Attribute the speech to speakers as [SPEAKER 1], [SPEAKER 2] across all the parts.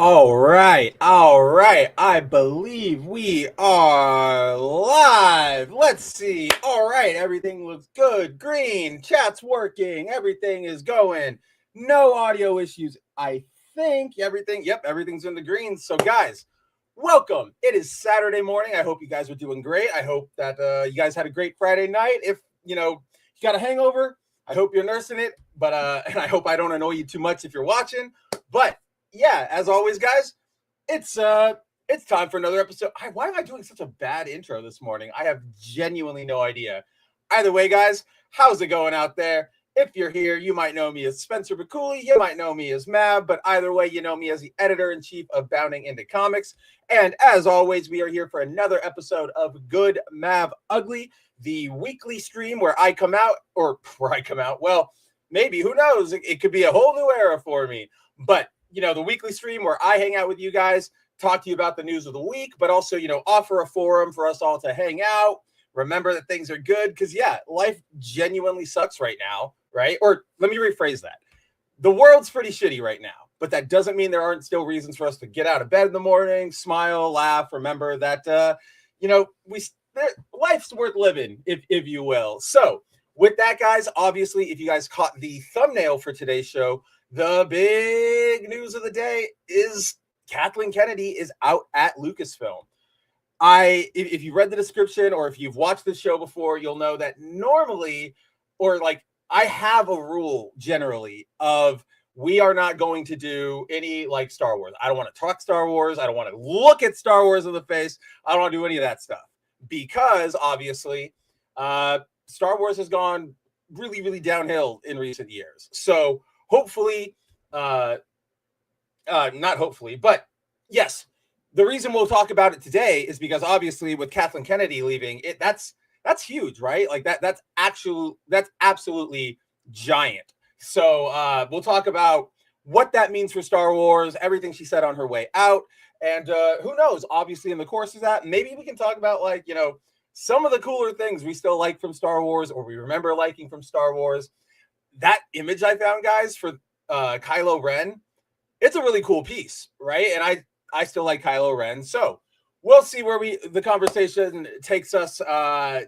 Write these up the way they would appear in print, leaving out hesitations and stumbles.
[SPEAKER 1] All right, all right. I believe we are live. Let's see. All right, everything looks good. Green, chat's working. Everything is going. No audio issues. I think everything's in the green. So, guys, welcome. It is Saturday morning. I hope you guys are doing great. I hope that you guys had a great Friday night. If you got a hangover, I hope you're nursing it. But and I hope I don't annoy you too much if you're watching. But yeah, as always, guys, it's time for another episode. Why am I doing such a bad intro this morning? I have genuinely no idea. Either way, guys, how's it going out there? If you're here, you might know me as Spencer Baculi. You might know me as Mav, but either way, you know me as the editor-in-chief of Bounding Into Comics. And as always, we are here for another episode of Good Mav Ugly, the weekly stream where I come out, well, maybe, who knows? It could be a whole new era for me. But the weekly stream where I hang out with you guys, talk to you about the news of the week, but also, offer a forum for us all to hang out. Remember that things are good because, yeah, life genuinely sucks right now, right? Or let me rephrase that. The world's pretty shitty right now, but that doesn't mean there aren't still reasons for us to get out of bed in the morning, smile, laugh, remember that, life's worth living, if you will. So with that, guys, obviously, if you guys caught the thumbnail for today's show, the big news of the day is Kathleen Kennedy is out at Lucasfilm. If you read the description or if you've watched the show before, you'll know that normally, I have a rule generally of we are not going to do any Star Wars. I don't want to talk Star Wars. I don't want to look at Star Wars in the face. I don't want to do any of that stuff because obviously Star Wars has gone really, really downhill in recent years. So hopefully, not hopefully, but yes, the reason we'll talk about it today is because obviously with Kathleen Kennedy leaving, that's huge, right? That's absolutely giant. So we'll talk about what that means for Star Wars, everything she said on her way out, and who knows? Obviously, in the course of that, maybe we can talk about some of the cooler things we still like from Star Wars or we remember liking from Star Wars. That image I found, guys, for Kylo Ren, it's a really cool piece, right? And I still like Kylo Ren. So we'll see where the conversation takes us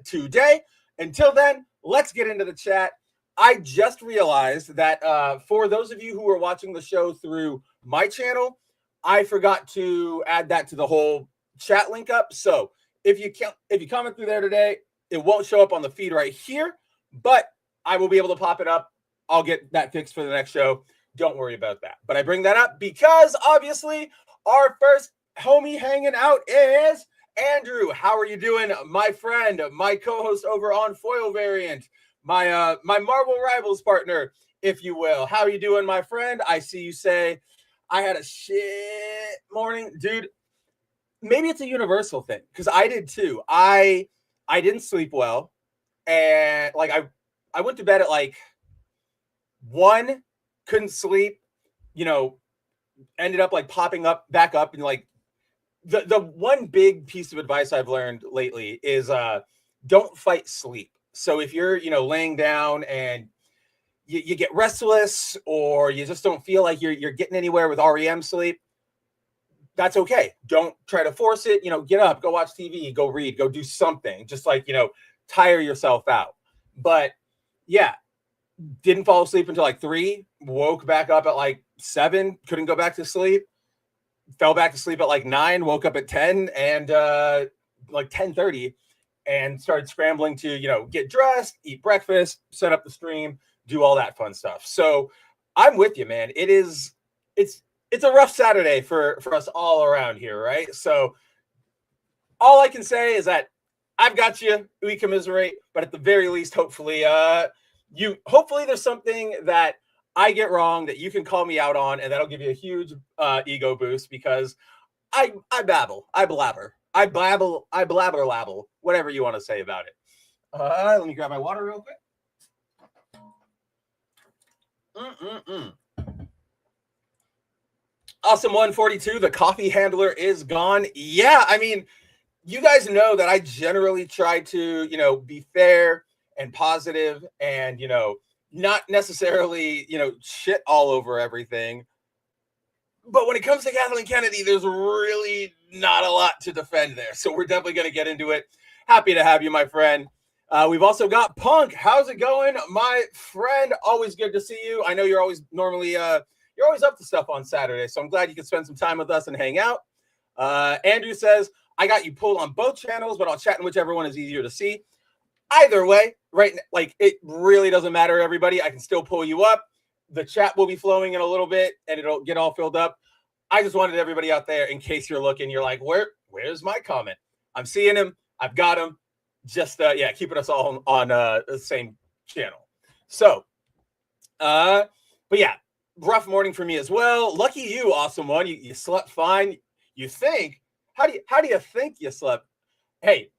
[SPEAKER 1] today. Until then, let's get into the chat. I just realized that for those of you who are watching the show through my channel, I forgot to add that to the whole chat link up. So if you comment through there today, it won't show up on the feed right here, but I will be able to pop it up. I'll get that fixed for the next show. Don't worry about that. But I bring that up because obviously our first homie hanging out is Andrew. How are you doing, my friend, my co-host over on Foil Variant, my Marvel Rivals partner, if you will. How are you doing, my friend? I see you say, I had a shit morning. Dude, maybe it's a universal thing because I did too. I didn't sleep well. And I went to bed at 1, couldn't sleep, ended up popping up back up. And the one big piece of advice I've learned lately is don't fight sleep. So if you're, laying down and you get restless or you just don't feel like you're getting anywhere with REM sleep, that's okay. Don't try to force it. Get up, go watch TV, go read, go do something. Just tire yourself out. But yeah, didn't fall asleep until 3, woke back up at 7, couldn't go back to sleep, fell back to sleep at 9, woke up at 10 and 10:30 and started scrambling to, get dressed, eat breakfast, set up the stream, do all that fun stuff. So I'm with you, man. It's a rough Saturday for us all around here, right? So all I can say is that I've got you. We commiserate, but at the very least, hopefully there's something that I get wrong that you can call me out on, and that'll give you a huge ego boost because I babble, I blabber, whatever you want to say about it. Let me grab my water real quick. Awesome 142. The coffee handler is gone. Yeah, I mean, you guys know that I generally try to, be fair and positive and, not necessarily, shit all over everything. But when it comes to Kathleen Kennedy, there's really not a lot to defend there. So we're definitely going to get into it. Happy to have you, my friend. We've also got Punk. How's it going, my friend? Always good to see you. I know you're always you're always up to stuff on Saturday, so I'm glad you could spend some time with us and hang out. Andrew says, I got you pulled on both channels, but I'll chat in whichever one is easier to see. Either way, right? Like, it really doesn't matter, everybody. I can still pull you up. The chat will be flowing in a little bit, and it'll get all filled up. I just wanted everybody out there, in case you're looking, you're like, where's my comment? I'm seeing him. I've got him. Just, keeping us all on the same channel. So, but yeah, rough morning for me as well. Lucky you, awesome one. You slept fine. You think? How do you think you slept? Hey,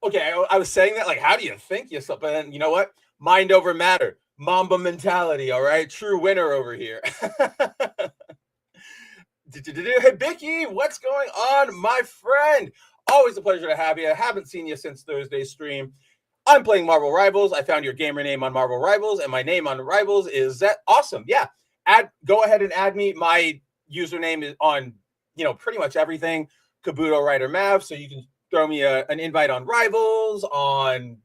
[SPEAKER 1] okay, I was saying that, like, how do you think you slept? But then, you know what? Mind over matter. Mamba mentality, all right? True winner over here. Hey, Bicky, what's going on, my friend? Always a pleasure to have you. I haven't seen you since Thursday's stream. I'm playing Marvel Rivals. I found your gamer name on Marvel Rivals, and my name on Rivals is that. Awesome. Yeah. Go ahead and add me. My username is on, pretty much everything. Kabuto Rider Mav. So you can throw me an invite on Rivals, on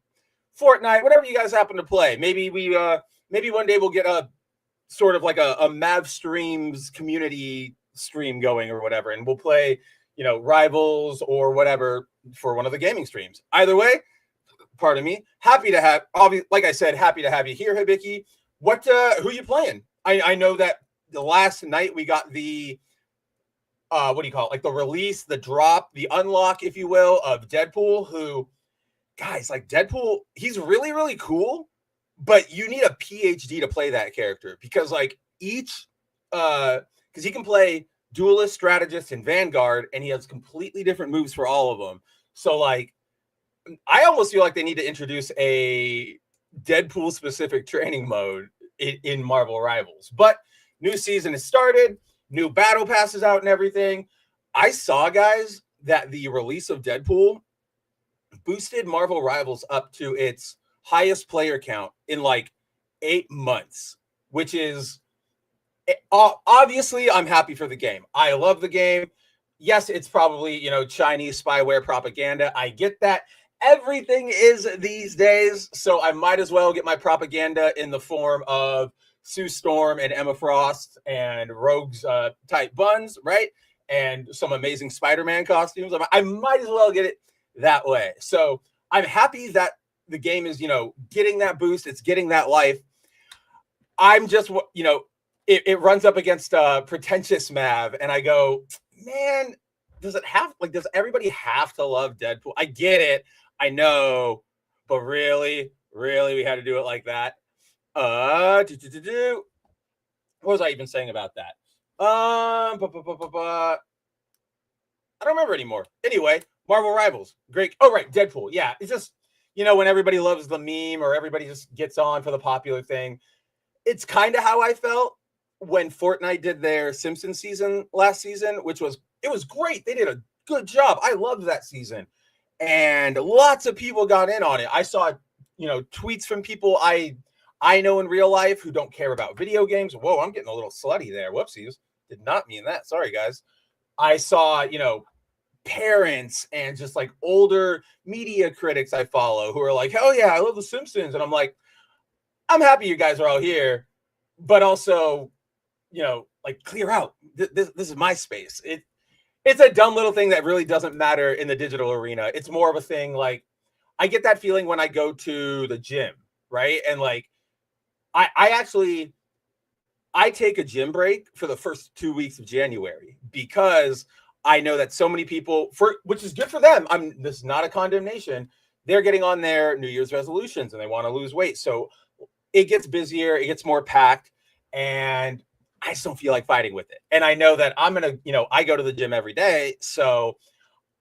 [SPEAKER 1] Fortnite, whatever you guys happen to play. Maybe one day we'll get a sort of like a Mav Streams community stream going or whatever, and we'll play, Rivals or whatever for one of the gaming streams. Either way, pardon me. Happy to have, like I said, happy to have you here, Hibiki. Who you playing? I know that the last night we got the what do you call it? Like the release, the drop, the unlock, if you will, of Deadpool, who, guys, like Deadpool, he's really, really cool, but you need a PhD to play that character because like because he can play Duelist, Strategist, and Vanguard, and he has completely different moves for all of them. So like, I almost feel like they need to introduce a Deadpool specific training mode in Marvel Rivals. But new season has started, new battle passes out and everything. I saw, guys, that the release of Deadpool boosted Marvel Rivals up to its highest player count in like 8 months, which is obviously I'm happy for the game. I love the game. Yes, it's probably, Chinese spyware propaganda. I get that. Everything is these days, so I might as well get my propaganda in the form of Sue Storm and Emma Frost and Rogue's type buns, right? And some amazing Spider-Man costumes. I might as well get it that way. So I'm happy that the game is, getting that boost. It's getting that life. I'm just, it runs up against pretentious Mav, and I go, man, does everybody have to love Deadpool? I get it. I know, but really, we had to do it like that. What was I even saying about that? I don't remember anymore. Anyway, Marvel Rivals, great. Oh, right, Deadpool. Yeah, it's just, when everybody loves the meme or everybody just gets on for the popular thing. It's kind of how I felt when Fortnite did their Simpsons season last season, it was great. They did a good job. I loved that season. And lots of people got in on it. I saw, tweets from people I know in real life who don't care about video games. Whoa, I'm getting a little slutty there. Whoopsies. Did not mean that. Sorry, guys. I saw, parents and just like older media critics I follow who are like, hell yeah, I love The Simpsons. And I'm like, I'm happy you guys are all here, but also, like clear out. This is my space. It's a dumb little thing that really doesn't matter in the digital arena. It's more of a thing like I get that feeling when I go to the gym, right? And like I take a gym break for the first 2 weeks of January because I know that so many people, which is good for them. This is not a condemnation. They're getting on their New Year's resolutions and they want to lose weight. So it gets busier, it gets more packed, and I just don't feel like fighting with it. And I know that I'm going to, I go to the gym every day, so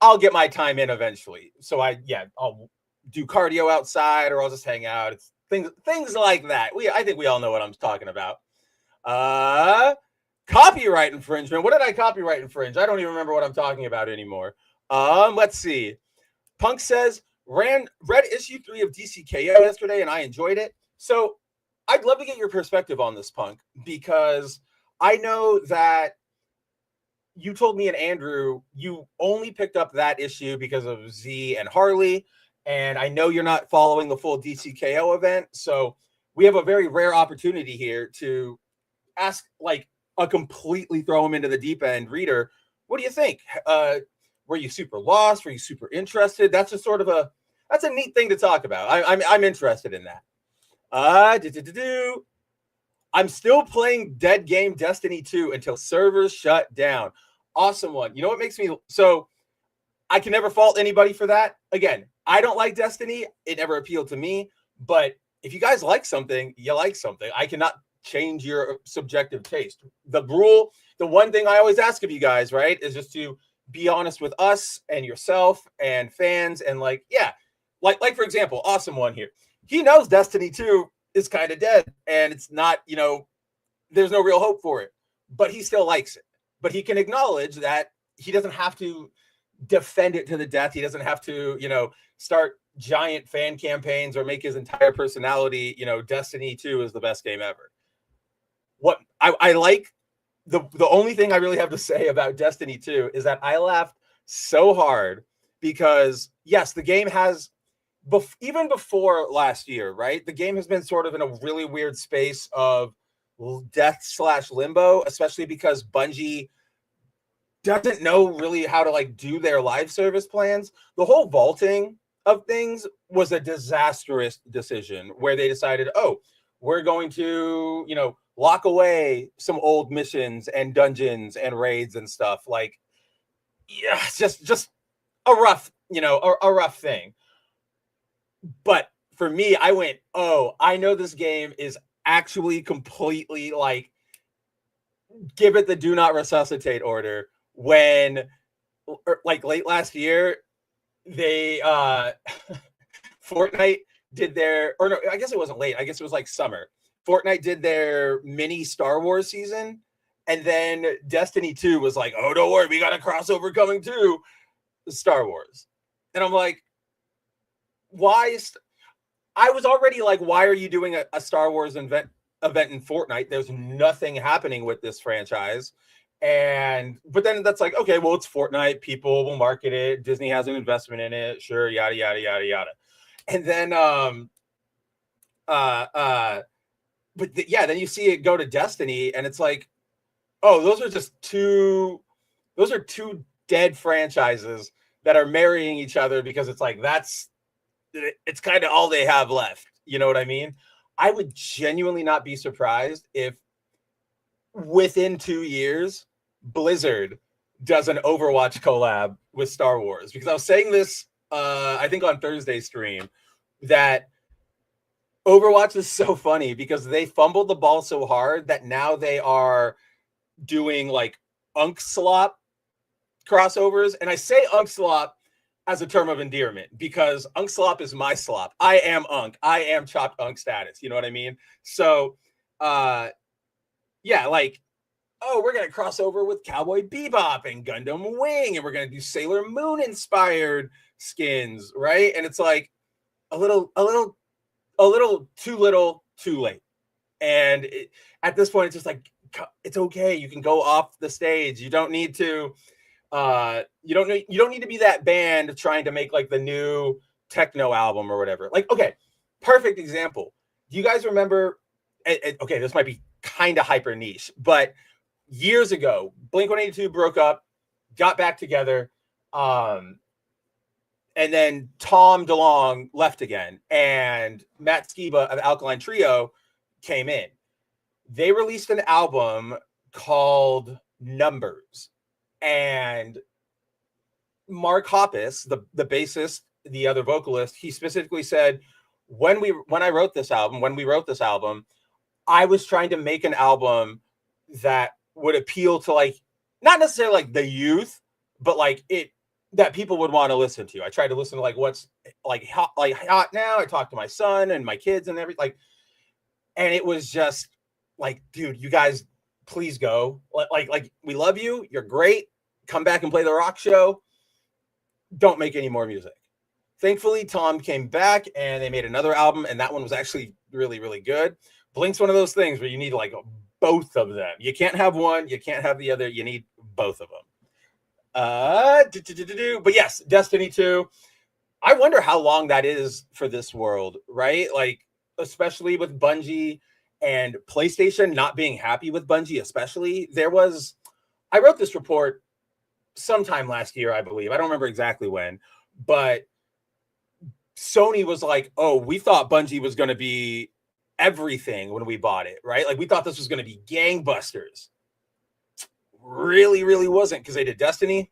[SPEAKER 1] I'll get my time in eventually. So I'll do cardio outside or I'll just hang out. It's things like that. I think we all know what I'm talking about. Copyright infringement. What did I copyright infringe? I don't even remember what I'm talking about anymore. Let's see. Punk says, read issue 3 of DCKO yesterday and I enjoyed it. So I'd love to get your perspective on this, Punk, because I know that you told me and Andrew you only picked up that issue because of Z and Harley, and I know you're not following the full DCKO event, so we have a very rare opportunity here to ask like a completely throw him into the deep end reader. What do you think? Were you super lost? Were you super interested? That's just sort of that's a neat thing to talk about. I'm interested in that. I'm still playing Dead Game Destiny 2 until servers shut down. Awesome one. You know what makes me so I can never fault anybody for that. Again, I don't like Destiny. It never appealed to me. But if you guys like something, you like something. I cannot change your subjective taste. The rule, the one thing I always ask of you guys, right, is just to be honest with us and yourself and fans. And like, yeah, like for example, awesome one here. He knows Destiny 2 is kind of dead and it's not, there's no real hope for it, but he still likes it. But he can acknowledge that he doesn't have to defend it to the death. He doesn't have to, start giant fan campaigns or make his entire personality, Destiny 2 is the best game ever. What I like, the only thing I really have to say about Destiny 2 is that I laughed so hard because, yes, the game has, even before last year, right? The game has been sort of in a really weird space of death/limbo, especially because Bungie doesn't know really how to like do their live service plans. The whole vaulting of things was a disastrous decision where they decided, oh, we're going to, lock away some old missions and dungeons and raids and stuff. Like, yeah, just a rough, a rough thing. But for me, I went, oh, I know this game is actually completely like, give it the do not resuscitate order. When like late last year, they Fortnite did their, or no, I guess it wasn't late. I guess it was like summer. Fortnite did their mini Star Wars season. And then Destiny 2 was like, oh, don't worry, we got a crossover coming to Star Wars. And I'm like, why? I was already like, why are you doing a Star Wars event in Fortnite? There's nothing happening with this franchise. But then that's like, okay, well, it's Fortnite. People will market it. Disney has an investment in it. Sure, yada, yada, yada, yada. And then, then you see it go to Destiny and it's like, oh, those are two dead franchises that are marrying each other because it's like, it's kind of all they have left. You know what I mean? I would genuinely not be surprised if within 2 years, Blizzard does an Overwatch collab with Star Wars. Because I was saying this, I think on Thursday's stream, that Overwatch is so funny because they fumbled the ball so hard that now they are doing like Unk Slop crossovers. And I say Unk Slop as a term of endearment because Unk Slop is my slop. I am Unk. I am chopped Unk status. You know what I mean? So, yeah, like, oh, we're going to cross over with Cowboy Bebop and Gundam Wing, and we're going to do Sailor Moon inspired skins, right? And it's like a little too little, too late. And at this point, it's just like, it's okay. You can go off the stage. You don't need to, you don't need to be that band trying to make like the new techno album or whatever. Like, okay, perfect example. Do you guys remember? Okay, this might be kind of hyper niche, but years ago, Blink-182 broke up, got back together, and then Tom DeLonge left again, and Matt Skiba of Alkaline Trio came in. They released an album called Numbers, and Mark Hoppus, the bassist, the other vocalist, he specifically said, when we wrote this album, I was trying to make an album that would appeal to like, not necessarily like the youth, but like that people would want to listen to. I tried to listen to like what's like hot now. I talked to my son and my kids and everything, like, and it was just like, dude, you guys, please go. Like we love you. You're great. Come back and play the rock show. Don't make any more music. Thankfully, Tom came back and they made another album, and that one was actually really, really good. Blink's one of those things where you need like both of them. You can't have one, you can't have the other. You need both of them. But yes, Destiny 2. I wonder how long that is for this world, right? Like, especially with Bungie and PlayStation not being happy with Bungie, especially. I wrote this report sometime last year, I believe. I don't remember exactly when, but Sony was like, oh, we thought Bungie was going to be everything when we bought it, right? Like, we thought this was going to be gangbusters. Really, really wasn't, because they did Destiny,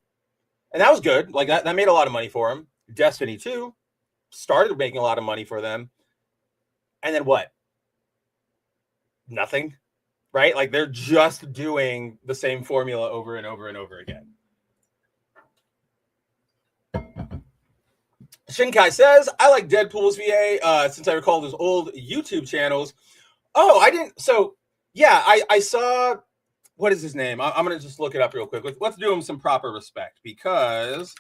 [SPEAKER 1] and that was good. Like, that made a lot of money for them. Destiny 2 started making a lot of money for them. And then what? Nothing, right? Like, they're just doing the same formula over and over and over again. Shinkai says, I like Deadpool's VA since I recall those old YouTube channels. Oh, I didn't. So, yeah, I saw, what is his name? I'm going to just look it up real quick. Let's do him some proper respect, because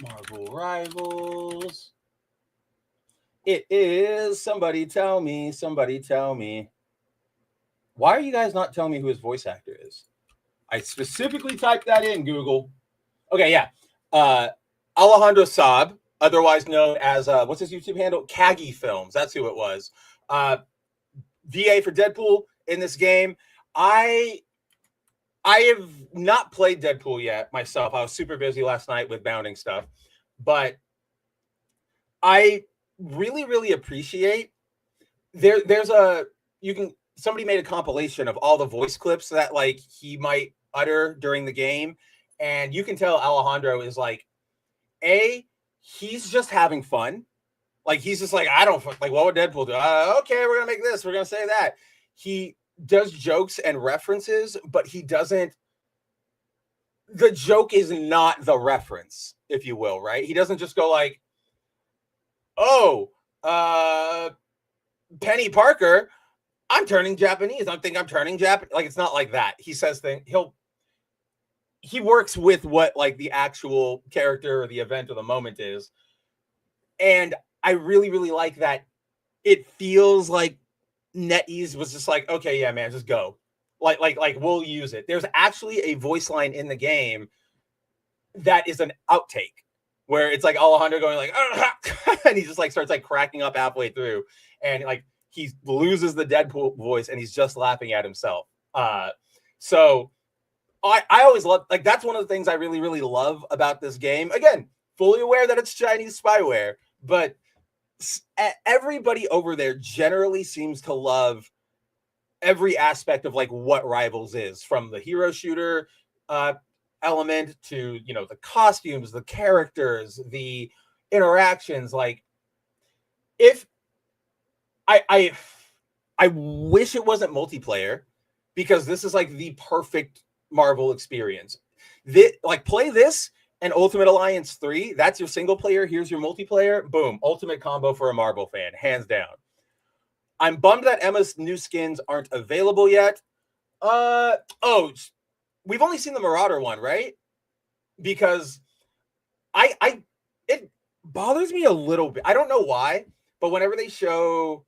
[SPEAKER 1] Marvel Rivals. It is Somebody Tell Me. Why are you guys not telling me who his voice actor is? I specifically typed that in Google. Okay, yeah. Alejandro Saab, otherwise known as, what's his YouTube handle? Kagi Films. That's who it was. VA for Deadpool in this game. I have not played Deadpool yet myself. I was super busy last night with bounding stuff. But I really, really appreciate somebody made a compilation of all the voice clips that like he might utter during the game. And you can tell Alejandro is like, he's just having fun. Like, he's just like, I don't like, what would Deadpool do? Okay, we're gonna make this, we're gonna say that. He does jokes and references, but he doesn't. The joke is not the reference, if you will, right? He doesn't just go like, oh, Penny Parker, I'm turning Japanese. I think I'm turning Japanese. Like, it's not like that. He says things. He works with what like the actual character or the event or the moment is. And I really, really like that. It feels like NetEase was just like, okay, yeah, man, just go. Like we'll use it. There's actually a voice line in the game that is an outtake where it's like Alejandro going like, and he just like starts like cracking up halfway through, and like he loses the Deadpool voice and he's just laughing at himself. So I always love, like, that's one of the things I really, really love about this game. Again, fully aware that it's Chinese spyware, but everybody over there generally seems to love every aspect of like what Rivals is, from the hero shooter element to, you know, the costumes, the characters, the interactions. Like, if I wish it wasn't multiplayer, because this is like the perfect Marvel experience. Like, play this and Ultimate Alliance 3. That's your single player. Here's your multiplayer. Boom. Ultimate combo for a Marvel fan, hands down. I'm bummed that Emma's new skins aren't available yet. We've only seen the Marauder one, right? Because it bothers me a little bit. I don't know why, but whenever they show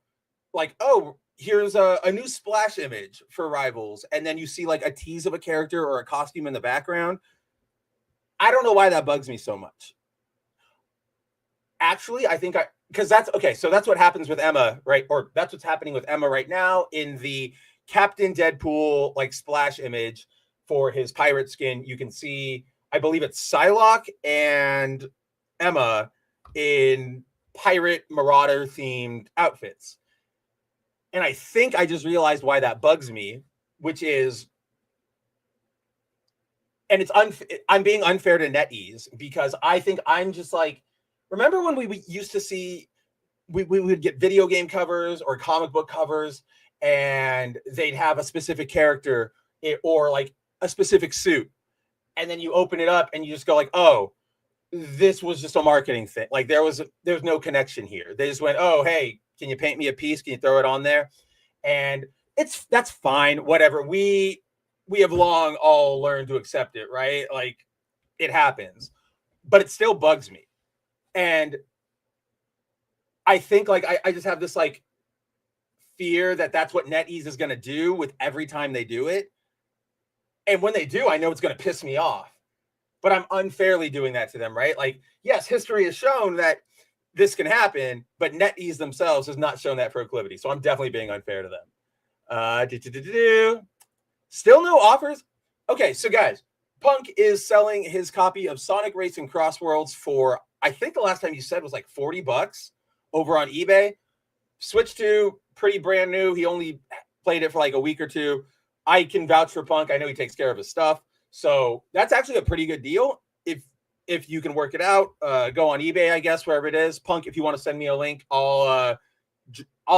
[SPEAKER 1] like, oh, here's a new splash image for Rivals, and then you see like a tease of a character or a costume in the background, I don't know why that bugs me so much. Actually, I think because that's okay. So that's what happens with Emma, right? Or that's what's happening with Emma right now in the Captain Deadpool like splash image for his pirate skin. You can see, I believe it's Psylocke and Emma in pirate Marauder themed outfits. And I think I just realized why that bugs me, which is, and I'm being unfair to NetEase, because I think I'm just like, remember when we used to see, we would get video game covers or comic book covers, and they'd have a specific character or like a specific suit, and then you open it up and you just go like, oh, this was just a marketing thing. Like, there's no connection here. They just went, oh, hey, can you paint me a piece? Can you throw it on there? And that's fine. Whatever. We have long all learned to accept it, right? Like, it happens, but it still bugs me. And I think like, I just have this like fear that that's what NetEase is going to do with every time they do it. And when they do, I know it's going to piss me off. but I'm unfairly doing that to them, right? Like, yes, history has shown that this can happen, but NetEase themselves has not shown that proclivity. So I'm definitely being unfair to them. Still no offers. Okay, so guys, Punk is selling his copy of Sonic Racing Cross Worlds for, I think the last time you said was like $40 over on eBay. Switch 2, pretty brand new. He only played it for like a week or two. I can vouch for Punk. I know he takes care of his stuff. So that's actually a pretty good deal. If you can work it out, go on eBay, I guess, wherever it is. Punk, if you want to send me a link, I'll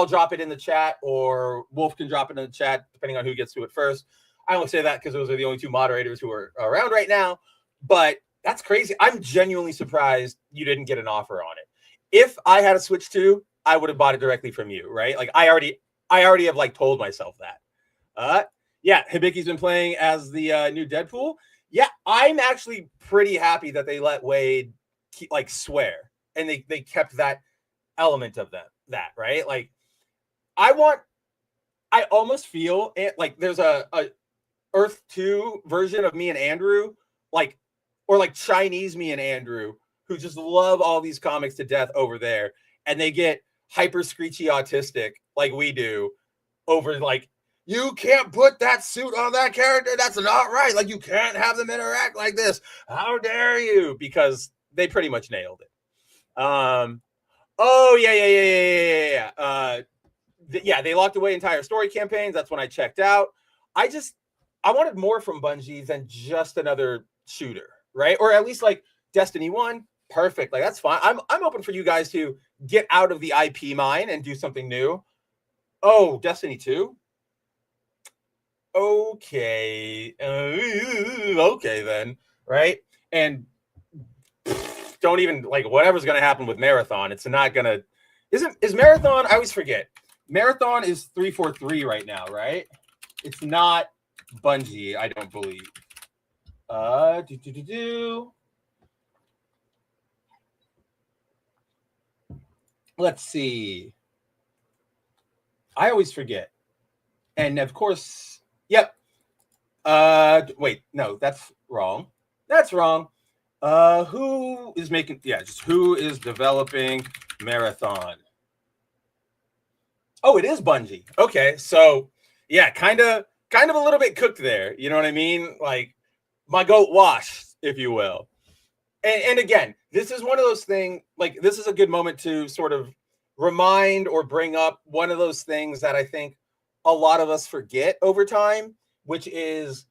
[SPEAKER 1] drop it in the chat, or Wolf can drop it in the chat, depending on who gets to it first. I only say that because those are the only two moderators who are around right now. But that's crazy. I'm genuinely surprised you didn't get an offer on it. If I had a Switch 2, I would have bought it directly from you, right? Like I already have like told myself that. Yeah, Hibiki's been playing as the new Deadpool. Yeah, I'm actually pretty happy that they let Wade swear, and they kept that element of that, right? Like I almost feel like there's a Earth 2 version of me and Andrew, or Chinese me and Andrew, who just love all these comics to death over there, and they get hyper screechy autistic like we do over like, you can't put that suit on that character. That's not right. Like, you can't have them interact like this. How dare you? Because they pretty much nailed it. Oh, yeah. Yeah, they locked away entire story campaigns. That's when I checked out. I wanted more from Bungie than just another shooter, right? Or at least like Destiny 1. Perfect. Like, that's fine. I'm open for you guys to get out of the IP mine and do something new. Oh, Destiny 2? Okay. Okay then, right? And don't even whatever's going to happen with Marathon. It's not going to. Is Marathon? I always forget. Marathon is 343 right now, right? It's not Bungie, I don't believe. Let's see. I always forget. And of course, yep. Wait, no, that's wrong. That's wrong. Who is making? Yeah, just who is developing Marathon? Oh, it is Bungie. Okay, so yeah, kind of a little bit cooked there. You know what I mean? Like my goat washed, if you will. And again, this is one of those things. Like, this is a good moment to sort of remind or bring up one of those things that I think a lot of us forget over time, which is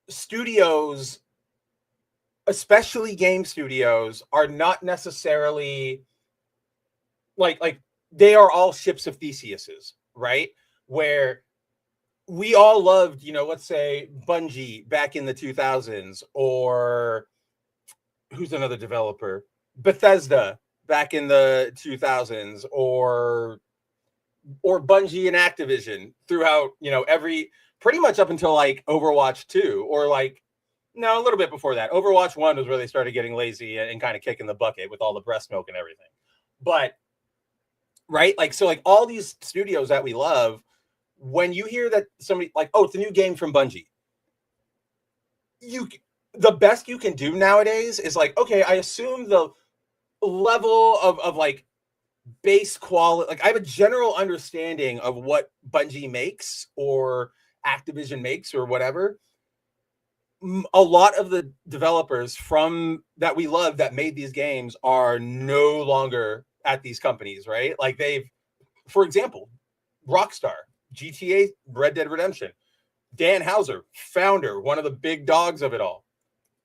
[SPEAKER 1] studios, especially game studios, are not necessarily like they are all ships of Theseuses, right? Where we all loved, let's say Bungie back in the 2000s, or who's another developer? Bethesda back in the 2000s, or Bungie and Activision throughout, every pretty much up until like Overwatch 2, or no, a little bit before that. Overwatch 1 was where they started getting lazy and kind of kicking the bucket with all the breast milk and everything. But right, so all these studios that we love, when you hear that somebody it's a new game from Bungie, the best you can do nowadays is okay, I assume the level of base quality, I have a general understanding of what Bungie makes or Activision makes or whatever. A lot of the developers from that we love that made these games are no longer at these companies, right? For example, Rockstar, GTA, Red Dead Redemption, Dan Houser, founder, one of the big dogs of it all,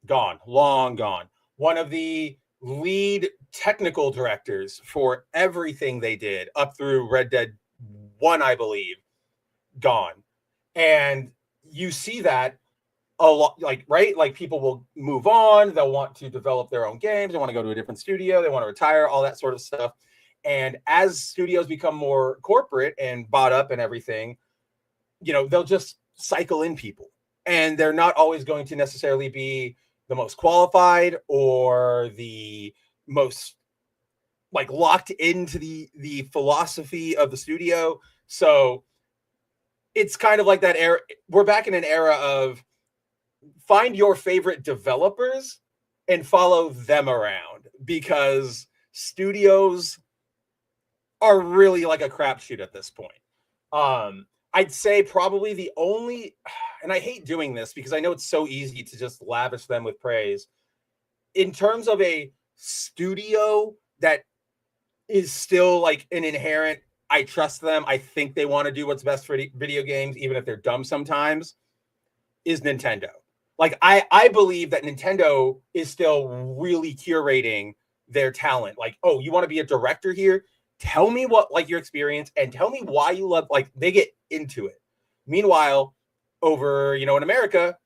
[SPEAKER 1] gone, long gone. One of the lead technical directors for everything they did up through Red Dead 1, I believe, gone. And you see that a lot, right? People will move on. They'll want to develop their own games. They want to go to a different studio. They want to retire, all that sort of stuff. And as studios become more corporate and bought up and everything, they'll just cycle in people. And they're not always going to necessarily be the most qualified or the most locked into the philosophy of the studio. So it's kind of like that era. We're back in an era of find your favorite developers and follow them around, because studios are really like a crapshoot at this point. I'd say probably the only, and I hate doing this because I know it's so easy to just lavish them with praise. In terms of a studio that is still like an inherent, I trust them, I think they want to do what's best for video games, even if they're dumb sometimes, is Nintendo. Like, I believe that Nintendo is still really curating their talent. Like, oh, you want to be a director here? Tell me what, like, your experience, and tell me why you love, like, they get into it. Meanwhile, over, in America,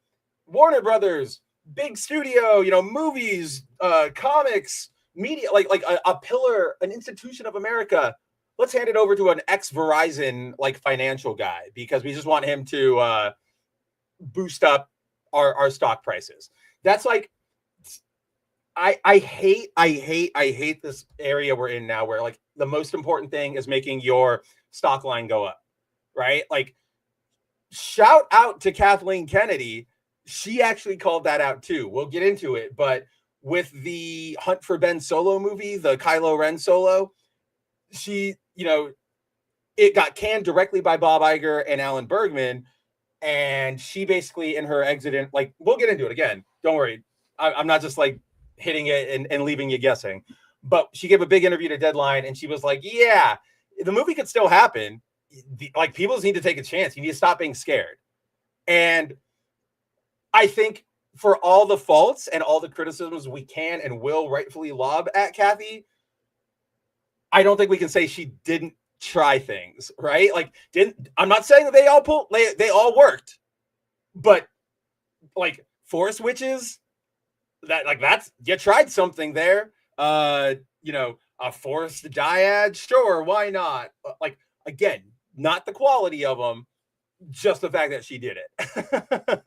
[SPEAKER 1] Warner Brothers, big studio, movies, comics, media, like a pillar, an institution of America. Let's hand it over to an ex-Verizon, like, financial guy, because we just want him to boost up our stock prices. That's like, I hate this area we're in now, where like the most important thing is making your stock line go up, right? Like, shout out to Kathleen Kennedy. She actually called that out too. We'll get into it, but with the Hunt for Ben Solo movie, the Kylo Ren Solo, she, it got canned directly by Bob Iger and Alan Bergman. And she basically, in her exit, like, we'll get into it again. Don't worry. I'm not just like hitting it and leaving you guessing. But she gave a big interview to Deadline, and she was like, yeah, the movie could still happen. Like, people just need to take a chance. You need to stop being scared. And I think for all the faults and all the criticisms we can and will rightfully lob at Kathy, I don't think we can say she didn't try things, right? Like, I'm not saying that they all worked, but like Forest Witches, that's, you tried something there. A Forest Dyad, sure, why not? Like, again, not the quality of them, just the fact that she did it.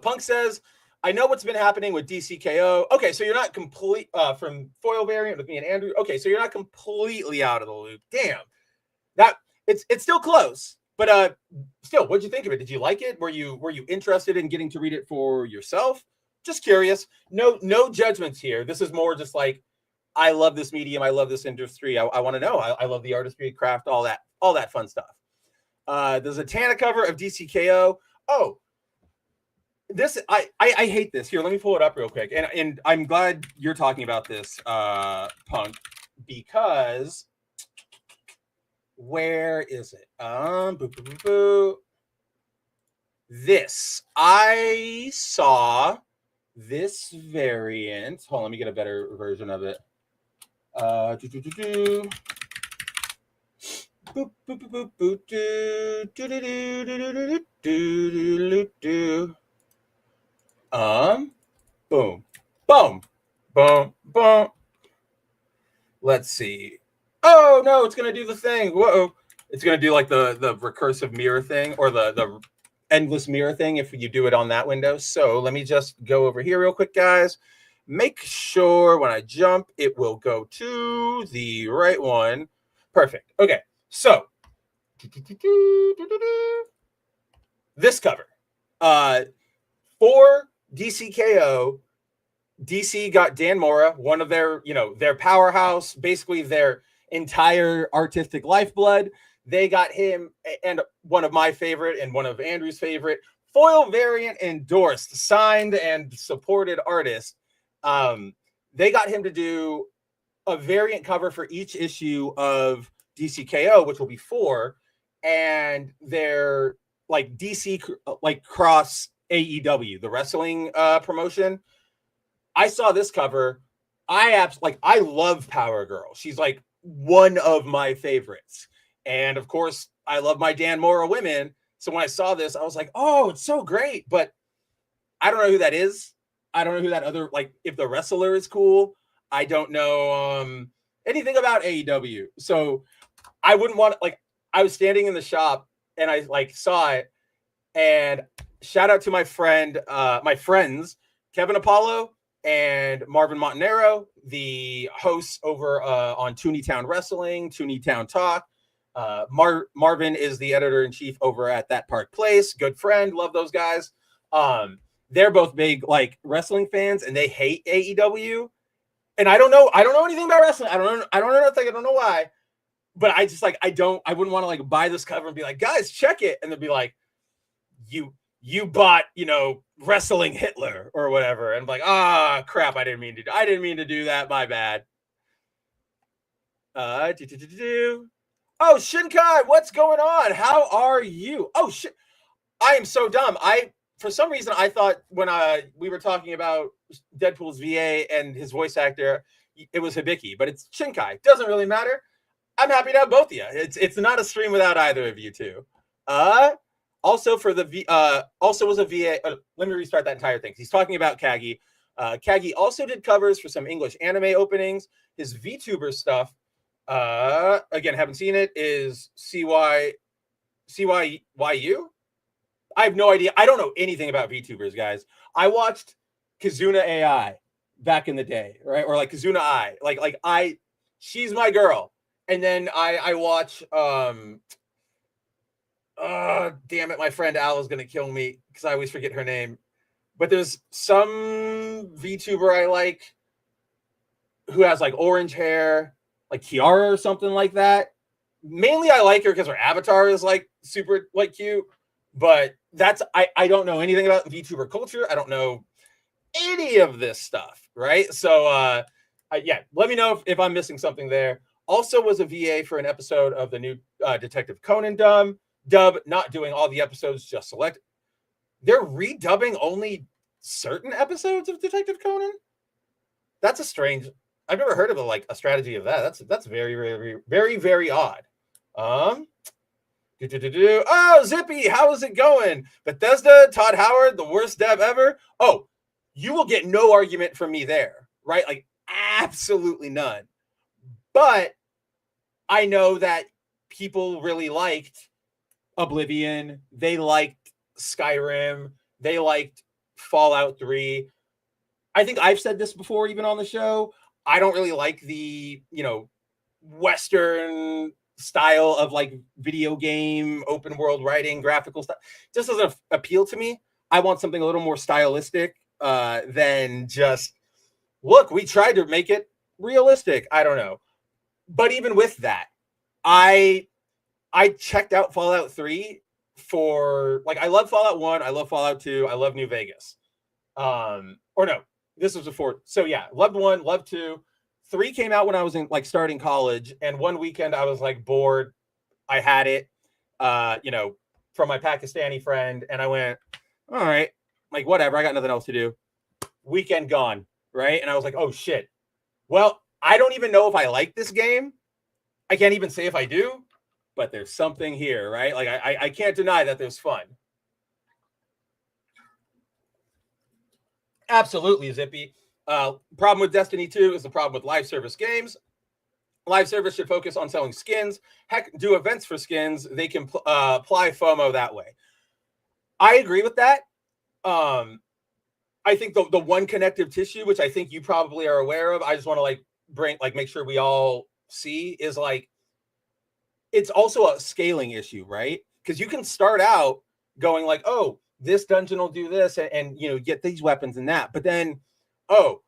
[SPEAKER 1] Punk says, I know what's been happening with DCKO. Okay, so you're not complete from Foil Variant with me and Andrew. Okay, so you're not completely out of the loop. Damn, that it's still close, but still, what'd you think of it? Did you like it? Were you interested in getting to read it for yourself? Just curious. No judgments here. This is more just like, I love this medium. I love this industry. I want to know. I love the artistry, craft, all that fun stuff. There's a Tana cover of DCKO. Oh. This I hate this. Here, let me pull it up real quick. And I'm glad you're talking about this, Punk, because where is it? This, I saw this variant. Hold on, let me get a better version of it. Boom, boom, boom, boom. Let's see. Oh no, it's gonna do the thing. Whoa, it's gonna do like the recursive mirror thing, or the endless mirror thing if you do it on that window. So let me just go over here real quick, guys. Make sure when I jump, it will go to the right one. Perfect. Okay, so this cover, for DCKO, DC got Dan Mora, one of their, their powerhouse, basically their entire artistic lifeblood. They got him, and one of my favorite and one of Andrew's favorite, Foil Variant endorsed, signed, and supported artist. They got him to do a variant cover for each issue of DCKO, which will be 4, and they're like DC, like cross AEW, the wrestling promotion. I saw this cover. I love Power Girl. She's like one of my favorites. And of course, I love my Dan Mora women. So when I saw this, I was like, oh, it's so great. But I don't know who that is. I don't know who that other, like, if the wrestler is cool. I don't know anything about AEW. So I wouldn't want, like, I was standing in the shop and I like saw it, and shout out to my friends, Kevin Apollo and Marvin Montanaro, the hosts over on Tooneytown Wrestling, Tooneytown Talk. Marvin is the editor-in-chief over at That Park Place. Good friend, love those guys. They're both big like wrestling fans, and they hate AEW. And I don't know anything about wrestling. I don't know nothing. I don't know why. But I just like I wouldn't want to like buy this cover and be like, guys, check it, and they'd be like, you bought, wrestling Hitler or whatever, and I'm like, crap, I didn't mean to do that. My bad. Oh, Shinkai, what's going on? How are you? Oh shit, I am so dumb. For some reason I thought when we were talking about Deadpool's VA and his voice actor, it was Hibiki, but it's Shinkai. Doesn't really matter. I'm happy to have both of you. It's not a stream without either of you two. Also for the also was a VA. Let me restart that entire thing. He's talking about Kagi. Kagi also did covers for some English anime openings. His VTuber stuff, again, haven't seen it, is CYU. I have no idea. I don't know anything about VTubers, guys. I watched Kazuna AI back in the day, right? Or like Kazuna I. She's my girl. And then I watch damn it, my friend Al is gonna kill me because I always forget her name. But there's some VTuber I like who has like orange hair, like Kiara or something like that. Mainly I like her because her avatar is like super like cute. But I don't know anything about VTuber culture. I don't know any of this stuff, right? So yeah, let me know if I'm missing something there. Also was a VA for an episode of the new Detective Conan dub, not doing all the episodes, just select. They're redubbing only certain episodes of Detective Conan? That's a strange, I've never heard of a strategy of that. That's very, very, very, very odd. Oh, Zippy, how is it going? Bethesda, Todd Howard, the worst dev ever. Oh, you will get no argument from me there, right? Like absolutely none. But I know that people really liked Oblivion. They liked Skyrim. They liked Fallout 3. I think I've said this before, even on the show. I don't really like the, Western style of like video game, open world writing, graphical stuff. Just doesn't appeal to me. I want something a little more stylistic than just, look, we tried to make it realistic. I don't know. But even with that, I checked out Fallout 3 for like, I love Fallout 1, I love Fallout 2, I love New Vegas. Or no, this was before. So yeah, loved 1, loved 2. 3 came out when I was in like starting college, and one weekend I was like bored. I had it, from my Pakistani friend, and I went, all right, like whatever, I got nothing else to do. Weekend gone, right? And I was like, oh shit. Well, I don't even know if I like this game. I can't even say if I do, but there's something here, right? Like I can't deny that there's fun. Absolutely, Zippy. Problem with Destiny 2 is the problem with live service games. Live service should focus on selling skins. Heck, do events for skins. They can apply FOMO that way. I agree with that. I think the one connective tissue, which I think you probably are aware of, I just want to make sure we all see, is like, it's also a scaling issue, right? Because you can start out going like, oh, this dungeon will do this and get these weapons and that. But then, oh,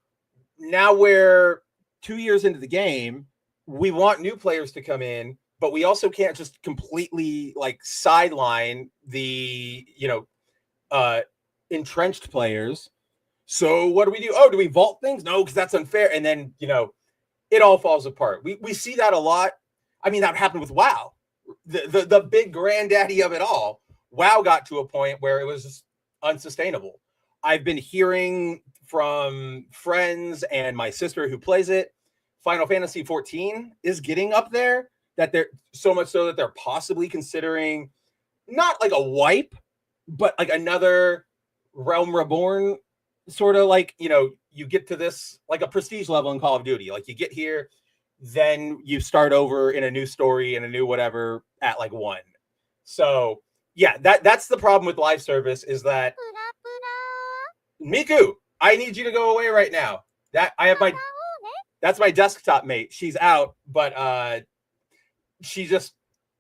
[SPEAKER 1] now we're 2 years into the game. We want new players to come in, but we also can't just completely like sideline the, entrenched players. So what do we do? Oh, do we vault things? No, because that's unfair. And then, it all falls apart. We see that a lot. I mean, that happened with WoW, the big granddaddy of it all. WoW got to a point where it was just unsustainable. I've been hearing from friends and my sister who plays it, Final Fantasy 14 is getting up there, that they're so much so that they're possibly considering not like a wipe, but like another Realm Reborn sort of like, you get to this like a prestige level in Call of Duty. Like you get here, then you start over in a new story and a new whatever at like 1. So yeah, that's the problem with live service, is that Miku, I need you to go away right now. That's my desktop mate. She's out, but she's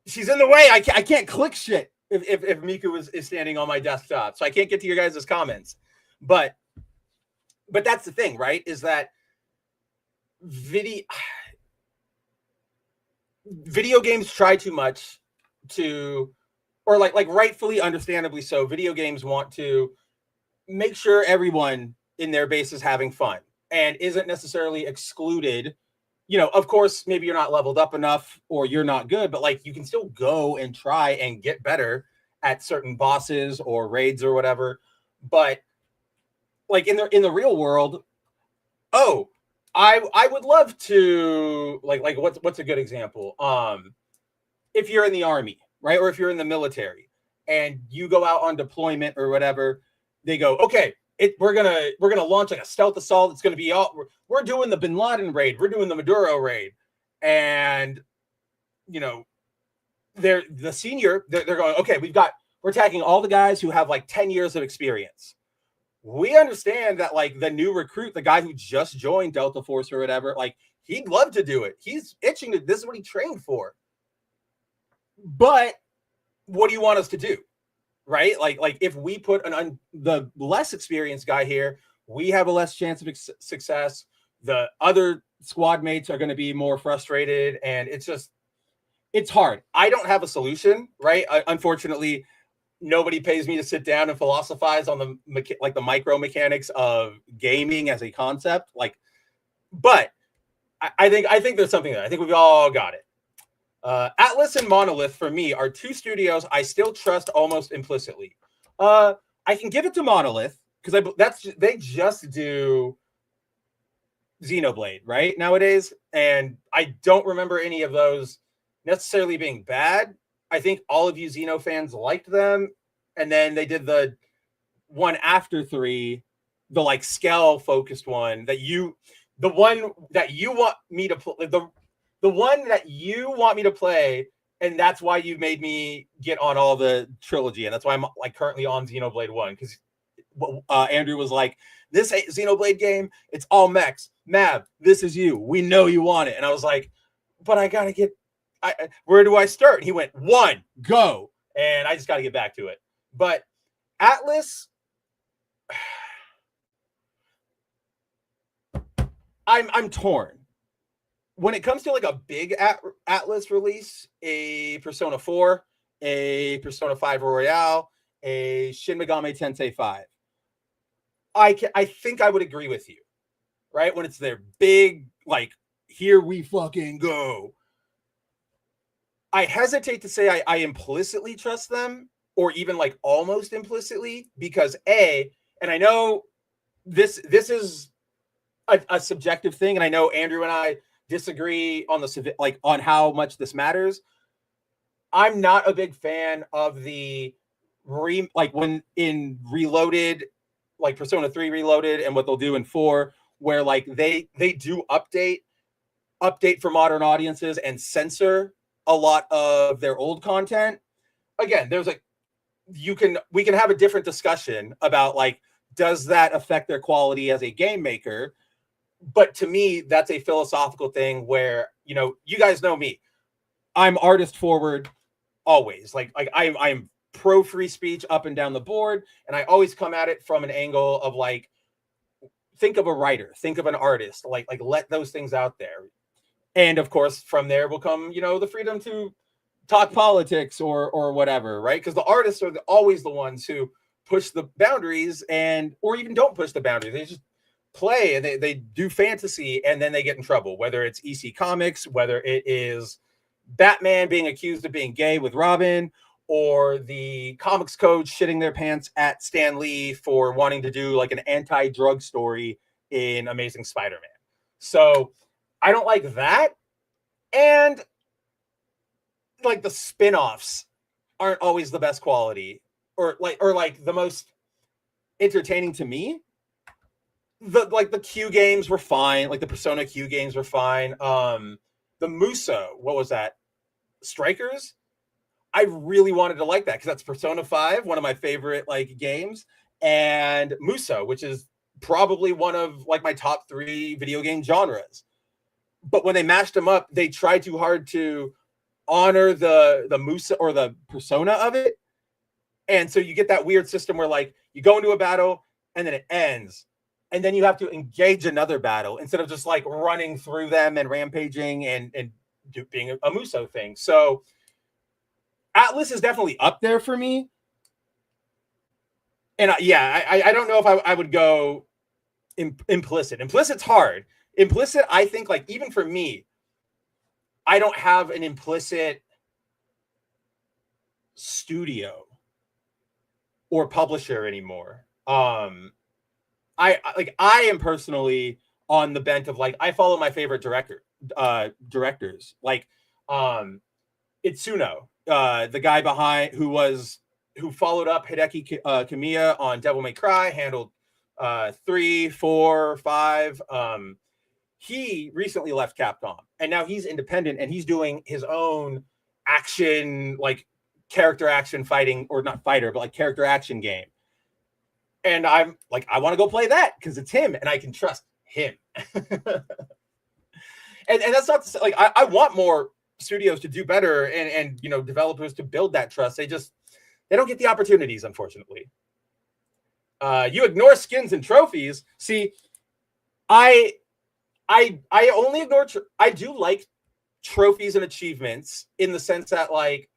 [SPEAKER 1] she's in the way. I can't click shit if Miku is standing on my desktop, so I can't get to your guys' comments. But that's the thing, right? Is that video games try too much to, or like rightfully, understandably so, video games want to make sure everyone in their base is having fun and isn't necessarily excluded. Of course, maybe you're not leveled up enough or you're not good, but like you can still go and try and get better at certain bosses or raids or whatever. But like in the real world, I would love to like what's a good example? If you're in the army, right? Or if you're in the military and you go out on deployment or whatever, they go, okay, we're gonna launch like a stealth assault. It's gonna be we're doing the Bin Laden raid, we're doing the Maduro raid, and they're the senior. They're going, okay, we're attacking all the guys who have like 10 years of experience. We understand that like the new recruit, the guy who just joined Delta Force or whatever, like he'd love to do it. He's itching to. This is what he trained for. But what do you want us to do? Right? Like if we put the less experienced guy here, we have a less chance of success. The other squad mates are going to be more frustrated, and it's hard. I don't have a solution, right? Unfortunately, nobody pays me to sit down and philosophize on the micro mechanics of gaming as a concept. But I think there's something there. I think we've all got it. Atlas and Monolith for me are two studios I still trust almost implicitly. I can give it to Monolith because they just do Xenoblade right nowadays, and I don't remember any of those necessarily being bad. I think all of you Xeno fans liked them, and then they did the one after 3, the like Skell focused one the one that you want me to play, the one that you want me to play, and that's why you made me get on all the trilogy, and that's why I'm like currently on Xenoblade 1, because Andrew was like, this Xenoblade game, it's all mechs. Mav, this is you. We know you want it. And I was like, but I gotta get. Where do I start? And he went, 1, go. And I just got to get back to it. But Atlas, I'm torn. When it comes to like a big Atlas release, a Persona 4, a Persona 5 Royale, a Shin Megami Tensei 5, I think I would agree with you, right? When it's their big, like, here we fucking go. I hesitate to say I implicitly trust them, or even like almost implicitly, because and I know this is a subjective thing, and I know Andrew and I disagree on on how much this matters. I'm not a big fan of the when in Reloaded, like Persona 3 Reloaded, and what they'll do in 4, where like they do update for modern audiences and censor a lot of their old content. Again, there's like we can have a different discussion about like, does that affect their quality as a game maker? But to me, that's a philosophical thing where, you guys know me. I'm artist forward always. Like I'm pro free speech up and down the board, and I always come at it from an angle of like, think of a writer, think of an artist, like let those things out there. And of course, from there will come, the freedom to talk politics or whatever, right? Because the artists are always the ones who push the boundaries or even don't push the boundaries. They just play and they do fantasy, and then they get in trouble, whether it's EC Comics, whether it is Batman being accused of being gay with Robin, or the Comics Code shitting their pants at Stan Lee for wanting to do like an anti-drug story in Amazing Spider-Man. So I don't like that. And like the spin-offs aren't always the best quality or like the most entertaining to me. The Q games were fine. Like the Persona Q games were fine. The Muso, what was that? Strikers? I really wanted to like that because that's Persona 5, one of my favorite like games, and Muso, which is probably one of like my top 3 video game genres. But when they mashed them up, they tried too hard to honor the Musa or the persona of it. And so you get that weird system where like you go into a battle and then it ends. And then you have to engage another battle instead of just like running through them and rampaging and being a Muso thing. So Atlas is definitely up there for me. And I don't know if I would go implicit. Implicit's hard. Implicit, I think, like, even for me, I don't have an implicit studio or publisher anymore. I am personally on the bent of like I follow my favorite directors like Itsuno, the guy behind who followed up Hideki Kamiya on Devil May Cry, handled 3, 4, 5. He recently left Capcom and now he's independent and he's doing his own action, like character action fighting, or not fighter, but like character action game. And I'm like, I want to go play that because it's him and I can trust him. and that's not to say, like, I want more studios to do better and you know, developers to build that trust. They don't get the opportunities, unfortunately. You ignore skins and trophies. See, I only ignore, I do like trophies and achievements in the sense that like,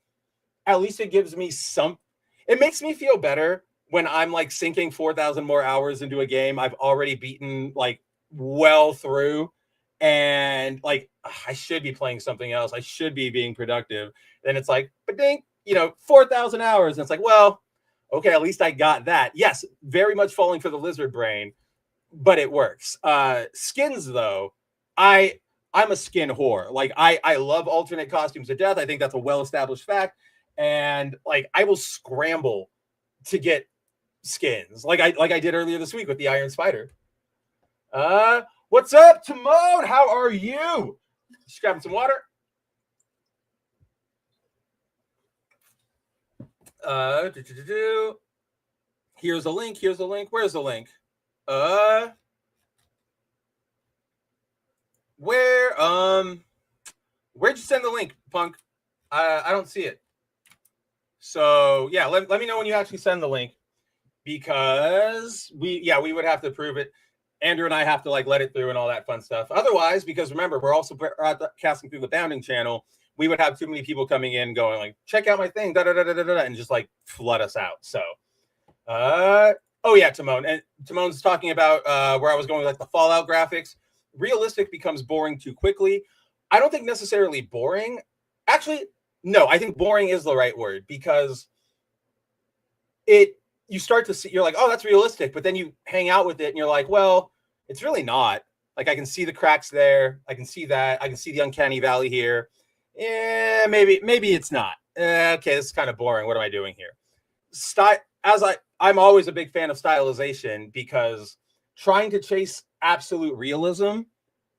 [SPEAKER 1] at least it gives me it makes me feel better when I'm like sinking 4,000 more hours into a game I've already beaten like well through, and like I should be playing something else. I should be being productive. Then it's like, but dang, you know, 4,000 hours. And it's like, well, okay, at least I got that. Yes, very much falling for the lizard brain, but it works. Skins though, I'm a skin whore. Like I love alternate costumes to death. I think that's a well-established fact. And like I will scramble to get skins like I did earlier this week with the Iron Spider. What's up, Timon? How are you? Just grabbing some water. Here's a link. Where's the link? Where'd you send the link, Punk? I don't see it. So yeah, let me know when you actually send the link, because we would have to approve it. Andrew and I have to like let it through and all that fun stuff. Otherwise, because remember, we're also broadcasting through the Bounding channel, we would have too many people coming in going like, check out my thing, and just like flood us out. So oh yeah, Timon. And Timon's talking about where I was going with like the Fallout graphics. Realistic becomes boring too quickly. I don't think necessarily boring. Actually, no, I think boring is the right word, because you start to see, you're like, oh, that's realistic. But then you hang out with it and you're like, well, it's really not. Like, I can see the cracks there. I can see that. I can see the uncanny valley here. Yeah, maybe it's not. Okay, this is kind of boring. What am I doing here? I'm always a big fan of stylization, because trying to chase absolute realism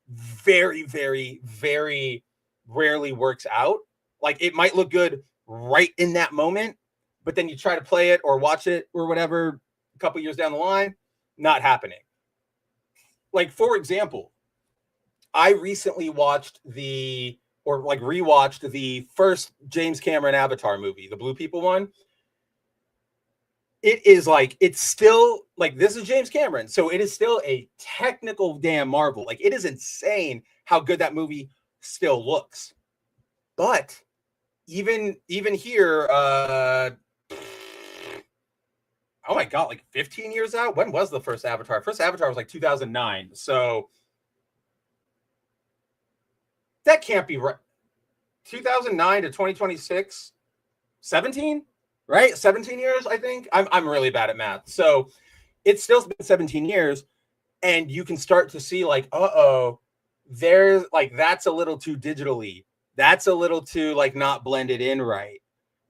[SPEAKER 1] very, very, very rarely works out. Like, it might look good right in that moment, but then you try to play it or watch it or whatever a couple years down the line, not happening. Like, for example, I recently rewatched the first James Cameron Avatar movie, the Blue People one. It is like, it's still like, this is James Cameron, so it is still a technical damn marvel. Like, it is insane how good that movie still looks. But even here, oh my god, like 15 years out. When was the first Avatar? First Avatar was like 2009. So that can't be right. 2009 to 2026, 17, right? 17 years, I think. I'm really bad at math. So it's still been 17 years, and you can start to see like, there's like, that's a little too digitally. That's a little too like not blended in right.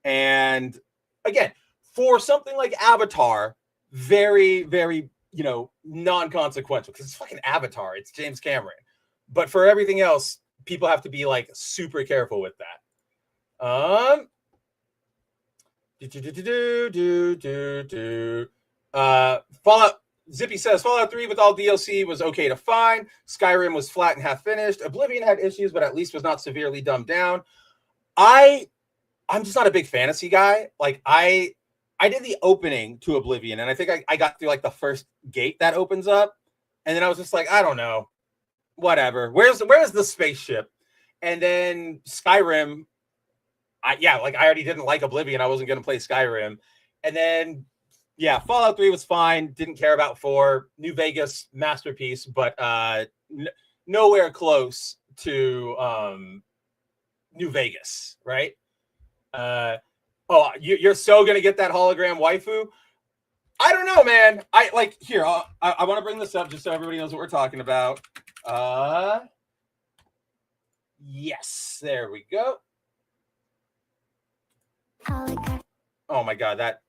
[SPEAKER 1] And again, for something like Avatar, very, very, you know, non-consequential, because it's fucking Avatar. It's James Cameron. But for everything else, people have to be like super careful with that. Fallout Zippy says Fallout 3 with all DLC was okay to fine. Skyrim was flat and half finished. Oblivion had issues, but at least was not severely dumbed down. I'm just not a big fantasy guy. Like I did the opening to Oblivion, and I think I got through like the first gate that opens up, and then I was just like, I don't know, whatever. Where's the spaceship? And then Skyrim, I already didn't like Oblivion. I wasn't gonna play Skyrim, and then Fallout 3 was fine. Didn't care about 4. New Vegas, masterpiece, but nowhere close to New Vegas, right? You're so gonna get that hologram waifu. I don't know, man. I want to bring this up just so everybody knows what we're talking about. Yes, there we go. Oh my god, that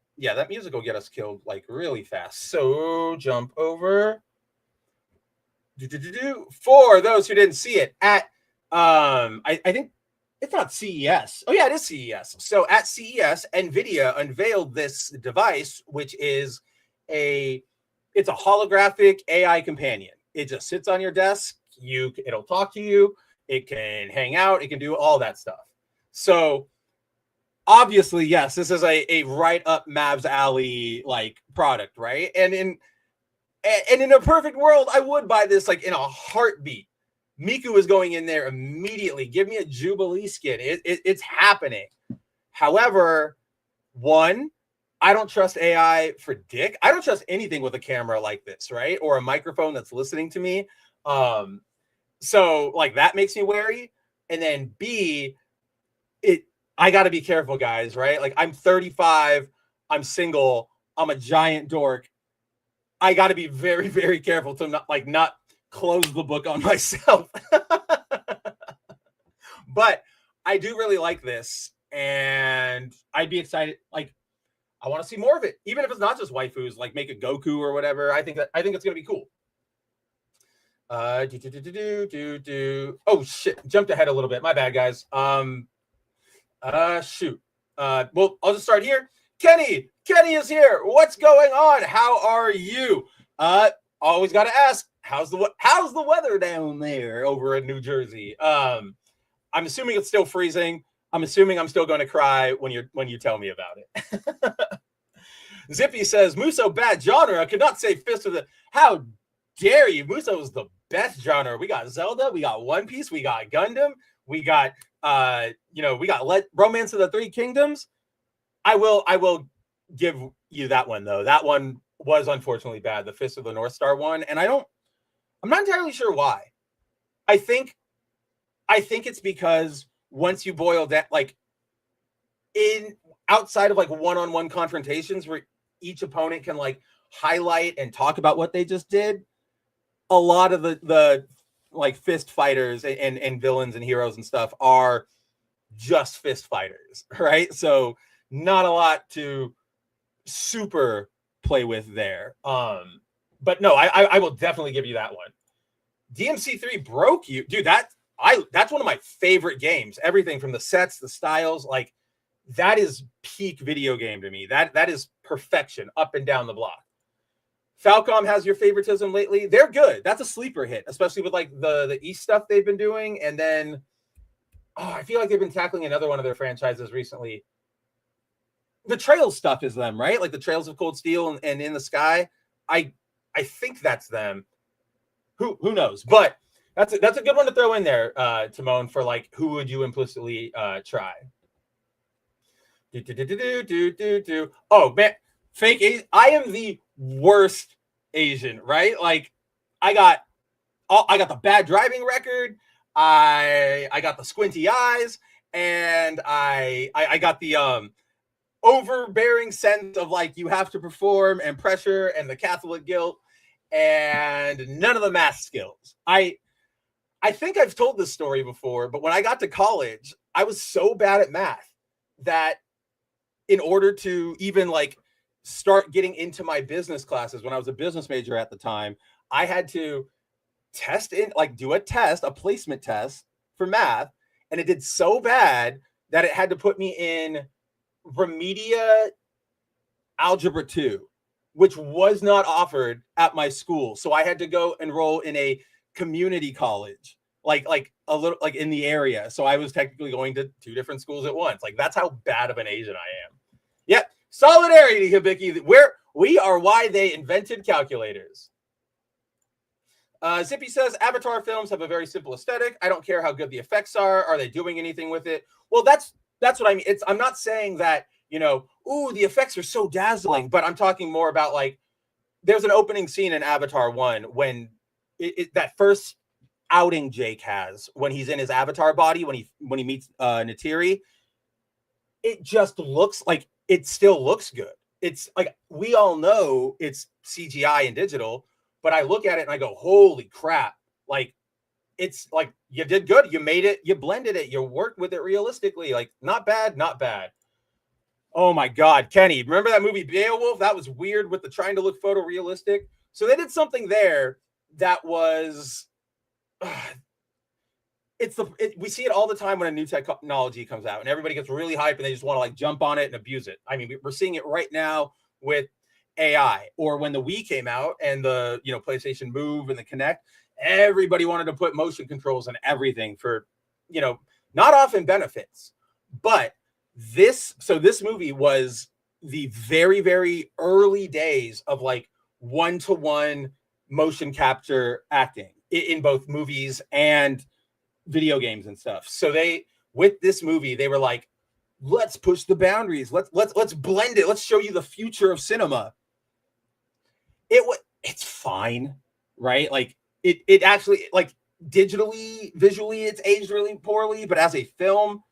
[SPEAKER 1] music will get us killed like really fast. So jump over. For those who didn't see it at I think it's not CES. Oh yeah, it is CES. So at CES, NVIDIA unveiled this device, which is it's a holographic AI companion. It just sits on your desk. It'll talk to you. It can hang out. It can do all that stuff. So obviously, yes, this is a right up Mav's alley like product, right? And in a perfect world, I would buy this like in a heartbeat. Miku is going in there immediately. Give me a Jubilee skin. It's happening. However, one, I don't trust AI for dick. I don't trust anything with a camera like this, right? Or a microphone that's listening to me. So like that makes me wary. And then B, I got to be careful, guys, right? Like I'm 35, I'm single, I'm a giant dork. I got to be very, very careful to not close the book on myself. But I do really like this, and I'd be excited. Like, I want to see more of it, even if it's not just waifus, like make a Goku or whatever. I think it's gonna be cool. Oh shit, jumped ahead a little bit. My bad, guys. Shoot. Well, I'll just start here. Kenny is here. What's going on? How are you? Always got to ask, how's the weather down there over in New Jersey? I'm assuming it's still freezing. I'm assuming I'm still going to cry when you tell me about it. Zippy says, Muso bad genre. I could not say Fist of the. How dare you? Muso is the best genre. We got Zelda, we got One Piece, we got Gundam, we got we got Romance of the Three Kingdoms. I will give you that one though. That one was unfortunately bad, the Fist of the North Star one, and I'm not entirely sure why. I think it's because once you boil that, like in outside of like one-on-one confrontations where each opponent can like highlight and talk about what they just did, a lot of the like fist fighters and villains and heroes and stuff are just fist fighters, right? So not a lot to super play with there. But no, I will definitely give you that one. DMC3 broke you, dude. That's one of my favorite games. Everything from the sets, the styles, like that is peak video game to me. That is perfection up and down the block. Falcom has your favoritism lately. They're good. That's a sleeper hit, especially with like the East stuff they've been doing. And then I feel like they've been tackling another one of their franchises recently. The Trails stuff is them, right? Like the Trails of Cold Steel and In the Sky. I think that's them. Who knows? But that's a good one to throw in there, Timon, for like who would you implicitly try? Oh man, fake Asian. I am the worst Asian, right? Like I got the bad driving record. I got the squinty eyes, and I got the overbearing sense of like you have to perform and pressure and the Catholic guilt and none of the math skills. I think I've told this story before, but when I got to college, I was so bad at math that in order to even like start getting into my business classes when I was a business major at the time, I had to do a placement test for math. And it did so bad that it had to put me in Remedia Algebra 2, which was not offered at my school. So I had to go enroll in a community college, like a little like in the area. So I was technically going to 2 different schools at once. Like that's how bad of an Asian I am. Yep. Solidarity, Hibiki. Where we are why they invented calculators. Zippy says Avatar films have a very simple aesthetic. I don't care how good the effects are. Are they doing anything with it? Well, that's what I mean. I'm not saying that, ooh, the effects are so dazzling, but I'm talking more about like there's an opening scene in Avatar 1 when that first outing Jake has when he's in his avatar body when he meets Neytiri. It just looks like it still looks good. It's like we all know it's CGI and digital, but I look at it and I go, holy crap. Like, it's like you did good. You made it. You blended it. You worked with it realistically. Like, not bad, not bad. Oh, my God. Kenny, remember that movie Beowulf? That was weird with the trying to look photorealistic. So they did something there that was... we see it all the time when a new technology comes out and everybody gets really hyped and they just want to like jump on it and abuse it. I mean, we're seeing it right now with AI, or when the Wii came out and the PlayStation Move and the Kinect, everybody wanted to put motion controls and everything for not often benefits. But this movie was the very, very early days of like one-to-one motion capture acting in both movies and video games and stuff. So with this movie, they were like, let's push the boundaries. Let's blend it. Let's show you the future of cinema. It's fine, right? Like it actually, like digitally, visually, it's aged really poorly, but as a film,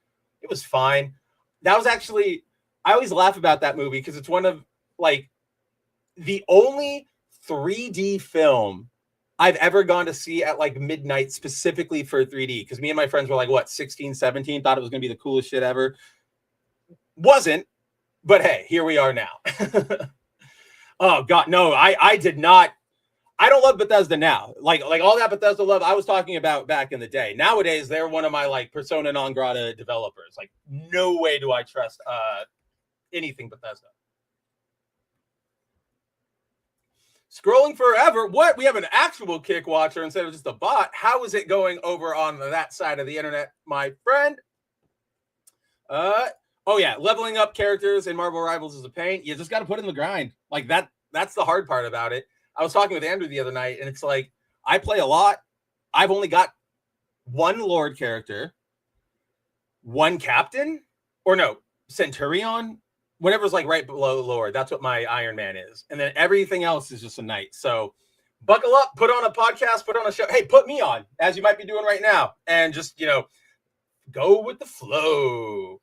[SPEAKER 1] it was fine. That was actually, I always laugh about that movie because it's one of like the only 3D film I've ever gone to see at like midnight specifically for 3D, because me and my friends were like, what, 16, 17, thought it was going to be the coolest shit ever. Wasn't, but hey, here we are now. Oh God, no, I did not. I don't love Bethesda now. Like all that Bethesda love I was talking about back in the day. Nowadays, they're one of my like persona non grata developers. Like no way do I trust anything Bethesda. Scrolling forever. What? We have an actual Kick watcher instead of just a bot. How is it going over on that side of the internet, my friend? Oh yeah, leveling up characters in Marvel Rivals is a pain. You just got to put in the grind. Like that's the hard part about it. I was talking with Andrew the other night, and it's like I play a lot. I've only got one Lord character, one Captain, or no, Centurion. Whatever's like right below Lord, that's what my Iron Man is. And then everything else is just a knight. So buckle up, put on a podcast, put on a show. Hey, put me on, as you might be doing right now. And just, go with the flow.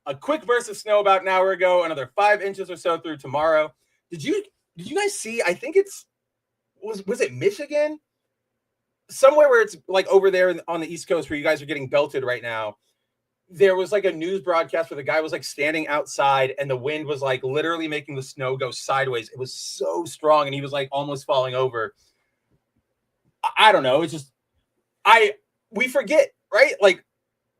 [SPEAKER 1] A quick burst of snow about an hour ago, another 5 inches or so through tomorrow. Did you guys see? I think was it Michigan? Somewhere where it's like over there on the East Coast where you guys are getting belted right now. There was like a news broadcast where the guy was like standing outside and the wind was like literally making the snow go sideways. It was so strong and he was like almost falling over. I don't know. It's just, we forget, right? Like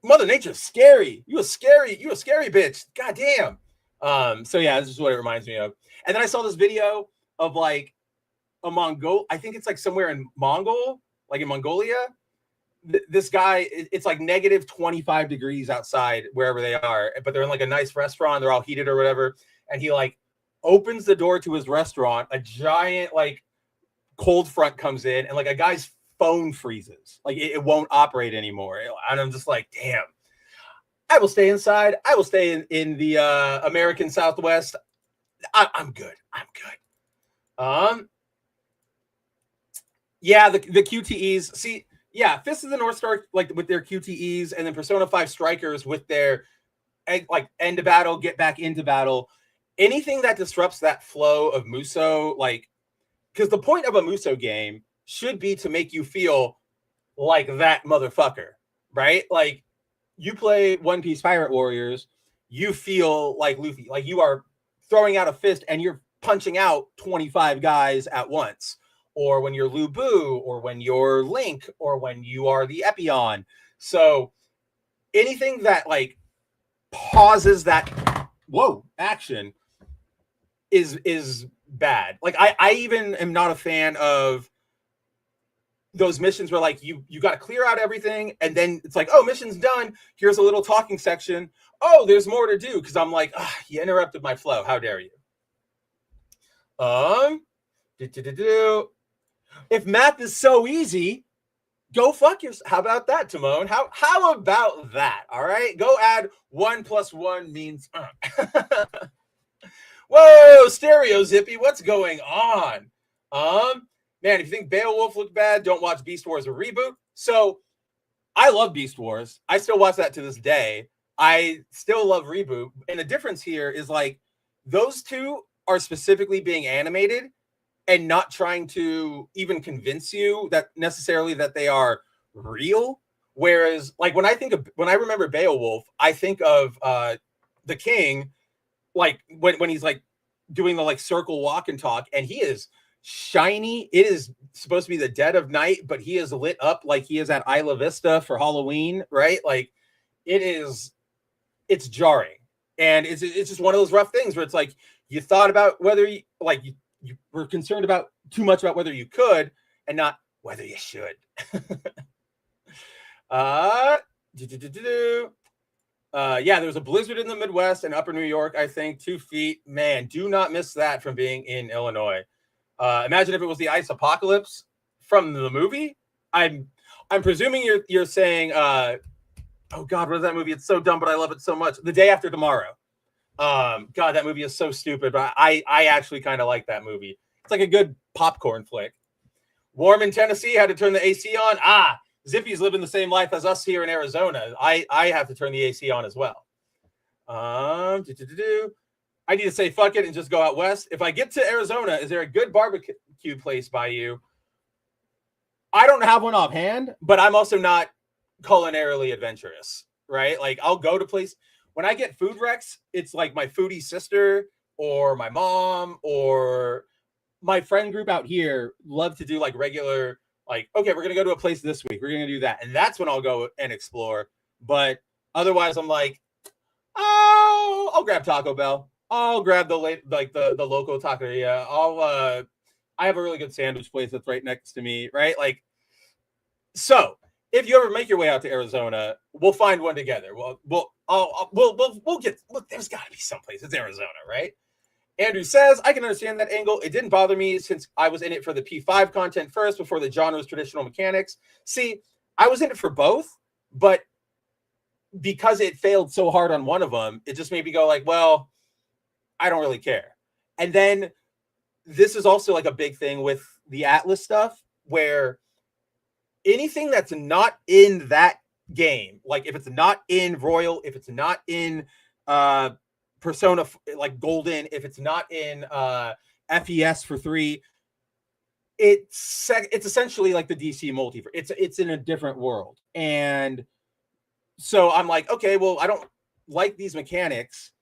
[SPEAKER 1] Mother Nature's scary. You a scary bitch. God damn. So yeah, this is what it reminds me of. And then I saw this video of like a I think it's like somewhere in Mongolia. This guy, it's like negative 25 degrees outside wherever they are, but they're in like a nice restaurant. They're all heated or whatever. And he like opens the door to his restaurant. A giant like cold front comes in and like a guy's phone freezes. Like it won't operate anymore. And I'm just like, damn, I will stay inside. I will stay in the American Southwest. I'm good. Yeah, the QTEs. See, yeah, Fist of the North Star, like with their QTEs, and then Persona 5 Strikers with their like end of battle, get back into battle. Anything that disrupts that flow of Muso, like, because the point of a Muso game should be to make you feel like that motherfucker, right? Like, you play One Piece Pirate Warriors, you feel like Luffy, like you are throwing out a fist and you're punching out 25 guys at once. Or when you're Lu Bu, or when you're Link, or when you are the Epion. So anything that like pauses that action is bad. Like I even am not a fan of those missions where like you got to clear out everything, and then it's like, oh, mission's done. Here's a little talking section. Oh, there's more to do, because I'm like, you interrupted my flow. How dare you? If math is so easy, go fuck yourself. How about that, Timon? How about that? All right, go add 1 + 1 means. Whoa, stereo Zippy, what's going on? Man, if you think Beowulf looked bad, don't watch Beast Wars, a reboot. So I love Beast Wars. I still watch that to this day. I still love Reboot. And the difference here is like those two are specifically being animated and not trying to even convince you that necessarily that they are real. Whereas like when I remember Beowulf, I think of the king, like when he's like doing the like circle walk and talk, and he is shiny. It is supposed to be the dead of night, but he is lit up like he is at Isla Vista for Halloween, right? Like it's jarring, and it's just one of those rough things where it's like you thought about whether you were concerned about too much about whether you could and not whether you should. Yeah, there was a blizzard in the Midwest and upper New York, I think, 2 feet. Man, do not miss that from being in Illinois. Imagine if it was the ice apocalypse from the movie. I'm presuming you're saying, oh God, what is that movie? It's so dumb, but I love it so much. The Day After Tomorrow. God, that movie is so stupid, but I actually kind of like that movie. It's like a good popcorn flick. Warm in Tennessee, had to turn the AC on. Zippy's living the same life as us here in Arizona. I have to turn the AC on as well. I need to say fuck it and just go out west. If I get to Arizona, is there a good barbecue place by you? I don't have one offhand, but I'm also not culinarily adventurous, right? Like I'll go to place when I get food wrecks, it's like my foodie sister or my mom or my friend group out here love to do like regular, like, okay, we're going to go to a place this week. We're going to do that. And that's when I'll go and explore. But otherwise I'm like, oh, I'll grab Taco Bell. I'll grab the local taqueria. I have a really good sandwich place that's right next to me, right? Like, so if you ever make your way out to Arizona, we'll find one together. We'll get. Look, there's got to be someplace. It's Arizona, right? Andrew says, I can understand that angle. It didn't bother me since I was in it for the P5 content first before the genre's traditional mechanics. See, I was in it for both, but because it failed so hard on one of them, it just made me go like, well, I don't really care. And then this is also like a big thing with the Atlas stuff where anything that's not in that game, like if it's not in Royal, if it's not in Persona like Golden, if it's not in FES for 3, it's essentially like the DC multiverse. It's in a different world. And so I'm like, okay, well, I don't like these mechanics.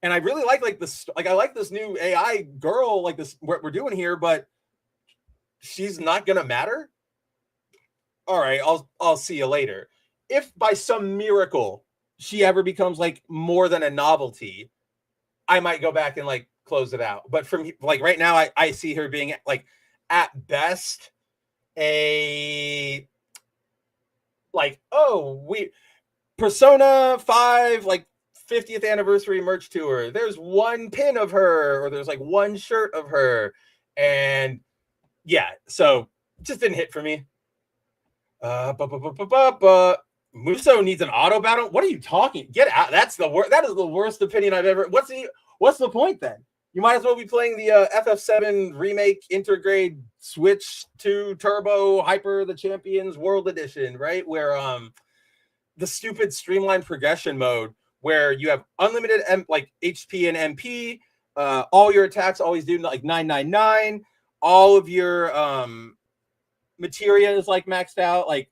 [SPEAKER 1] And I really like this, like I like this new AI girl, like this what we're doing here, but she's not gonna matter. All right, I'll see you later. If by some miracle she ever becomes like more than a novelty, I might go back and like close it out. But from like right now, I see her being like at best a like, oh, we Persona 5 like 50th anniversary merch tour. There's one pin of her, or there's like one shirt of her, and yeah, so it just didn't hit for me. Muso needs an auto battle. What are you talking? Get out! That's the worst. That is the worst opinion I've ever. What's the point then? You might as well be playing the FF7 remake intergrade Switch 2 Turbo Hyper the Champions World Edition, right? Where the stupid streamlined progression mode where you have unlimited like HP and MP, all your attacks always do like 999, all of your materia is like maxed out. Like,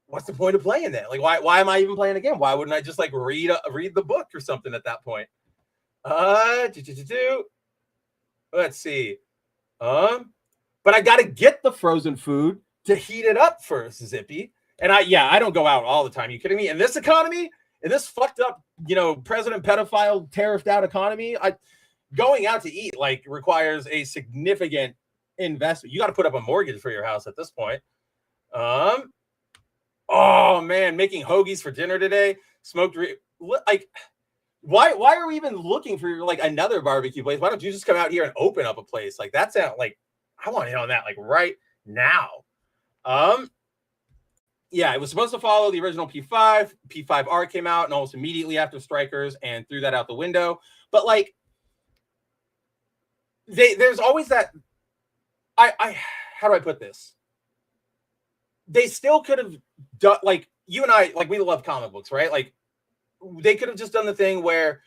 [SPEAKER 1] what's the point of playing that? Like, why am I even playing again? Why wouldn't I just like read the book or something at that point? Let's see. But I gotta get the frozen food to heat it up first, Zippy. And I don't go out all the time. You kidding me? In this economy, in this fucked up, president pedophile tariffed out economy, going out to eat like requires a significant investment. You got to put up a mortgage for your house at this point. Oh man, making hoagies for dinner today. Like, why are we even looking for like another barbecue place? Why don't you just come out here and open up a place? Like that sound like I want to hit on that like right now. Yeah, it was supposed to follow the original P5. P5R came out and almost immediately after Strikers and threw that out the window. But like there's always that I how do I put this? They still could have done like you and I like we love comic books, right? Like they could have just done the thing where,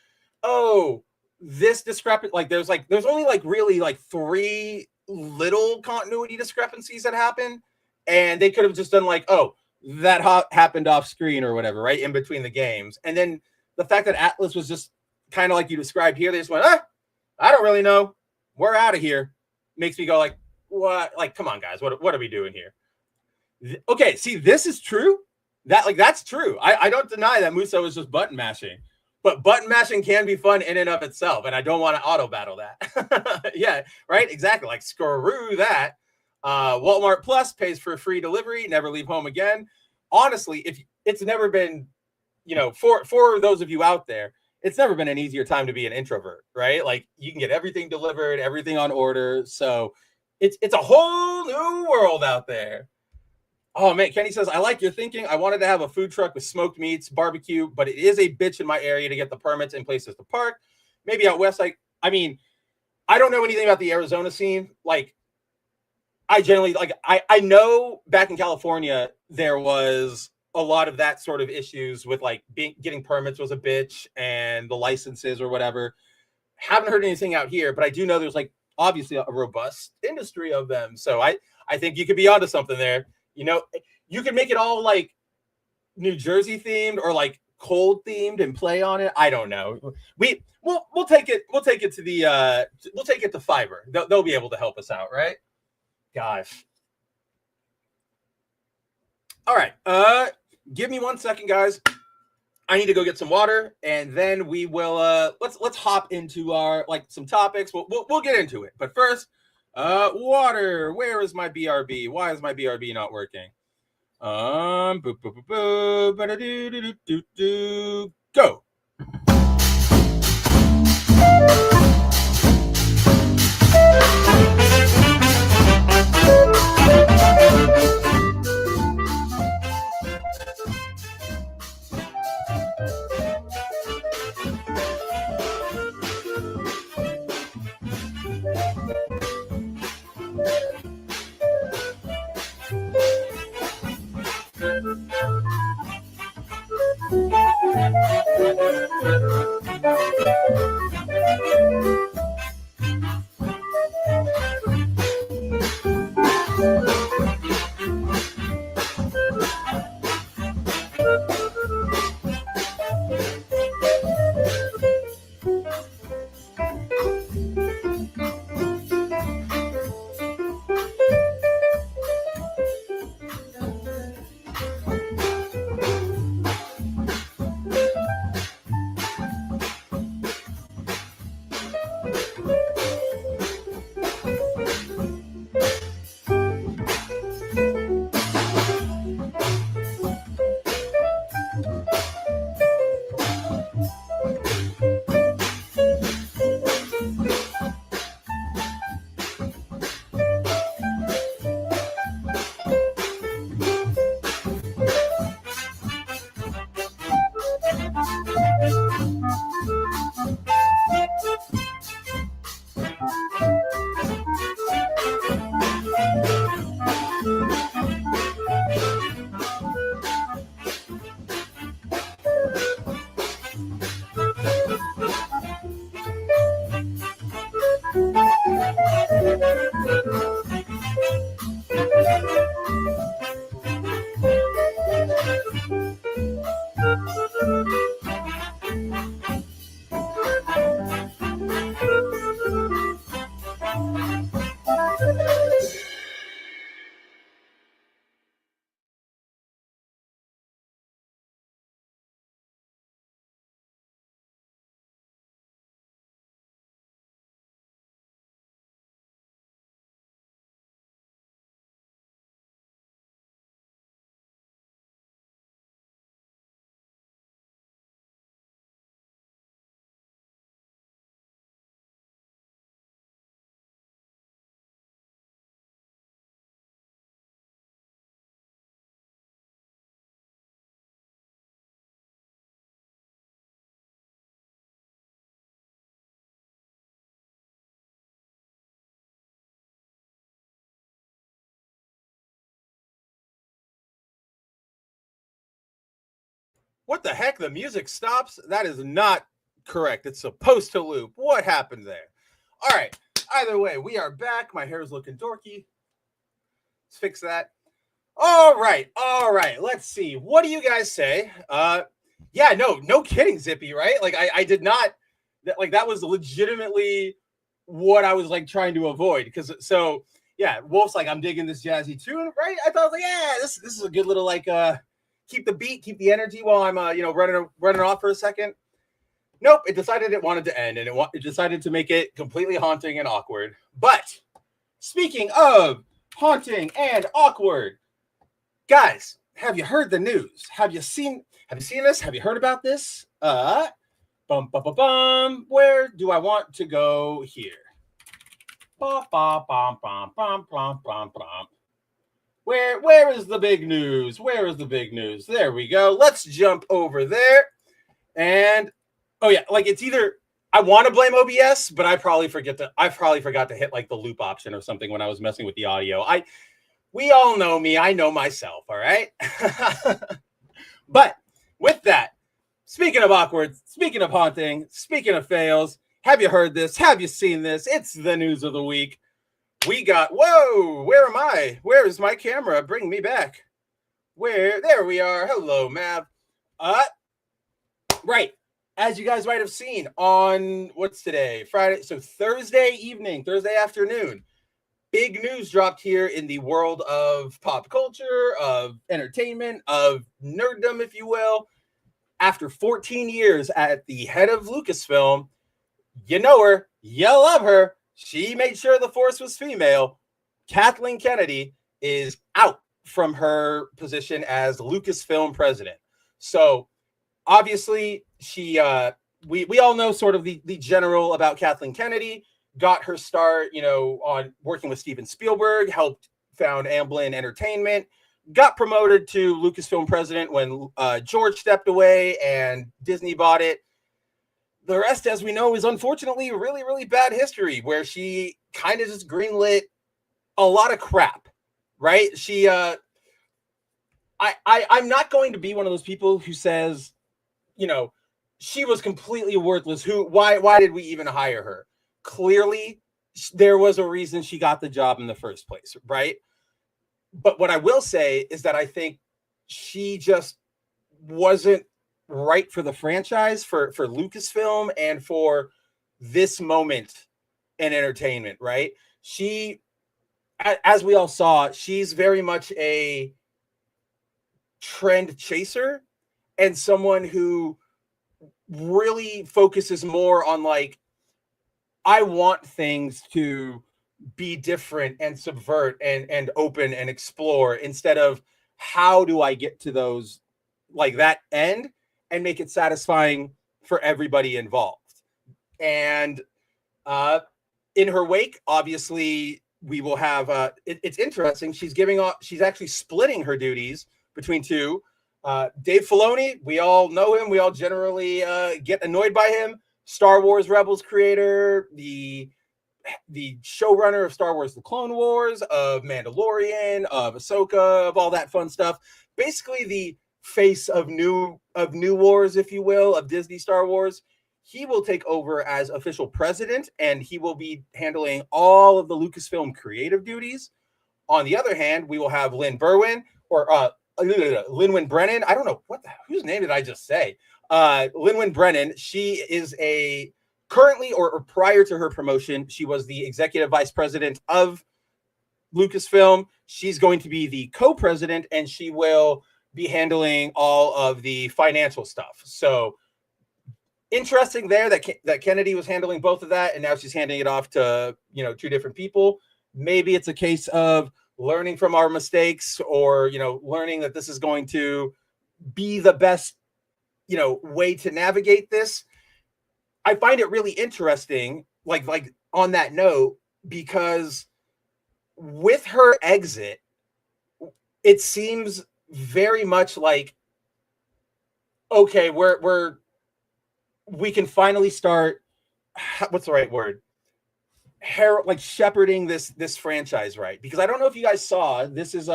[SPEAKER 1] oh, this discrepancy, like there's only like really like 3 little continuity discrepancies that happen, and they could have just done like, oh, that happened off screen or whatever, right in between the games, and then the fact that Atlas was just kind of like you described here, they just went, I don't really know, we're out of here, makes me go like, what? Like, come on, guys, what are we doing here? Okay, see, this is true. That's true. I don't deny that Muso is just button mashing, but button mashing can be fun in and of itself, and I don't want to auto battle that. Yeah, right, exactly. Like screw that. Walmart Plus pays for free delivery. Never leave home again. Honestly, if it's never been, for those of you out there, it's never been an easier time to be an introvert, right? Like you can get everything delivered, everything on order. So it's a whole new world out there. Oh man, Kenny says, I like your thinking. I wanted to have a food truck with smoked meats, barbecue, but it is a bitch in my area to get the permits and places to park. Maybe out west, I mean, I don't know anything about the Arizona scene. Like, I generally I know back in California there was a lot of that sort of issues with like getting permits was a bitch and the licenses or whatever. Haven't heard anything out here, but I do know there's like obviously a robust industry of them. So I think you could be onto something there. You can make it all like New Jersey themed or like cold themed and play on it. I don't know. We'll take it. We'll take it to the we'll take it to Fiverr. They'll be able to help us out, right? Gosh. All right. Give me 1 second, guys. I need to go get some water, and then we will let's hop into our like some topics. We'll get into it, but first. Water. Where is my BRB? Why is my BRB not working? Go. What the heck? The music stops? That is not correct. It's supposed to loop. What happened there? All right. Either way, we are back. My hair is looking dorky. Let's fix that. All right. Let's see. What do you guys say? Yeah, no kidding, Zippy, right? Like I did not like that was legitimately what I was like trying to avoid. Because so yeah, Wolf's like, I'm digging this jazzy tune, right? I thought like, yeah, this is a good little like keep the beat, keep the energy while I'm running off for a second. Nope, it decided it wanted to end, and it decided to make it completely haunting and awkward. But speaking of haunting and awkward, guys, have you heard the news? Have you seen this? Have you heard about this? Bum, bum, bum, bum. Where do I want to go here? Bum, bum, bum, bum, bum, bum, bum, bum. Where is the big news? Where is the big news? There we go. Let's jump over there. And oh yeah, like it's either I want to blame OBS, but I probably forgot to hit like the loop option or something when I was messing with the audio. We all know me. I know myself. All right. But with that, speaking of awkward, speaking of haunting, speaking of fails, have you heard this? Have you seen this? It's the news of the week. We got, whoa, where am I? Where is my camera? Bring me back. There we are. Hello, Mav. Right. As you guys might have seen on, what's today? Friday. So Thursday evening, Thursday afternoon, big news dropped here in the world of pop culture, of entertainment, of nerddom, if you will. After 14 years at the head of Lucasfilm, you know her, you love her. She made sure the Force was female. Kathleen Kennedy is out from her position as Lucasfilm president. So obviously, she we all know sort of the general about Kathleen Kennedy. Got her start, on working with Steven Spielberg, helped found Amblin Entertainment, got promoted to Lucasfilm president when George stepped away and Disney bought it. The rest, as we know, is unfortunately really, really bad history where she kind of just greenlit a lot of crap, right? She, I'm not going to be one of those people who says, she was completely worthless. Why did we even hire her? Clearly, there was a reason she got the job in the first place, right? But what I will say is that I think she just wasn't right for the franchise, for Lucasfilm, and for this moment in entertainment, right? She, as we all saw, she's very much a trend chaser and someone who really focuses more on like, I want things to be different and subvert and open and explore instead of how do I get to those, like that end and make it satisfying for everybody involved. And in her wake, obviously, we will have, it's interesting. She's actually splitting her duties between two. Dave Filoni, we all know him. We all generally get annoyed by him. Star Wars Rebels creator, the showrunner of Star Wars The Clone Wars, of Mandalorian, of Ahsoka, of all that fun stuff. Basically the face of new wars, if you will, of Disney Star Wars. He will take over as official president, and he will be handling all of the Lucasfilm creative duties. On the other hand, we will have Lynn-Wyn Brennan. I don't know whose name did I just say? Lynn-Wyn Brennan. She is currently or prior to her promotion, she was the executive vice president of Lucasfilm. She's going to be the co-president, and she will be handling all of the financial stuff. So interesting there that Kennedy was handling both of that, and now she's handing it off to two different people. Maybe it's a case of learning from our mistakes, or learning that this is going to be the best way to navigate this. I find it really interesting, like on that note, because with her exit, it seems very much like, okay, we can finally start, what's the right word? Shepherding this franchise, right? Because I don't know if you guys saw, this is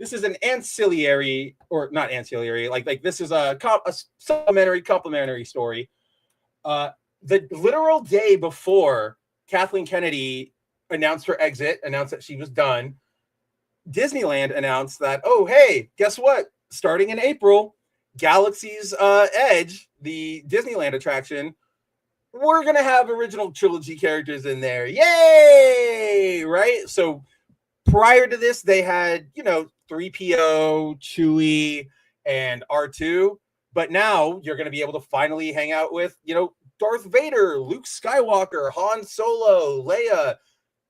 [SPEAKER 1] this is an ancillary, or not ancillary, like this is a supplementary, complementary story. The literal day before Kathleen Kennedy announced her exit, announced that she was done, Disneyland announced that, oh, hey, guess what? Starting in April, Galaxy's Edge, the Disneyland attraction, we're going to have original trilogy characters in there. Yay! Right? So prior to this, they had, 3PO, Chewie, and R2. But now you're going to be able to finally hang out with, Darth Vader, Luke Skywalker, Han Solo, Leia,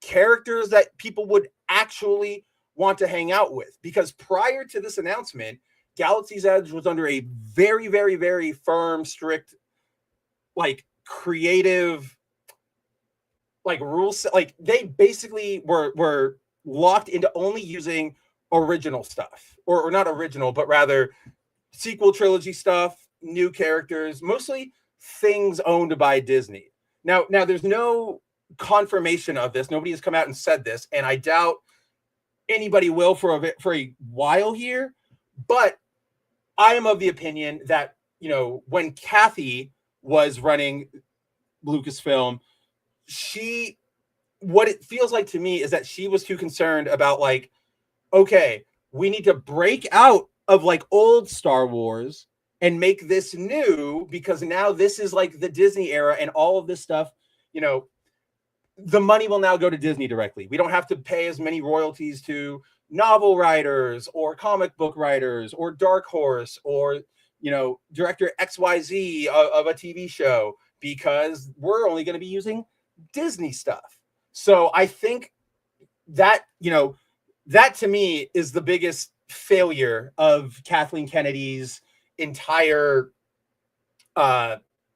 [SPEAKER 1] characters that people would actually want to hang out with. Because prior to this announcement, Galaxy's Edge was under a very, very, very firm, strict, creative, rules. They basically were locked into only using original stuff, or not original, but rather sequel trilogy stuff, new characters, mostly things owned by Disney. Now there's no confirmation of this. Nobody has come out and said this, and I doubt anybody will for a while here. But I am of the opinion that, when Kathy was running Lucasfilm, what it feels like to me is that she was too concerned about okay, we need to break out of old Star Wars and make this new, because now this is the Disney era, and all of this stuff, the money will now go to Disney directly. We don't have to pay as many royalties to novel writers or comic book writers or Dark Horse or, director XYZ of a TV show, because we're only going to be using Disney stuff. So I think that, that to me is the biggest failure of Kathleen Kennedy's entire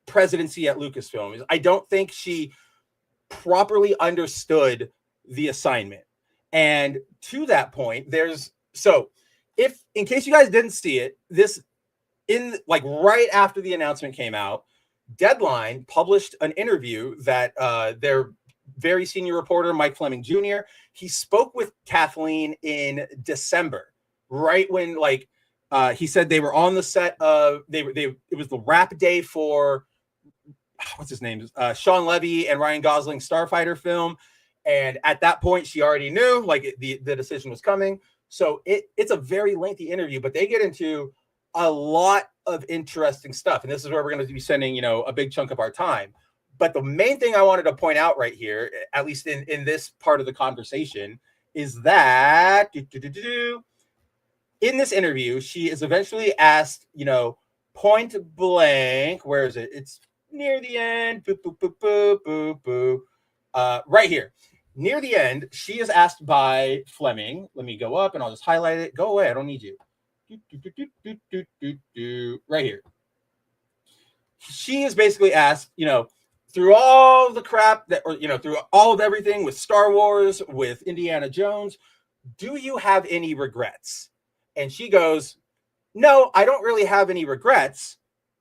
[SPEAKER 1] presidency at Lucasfilm. I don't think she properly understood the assignment. And to that point, if in case you guys didn't see it, right after the announcement came out, Deadline published an interview that their very senior reporter, Mike Fleming Jr., he spoke with Kathleen in December, right when he said they were on the set of it was the wrap day for what's his name, Sean Levy and Ryan Gosling Starfighter film, and at that point she already knew the decision was coming. So it's a very lengthy interview, but they get into a lot of interesting stuff, and this is where we're going to be spending a big chunk of our time. But the main thing I wanted to point out right here, at least in this part of the conversation, is that in this interview, she is eventually asked, point blank, where is it? It's near the end. Boop, boop, boop, boop, boop, boop. Right here. Near the end, she is asked by Fleming. Let me go up and I'll just highlight it. Go away. I don't need you. Right here. She is basically asked, through all the crap through all of everything with Star Wars, with Indiana Jones, do you have any regrets? And she goes, no, I don't really have any regrets.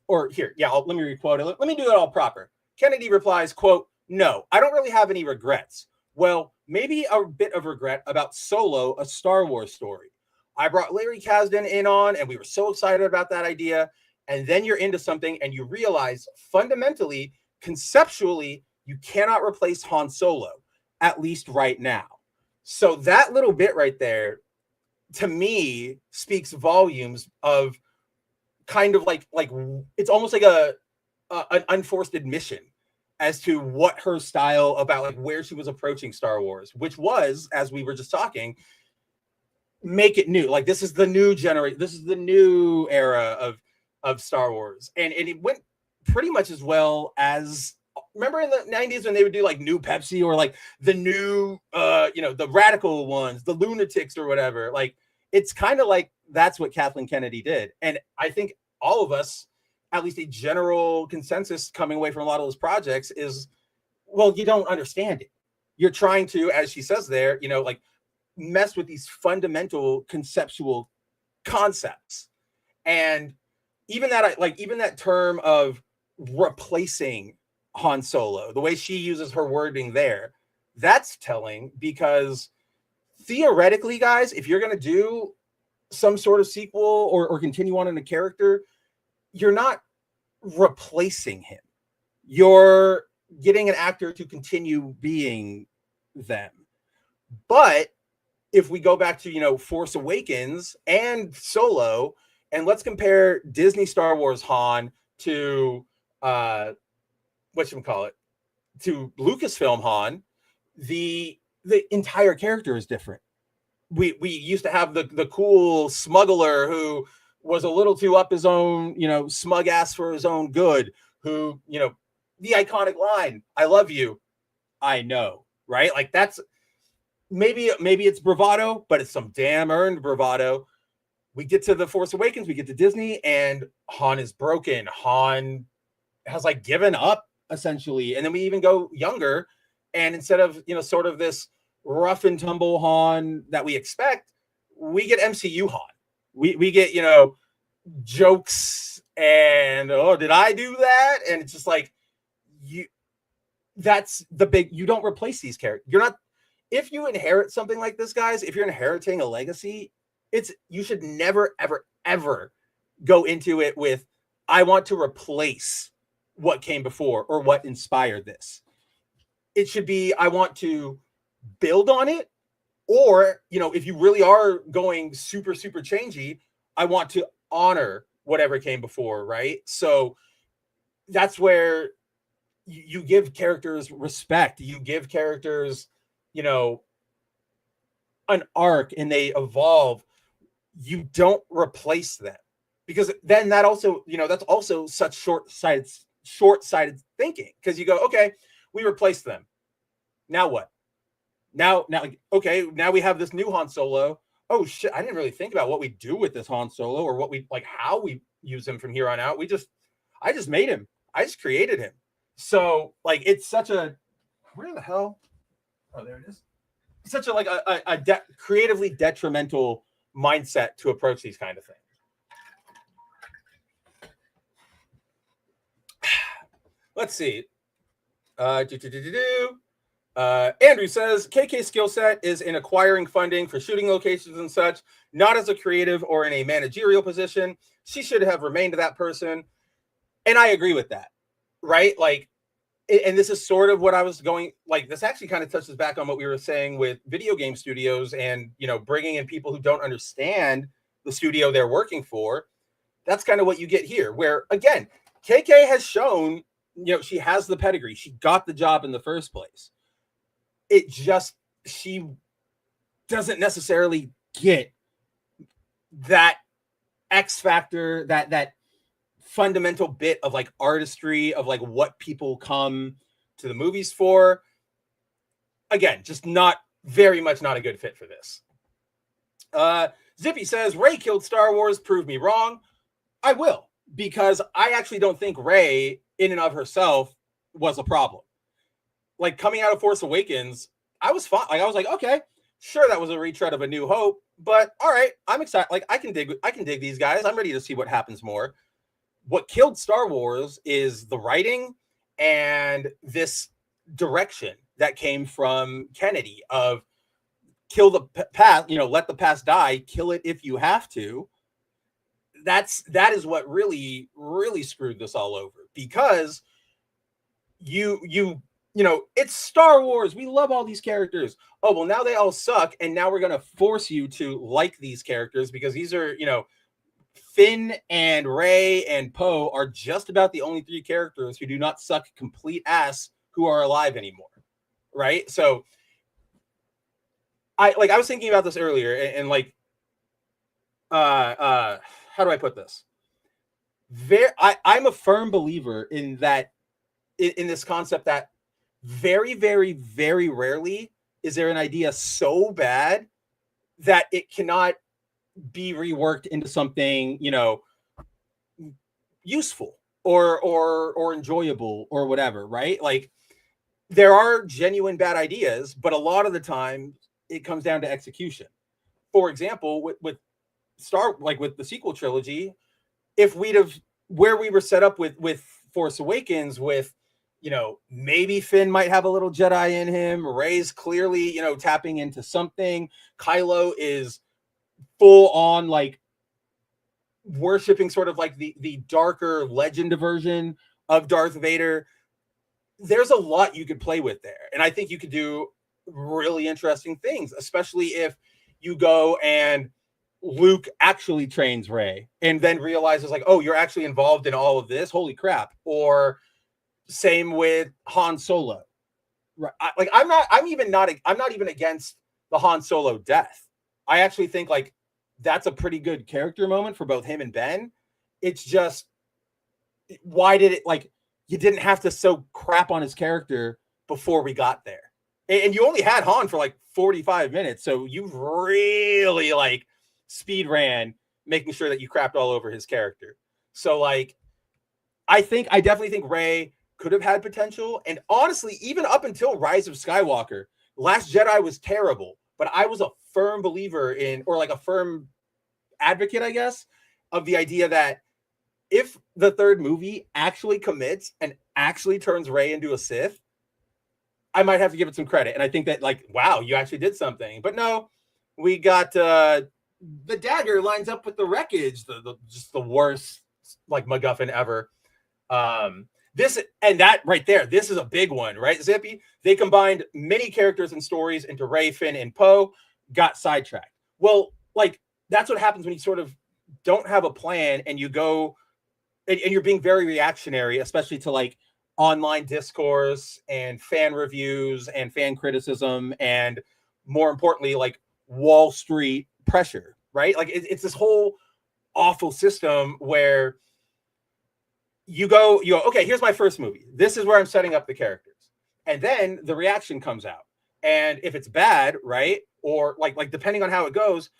[SPEAKER 1] Or here, let me requote it. Let me do it all proper. Kennedy replies, quote, no, I don't really have any regrets. Well, maybe a bit of regret about Solo, a Star Wars story. I brought Larry Kasdan in on, and we were so excited about that idea. And then you're into something and you realize fundamentally, conceptually, you cannot replace Han Solo, at least right now. So that little bit right there, to me, speaks volumes of kind of it's almost like an unforced admission as to what her style about where she was approaching Star Wars, which was, as we were just talking, make it new. This is the new generation. This is the new era of Star Wars. And it went pretty much as well as, remember in the 90s when they would do new Pepsi, or the new the radical ones, the lunatics or whatever. It's kind of that's what Kathleen Kennedy did. And I think all of us, at least a general consensus coming away from a lot of those projects, is, well, you don't understand it. You're trying to, as she says there, mess with these fundamental conceptual concepts. And even that term of replacing Han Solo, the way she uses her wording there, that's telling, because theoretically, guys, if you're going to do some sort of sequel or continue on in a character, you're not replacing him. You're getting an actor to continue being them. But if we go back to, Force Awakens and Solo, and let's compare Disney Star Wars Han to whatchamacallit, to Lucasfilm Han, the entire character is different. We used to have the cool smuggler who was a little too up his own, smug ass for his own good, who, the iconic line, "I love you, I know," right? Like that's maybe it's bravado, but it's some damn earned bravado. We get to the Force Awakens, we get to Disney, and Han is broken. Han has like given up essentially. And then we even go younger, and instead of, sort of this rough and tumble Han that we expect, we get MCU Han. We get, jokes and, oh, did I do that? And it's just like, that's the big, you don't replace these characters. You're not, if you inherit something like this, guys, if you're inheriting a legacy, you should never, ever, ever go into it with, I want to replace what came before or what inspired this. It should be, I want to build on it, or, if you really are going super, super changey, I want to honor whatever came before, right? So that's where you give characters respect. You give characters, an arc, and they evolve. You don't replace them, because then that also, that's also such short-sighted thinking, because you go, okay, we replaced them. Now what? Now, okay, now we have this new Han Solo. Oh shit, I didn't really think about what we do with this Han Solo, or what we like, how we use him from here on out. I just made him. I just created him. So like, it's such a, where the hell? Oh, there it is. Such a creatively detrimental mindset to approach these kind of things. Let's see. Andrew says KK's skill set is in acquiring funding for shooting locations and such, not as a creative or in a managerial position. She should have remained that person. And I agree with that, right? Like, and this is sort of what I was going, like, this actually kind of touches back on what we were saying with video game studios and, bringing in people who don't understand the studio they're working for. That's kind of what you get here, where, again, KK has shown, she has the pedigree. She got the job in the first place. It just, she doesn't necessarily get that X factor, that fundamental bit of like artistry of like what people come to the movies for. Again, just not very much not a good fit for this. Zippy says Rey killed Star Wars. Prove me wrong. I will, because I actually don't think Rey in and of herself was a problem. Like, coming out of Force Awakens, I was fine. Like, I was like, okay, sure, that was a retread of A New Hope, but all right, I'm excited. Like, I can dig these guys. I'm ready to see what happens more. What killed Star Wars is the writing and this direction that came from Kennedy of kill the past, let the past die, kill it if you have to. That is what really, really screwed this all over, because it's Star Wars. We love all these characters. Oh, well, now they all suck, and now we're going to force you to like these characters, because these are, Finn and Rey and Poe are just about the only three characters who do not suck complete ass who are alive anymore, right? So I was thinking about this earlier, and like, how do I put this? I'm a firm believer in that, in this concept that very, very, very rarely is there an idea so bad that it cannot be reworked into something, useful or enjoyable or whatever, right? Like, there are genuine bad ideas, but a lot of the time it comes down to execution. For example, with with the sequel trilogy, if where we were set up with Force Awakens, with maybe Finn might have a little Jedi in him, Rey's clearly tapping into something, Kylo is full on like worshiping sort of like the darker legend version of Darth Vader. There's a lot you could play with there. And I think you could do really interesting things, especially if you go and Luke actually trains Rey and then realizes like, oh, you're actually involved in all of this. Holy crap. Or same with Han Solo. Right. I'm not even against the Han Solo death. I actually think like that's a pretty good character moment for both him and Ben. It's just, why did it like, you didn't have to so crap on his character before we got there. And you only had Han for like 45 minutes. So you really like speed ran making sure that you crapped all over his character. So like, I definitely think Rey could have had potential. And honestly, even up until Rise of Skywalker, Last Jedi was terrible, but I was a firm believer in, or like a firm advocate, I guess, of the idea that if the third movie actually commits and actually turns Rey into a Sith, I might have to give it some credit. And I think that like, wow, you actually did something. But no, we got the dagger lines up with the wreckage, just the worst like MacGuffin ever. This and that right there, this is a big one, right, Zippy? They combined many characters and stories into Rey, Finn, and Poe, got sidetracked. Well, like, that's what happens when you sort of don't have a plan and you go and you're being very reactionary, especially to like online discourse and fan reviews and fan criticism, and more importantly, like Wall Street pressure, right? Like it's this whole awful system where you go, okay, here's my first movie. This is where I'm setting up the characters. And then the reaction comes out. And if it's bad, right? Or like depending on how it goes,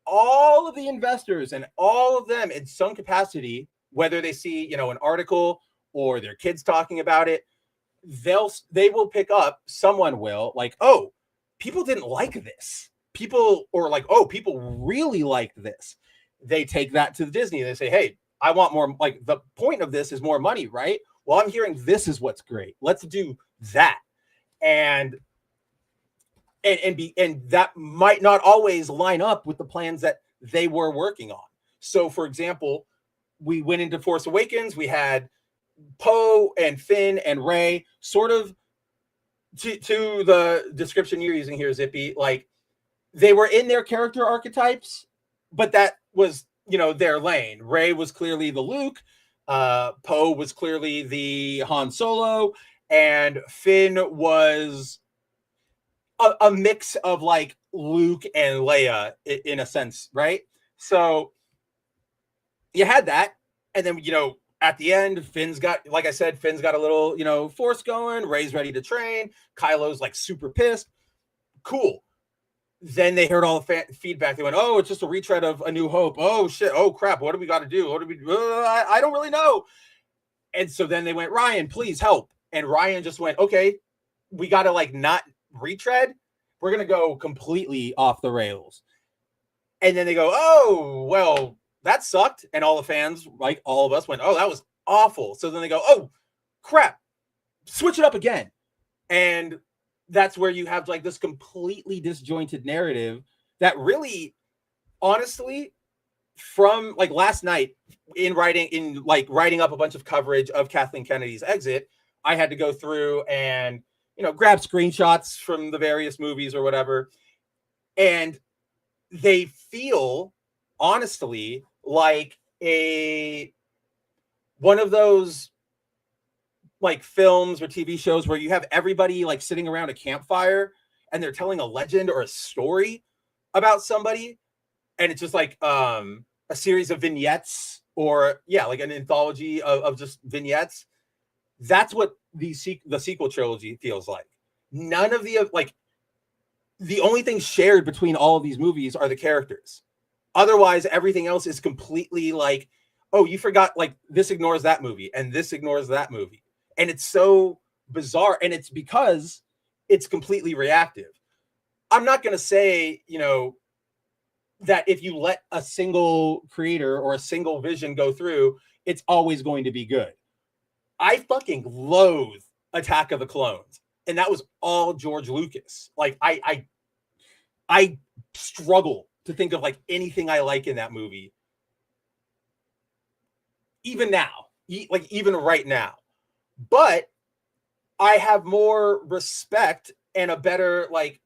[SPEAKER 1] all of the investors and all of them in some capacity, whether they see, an article or their kids talking about it, they will pick up, someone will, like, oh, people didn't like this. People, or like, oh, people really liked this. They take that to Disney. They say, hey, I want more. Like, the point of this is more money, right? Well, I'm hearing this is what's great. Let's do that. And that might not always line up with the plans that they were working on. So, for example, we went into Force Awakens. We had Poe and Finn and Rey, sort of to the description you're using here, Zippy. Like, they were in their character archetypes, but that was, their lane. Rey was clearly the Luke. Poe was clearly the Han Solo, and Finn was a mix of like Luke and Leia in a sense, right? So you had that, and then at the end, Finn's got, like I said, Finn's got a little force going. Rey's ready to train. Kylo's like super pissed. Cool. Then they heard all the feedback. They went, oh, it's just a retread of A New Hope. Oh shit. Oh crap. What do we got to do? What do we do? I don't really know. And so then they went, Ryan, please help. And Ryan just went, okay, we got to like not retread. We're going to go completely off the rails. And then they go, oh, well, that sucked. And all the fans, like all of us, went, oh, that was awful. So then they go, oh, crap, switch it up again. And that's where you have like this completely disjointed narrative that really, honestly, from like last night in writing up a bunch of coverage of Kathleen Kennedy's exit, I had to go through and, grab screenshots from the various movies or whatever. And they feel, honestly, like one of those like films or TV shows where you have everybody like sitting around a campfire and they're telling a legend or a story about somebody. And it's just like a series of vignettes, or like an anthology of just vignettes. That's what the sequel trilogy feels like. None of the only thing shared between all of these movies are the characters. Otherwise, everything else is completely like, oh, you forgot, like, this ignores that movie and this ignores that movie. And it's so bizarre. And it's because it's completely reactive. I'm not going to say, that if you let a single creator or a single vision go through, it's always going to be good. I fucking loathe Attack of the Clones. And that was all George Lucas. Like, I struggle to think of like anything I like in that movie. Even now, like even right now. But I have more respect and a better like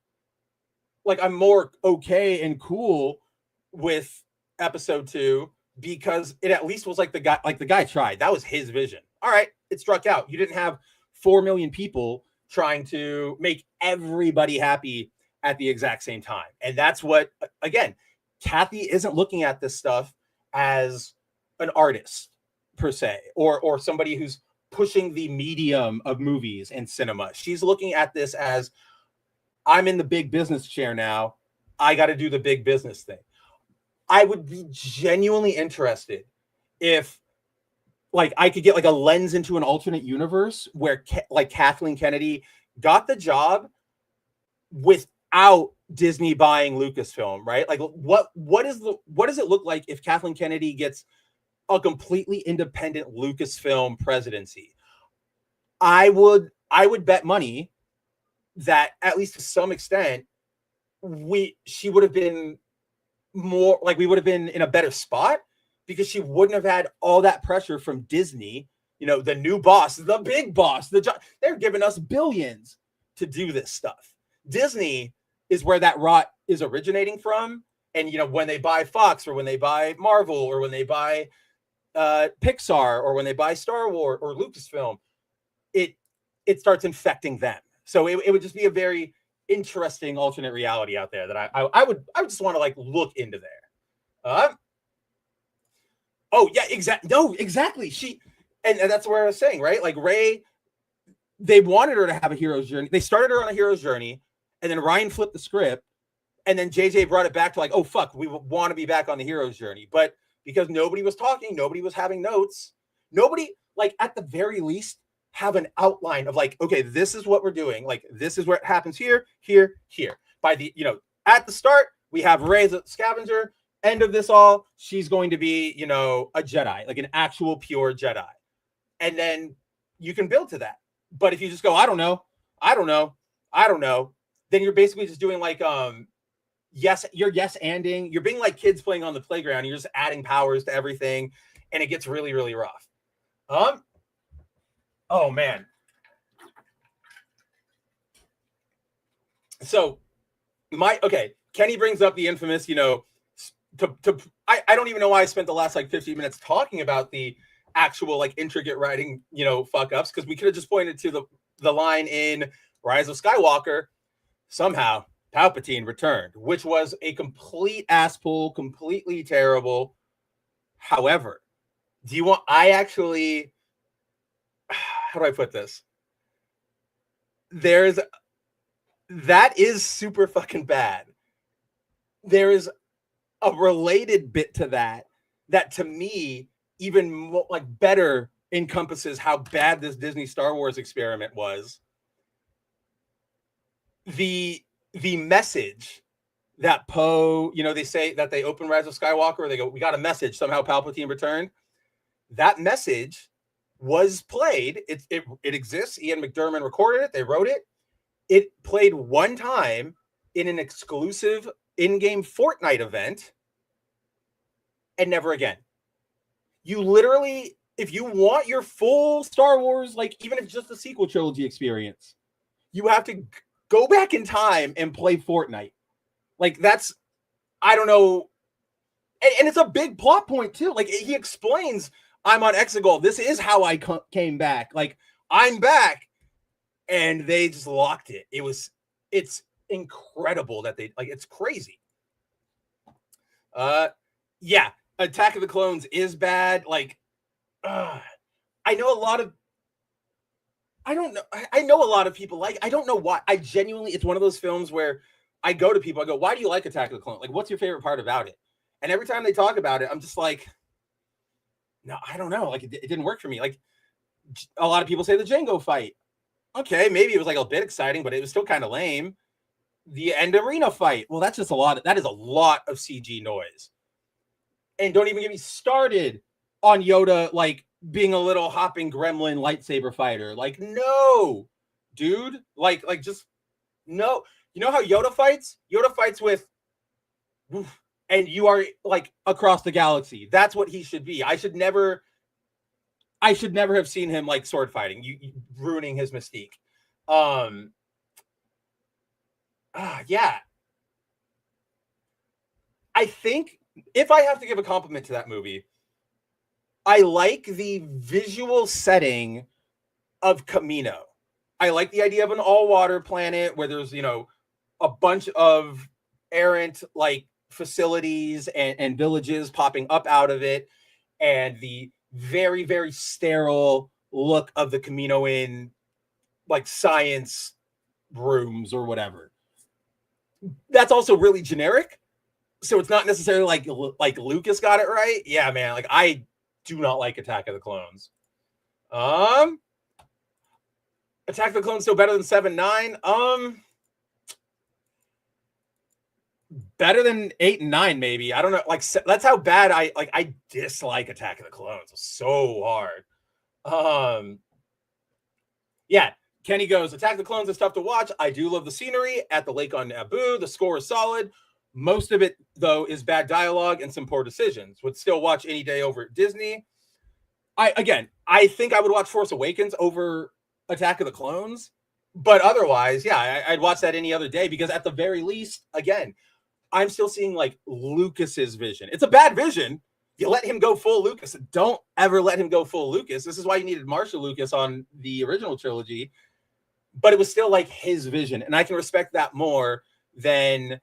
[SPEAKER 1] I'm more okay and cool with episode 2 because it at least was like the guy tried. That was his vision. All right, it struck out. You didn't have 4 million people trying to make everybody happy at the exact same time. And that's what, again, Kathy isn't looking at this stuff as an artist per se, or somebody who's pushing the medium of movies and cinema. She's looking at this as, I'm in the big business chair now. I got to do the big business thing. I would be genuinely interested if like I could get like a lens into an alternate universe where like Kathleen Kennedy got the job without Disney buying Lucasfilm, right? Like what does it look like if Kathleen Kennedy gets a completely independent Lucasfilm presidency? I would bet money that at least to some extent she would have been more like, we would have been in a better spot because she wouldn't have had all that pressure from Disney, the new boss, the big boss, they're giving us billions to do this stuff. Disney is where that rot is originating from. And, when they buy Fox or when they buy Marvel or when they buy Pixar or when they buy Star Wars or Lucasfilm, it starts infecting them. So it would just be a very interesting alternate reality out there that I would just want to like look into there. Oh yeah, exactly. No, exactly. And that's where I was saying, right? Like Rey, they wanted her to have a hero's journey. They started her on a hero's journey, and then Ryan flipped the script, and then JJ brought it back to like, oh fuck, we want to be back on the hero's journey. But because nobody was talking, nobody was having notes, nobody, like at the very least, have an outline of like, okay, this is what we're doing. Like, this is where it happens here. By the, at the start, we have Rey the scavenger. End of this all, she's going to be, a Jedi, like an actual pure Jedi. And then you can build to that. But if you just go, I don't know, then you're basically just doing like, you're yes-anding. You're being like kids playing on the playground. You're just adding powers to everything. And it gets really, really rough. Oh man. So Kenny brings up the infamous, I don't even know why I spent the last like 15 minutes talking about the actual like intricate writing, fuck ups, because we could have just pointed to the line in Rise of Skywalker. Somehow Palpatine returned, which was a complete ass pull, completely terrible. However, how do I put this? That is super fucking bad. There is a related bit to that to me even more, like better encompasses how bad this Disney Star Wars experiment was. The message that Poe, they say that they open Rise of Skywalker, they go, we got a message, somehow Palpatine returned. That message was played. It exists. Ian McDiarmid recorded it. They wrote it. It played one time in an exclusive in-game Fortnite event and never again. You literally, if you want your full Star Wars, like even if it's just a sequel trilogy experience, you have to go back in time and play Fortnite. Like that's, I don't know. And it's a big plot point too. Like he explains, I'm on Exegol. This is how I came back. Like I'm back. And they just locked it. It's incredible that they like, it's crazy. Yeah. Attack of the Clones is bad. Like, I know a lot of people like, I don't know why. I genuinely, it's one of those films where I go to people, I go, why do you like Attack of the Clones? Like, what's your favorite part about it? And every time they talk about it, I'm just like, no, I don't know. Like, it didn't work for me. Like, a lot of people say the Django fight. Okay, maybe it was like a bit exciting, but it was still kind of lame. The end arena fight. Well, that is a lot of CG noise. And don't even get me started on Yoda, like being a little hopping gremlin lightsaber fighter. Like, no, dude. Like just no. You know how Yoda fights? Yoda fights with and you are like across the galaxy. That's what he should be. I should never have seen him like sword fighting, you ruining his mystique. Yeah. I think if I have to give a compliment to that movie, I like the visual setting of Camino. I like the idea of an all-water planet where there's, a bunch of errant like facilities and villages popping up out of it, and the very, very sterile look of the Camino in like science rooms or whatever. That's also really generic. So it's not necessarily like Lucas got it right. Yeah, man. Like I do not like Attack of the Clones. Attack of the Clones still better than 7-9. Better than 8 and 9, maybe. I don't know. Like that's how bad I dislike Attack of the Clones so hard. Yeah. Kenny goes, Attack of the Clones is tough to watch. I do love the scenery at the lake on Naboo. The score is solid. Most of it, though, is bad dialogue and some poor decisions. Would still watch any day over at Disney. I think I would watch Force Awakens over Attack of the Clones. But otherwise, yeah, I'd watch that any other day because at the very least, again, I'm still seeing like Lucas's vision. It's a bad vision. You let him go full Lucas. Don't ever let him go full Lucas. This is why you needed Marshall Lucas on the original trilogy. But it was still like his vision. And I can respect that more than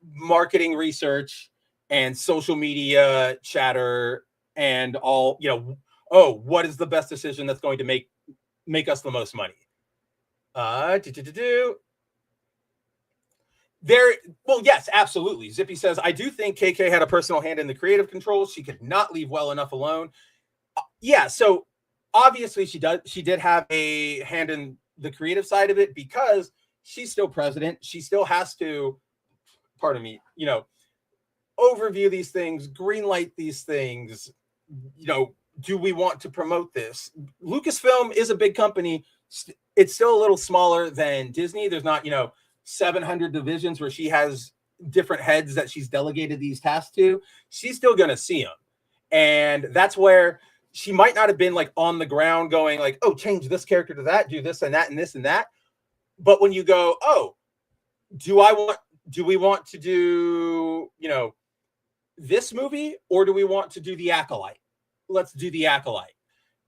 [SPEAKER 1] marketing research and social media chatter and all, what is the best decision that's going to make us the most money? Well, yes, absolutely. Zippy says, I do think KK had a personal hand in the creative control. She could not leave well enough alone. Yeah, so obviously she did have a hand in the creative side of it because she's still president. She still has to, pardon me, overview these things, greenlight these things. Do we want to promote this? Lucasfilm is a big company. It's still a little smaller than Disney. There's not, 700 divisions where she has different heads that she's delegated these tasks to. She's still going to see them. And that's where she might not have been like on the ground going like, oh, change this character to that, do this and that and this and that. But when you go, oh, do we want to do, this movie, or do we want to do The Acolyte? Let's do The Acolyte.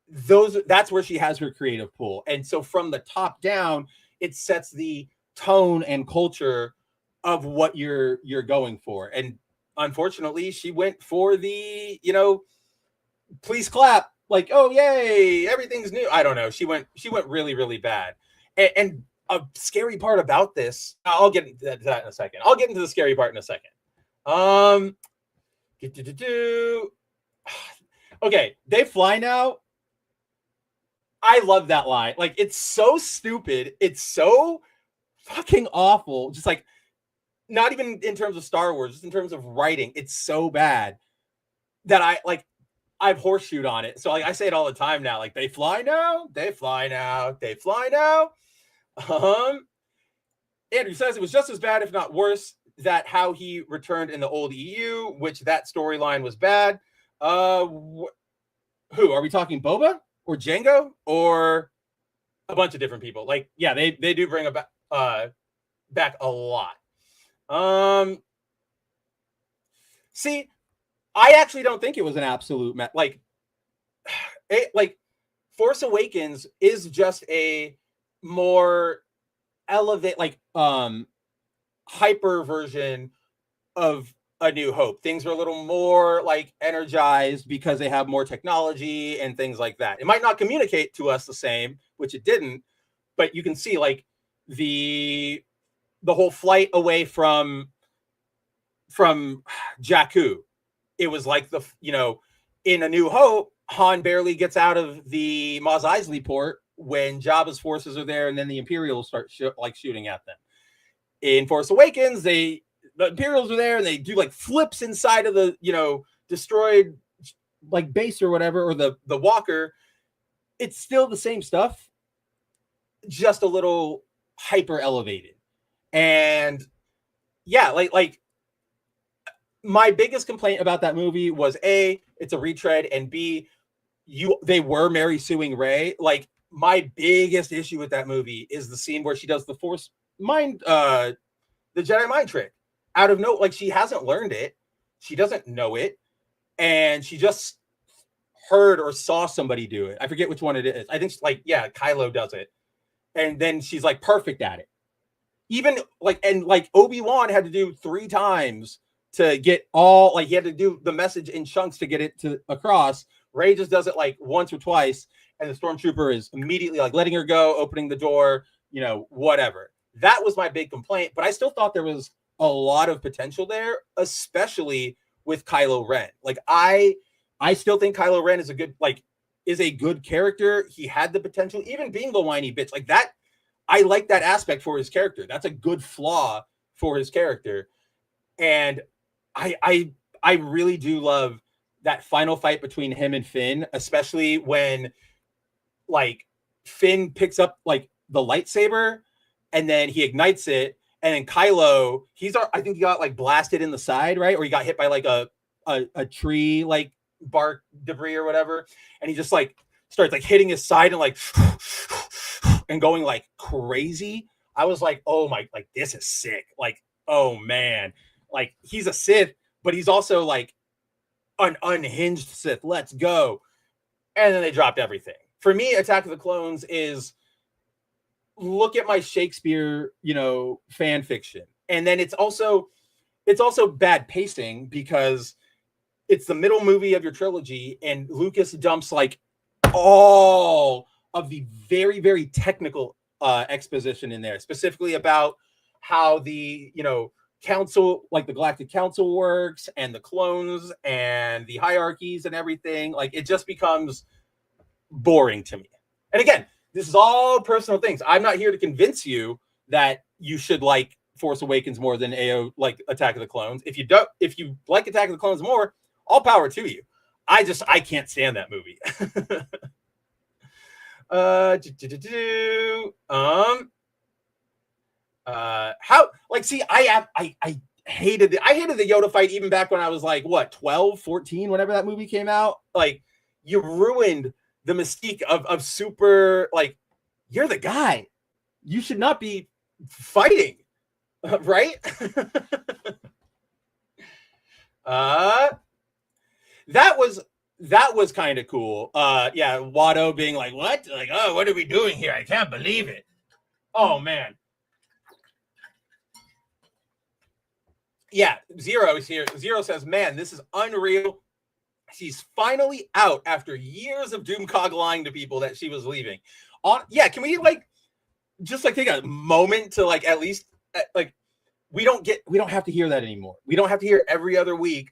[SPEAKER 1] That's where she has her creative pool. And so from the top down, it sets the tone and culture of what you're going for. And unfortunately, she went for the, please clap, like, oh yay, everything's new. I don't know. She went really, really bad. And a scary part about this, I'll get into that in a second. I'll get into the scary part in a second. Okay, they fly now. I love that line. Like, it's so stupid. It's so fucking awful. Just like, not even in terms of Star Wars, just in terms of writing. It's so bad that I've horseshoed on it. So like I say it all the time now. Like, they fly now. They fly now. They fly now. Andrew says it was just as bad, if not worse, that how he returned in the old EU, which that storyline was bad. Who are we talking? Boba or Django or a bunch of different people? Like, yeah, they do bring back a lot. See, I actually don't think it was an absolute Force Awakens is just a more hyper version of A New Hope. Things are a little more like energized because they have more technology and things like that. It might not communicate to us the same, which it didn't, but you can see like the whole flight away from Jakku. It was like in A New Hope, Han barely gets out of the Mos Eisley port when Jabba's forces are there, and then the Imperials start shooting at them. In Force Awakens, the Imperials are there, and they do like flips inside of the destroyed like base or whatever, or the walker. It's still the same stuff, just a little hyper elevated. And yeah, like my biggest complaint about that movie was A, it's a retread, and B, they were Mary suing Rey. Like, my biggest issue with that movie is the scene where she does the Force mind, the Jedi mind trick out of no, like, she hasn't learned it, she doesn't know it, and she just heard or saw somebody do it. I forget which one it is. I think like, yeah, Kylo does it, and then she's like perfect at it. Even like, and like Obi-Wan had to do 3 times to get all, like, he had to do the message in chunks to get it to across. Rey just does it like once or twice, and the stormtrooper is immediately like letting her go, opening the door, you know, whatever. That was my big complaint, but I still thought there was a lot of potential there, especially with Kylo Ren. Like, I still think Kylo Ren is a good character. He had the potential, even being the whiny bitch like that. I like that aspect for his character. That's a good flaw for his character. And I really do love that final fight between him and Finn, especially when like Finn picks up like the lightsaber and then he ignites it, and then Kylo, I think he got like blasted in the side, right? Or he got hit by like a tree, like bark debris or whatever, and he just like starts like hitting his side and like and going like crazy. I was like, oh my, like, this is sick. Like, oh man, like, he's a Sith, but he's also like an unhinged Sith. Let's go. And then they dropped everything. For me, Attack of the Clones is, look at my Shakespeare, you know, fan fiction. And then it's also bad pacing because it's the middle movie of your trilogy, and Lucas dumps like all of the very, very technical exposition in there, specifically about how the, you know, council, like the Galactic Council works, and the clones and the hierarchies and everything. Like, it just becomes boring to me. And again, this is all personal things. I'm not here to convince you that you should like Force Awakens more than like Attack of the Clones. If you like Attack of the Clones more, all power to you. I can't stand that movie. How, like, see, I hated the Yoda fight even back when I was like, what, 12, 14, whenever that movie came out. Like, you ruined the mystique of super, like, you're the guy. You should not be fighting, right? That was kind of cool. Yeah, Watto being like, what? Like, oh, what are we doing here? I can't believe it. Oh, man. Yeah, Zero is here. Zero says, man, this is unreal. She's finally out after years of Doomcog lying to people that she was leaving. Yeah, can we like just like take a moment to like at least like we don't have to hear that anymore. We don't have to hear every other week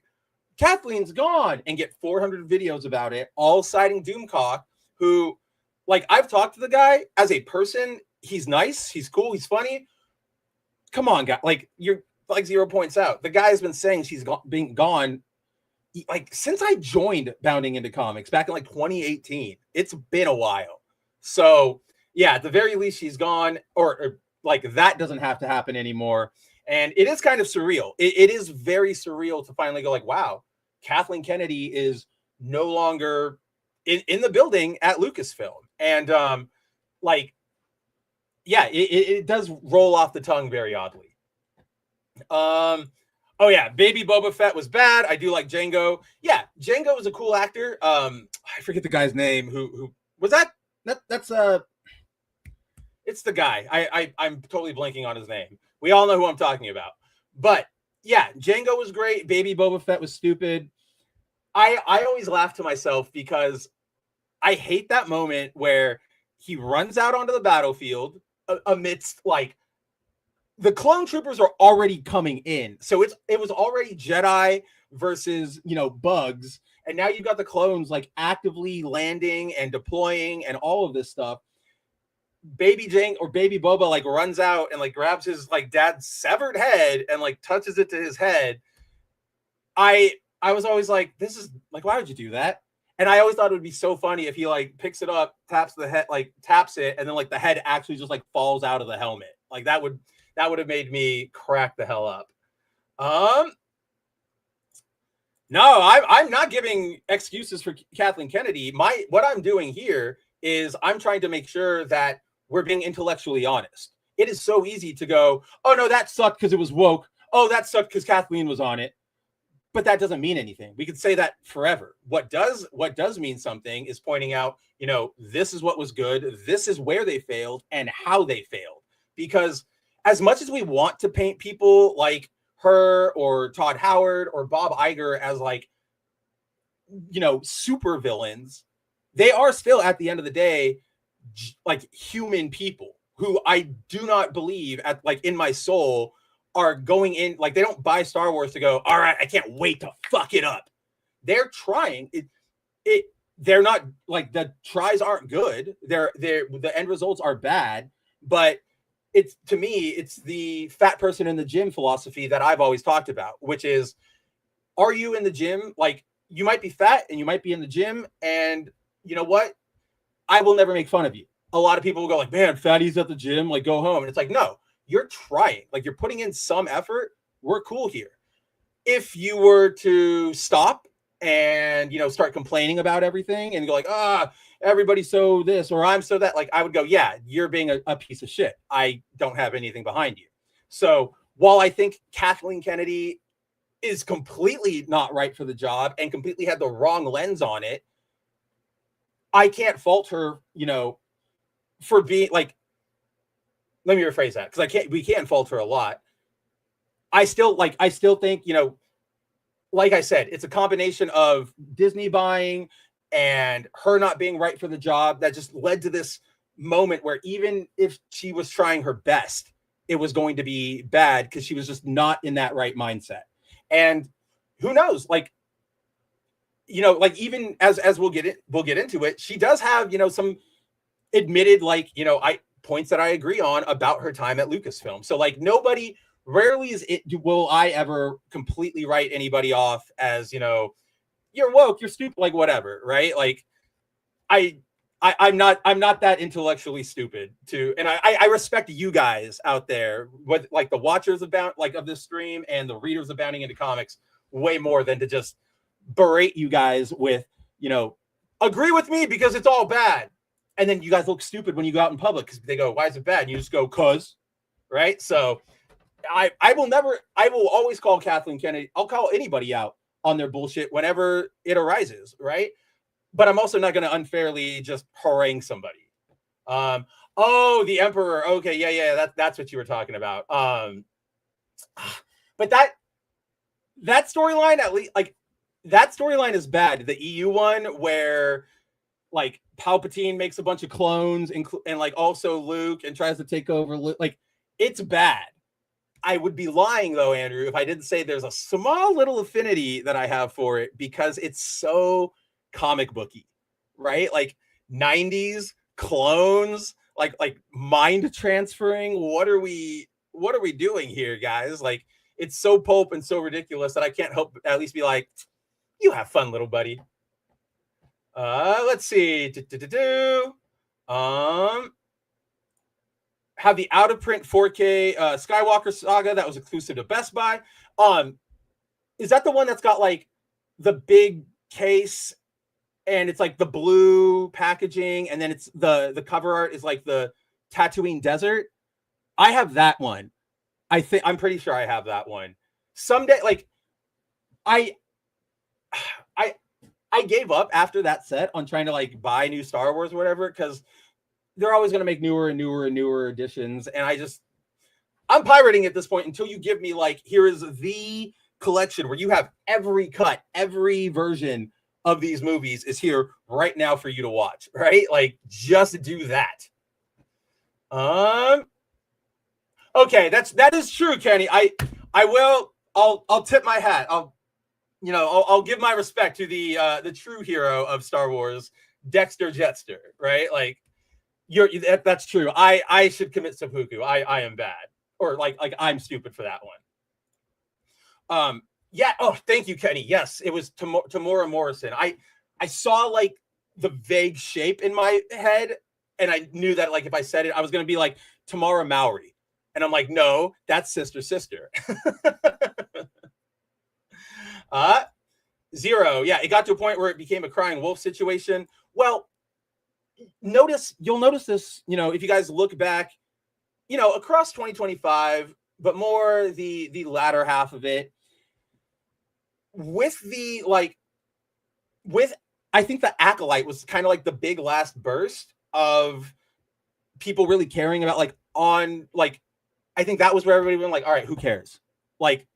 [SPEAKER 1] Kathleen's gone and get 400 videos about it, all citing Doomcock, who, like, I've talked to the guy as a person. He's nice, he's cool, he's funny. Come on, guy. Like, you're like Zero points out, the guy's been saying she's being gone like since I joined Bounding Into Comics back in like 2018. It's been a while. So yeah, at the very least, she's gone, or like that doesn't have to happen anymore. And it is kind of surreal. It is very surreal to finally go like, wow, Kathleen Kennedy is no longer in the building at Lucasfilm. And like, yeah, it does roll off the tongue very oddly. Oh yeah, Baby Boba Fett was bad. I do like Django. Yeah, Django was a cool actor. I forget the guy's name. Who was that? That's it's the guy. I'm totally blanking on his name. We all know who I'm talking about. But yeah, Django was great. Baby Boba Fett was stupid. I always laugh to myself because I hate that moment where he runs out onto the battlefield amidst like the clone troopers are already coming in. So it was already Jedi versus, you know, bugs. And now you've got the clones like actively landing and deploying and all of this stuff. Baby Jang or Baby Boba like runs out and like grabs his like dad's severed head and like touches it to his head. I was always like, this is like, why would you do that? And I always thought it would be so funny if he like picks it up, taps the head, like taps it, and then like the head actually just like falls out of the helmet. Like that would have made me crack the hell up. No, I'm not giving excuses for Kathleen Kennedy. What I'm doing here is I'm trying to make sure that we're being intellectually honest. It is so easy to go, oh no, that sucked because it was woke. Oh, that sucked because Kathleen was on it. But that doesn't mean anything. We could say that forever. What does mean something is pointing out, this is what was good, this is where they failed, and how they failed. Because as much as we want to paint people like her or Todd Howard or Bob Iger as like, super villains, they are still at the end of the day like human people who I do not believe in my soul are going in, like they don't buy Star Wars to go, all right, I can't wait to fuck it up. They're trying it. They're not like, the tries aren't good. The end results are bad, but to me, it's the fat person in the gym philosophy that I've always talked about, which is, are you in the gym? Like, you might be fat and you might be in the gym, and you know what? I will never make fun of you. A lot of people will go like, man, fatty's at the gym, like go home. And it's like, no, you're trying, like you're putting in some effort. We're cool here. If you were to stop and, start complaining about everything and go like, everybody's so this or I'm so that, like I would go, yeah, you're being a piece of shit. I don't have anything behind you. So while I think Kathleen Kennedy is completely not right for the job and completely had the wrong lens on it, I can't fault her, for being like, let me rephrase that, because we can't fault her a lot. I still think, like I said, it's a combination of Disney buying and her not being right for the job that just led to this moment where even if she was trying her best, it was going to be bad because she was just not in that right mindset. And who knows, like, even as we'll get into it, she does have, some admitted, like, points that I agree on about her time at Lucasfilm. So like rarely will I ever completely write anybody off as, you're woke, you're stupid, like whatever, right? Like I'm not that intellectually stupid and I respect you guys out there, with like the watchers of this stream and the readers of Bounding Into Comics, way more than to just berate you guys with, agree with me because it's all bad. And then you guys look stupid when you go out in public because they go, why is it bad? And you just go, cause, right? So I will always call Kathleen Kennedy. I'll call anybody out on their bullshit whenever it arises, right? But I'm also not going to unfairly just harangue somebody. The Emperor. Okay, yeah, that's what you were talking about. But that storyline, at least, like, that storyline is bad. The EU one where like Palpatine makes a bunch of clones and like also Luke and tries to take over Luke. Like, it's bad. I would be lying though, Andrew, if I didn't say there's a small little affinity that I have for it because it's so comic booky, right? Like 90s clones, like mind transferring. What are we doing here, guys? Like, it's so pulp and so ridiculous that I can't help but at least be like, you have fun, little buddy. Let's see. Have the out of print 4K Skywalker Saga that was exclusive to Best Buy. Is that the one that's got like the big case and it's like the blue packaging and then it's the cover art is like the Tatooine desert? I have that one. I'm pretty sure I have that one. Someday, like I gave up after that set on trying to like buy new Star Wars or whatever, because they're always going to make newer and newer and newer editions. And I'm pirating at this point until you give me like, here is the collection where you have every cut, every version of these movies is here right now for you to watch, right? Like, just do that. Okay, that is true, Kenny. I'll tip my hat. I'll give my respect to the true hero of Star Wars, Dexter Jetster, right? Like, that's true. I should commit seppuku. I am bad, or like I'm stupid for that one. Yeah. Oh, thank you, Kenny. Yes, it was Tamora Morrison. I saw like the vague shape in my head, and I knew that like if I said it, I was gonna be like Tamara Mowry, and I'm like, no, that's sister. Zero. Yeah, it got to a point where it became a crying wolf situation. Well, you'll notice this, if you guys look back, across 2025, but more the latter half of it, with I think the Acolyte was kind of like the big last burst of people really caring about I think that was where everybody went like, all right, who cares? Like,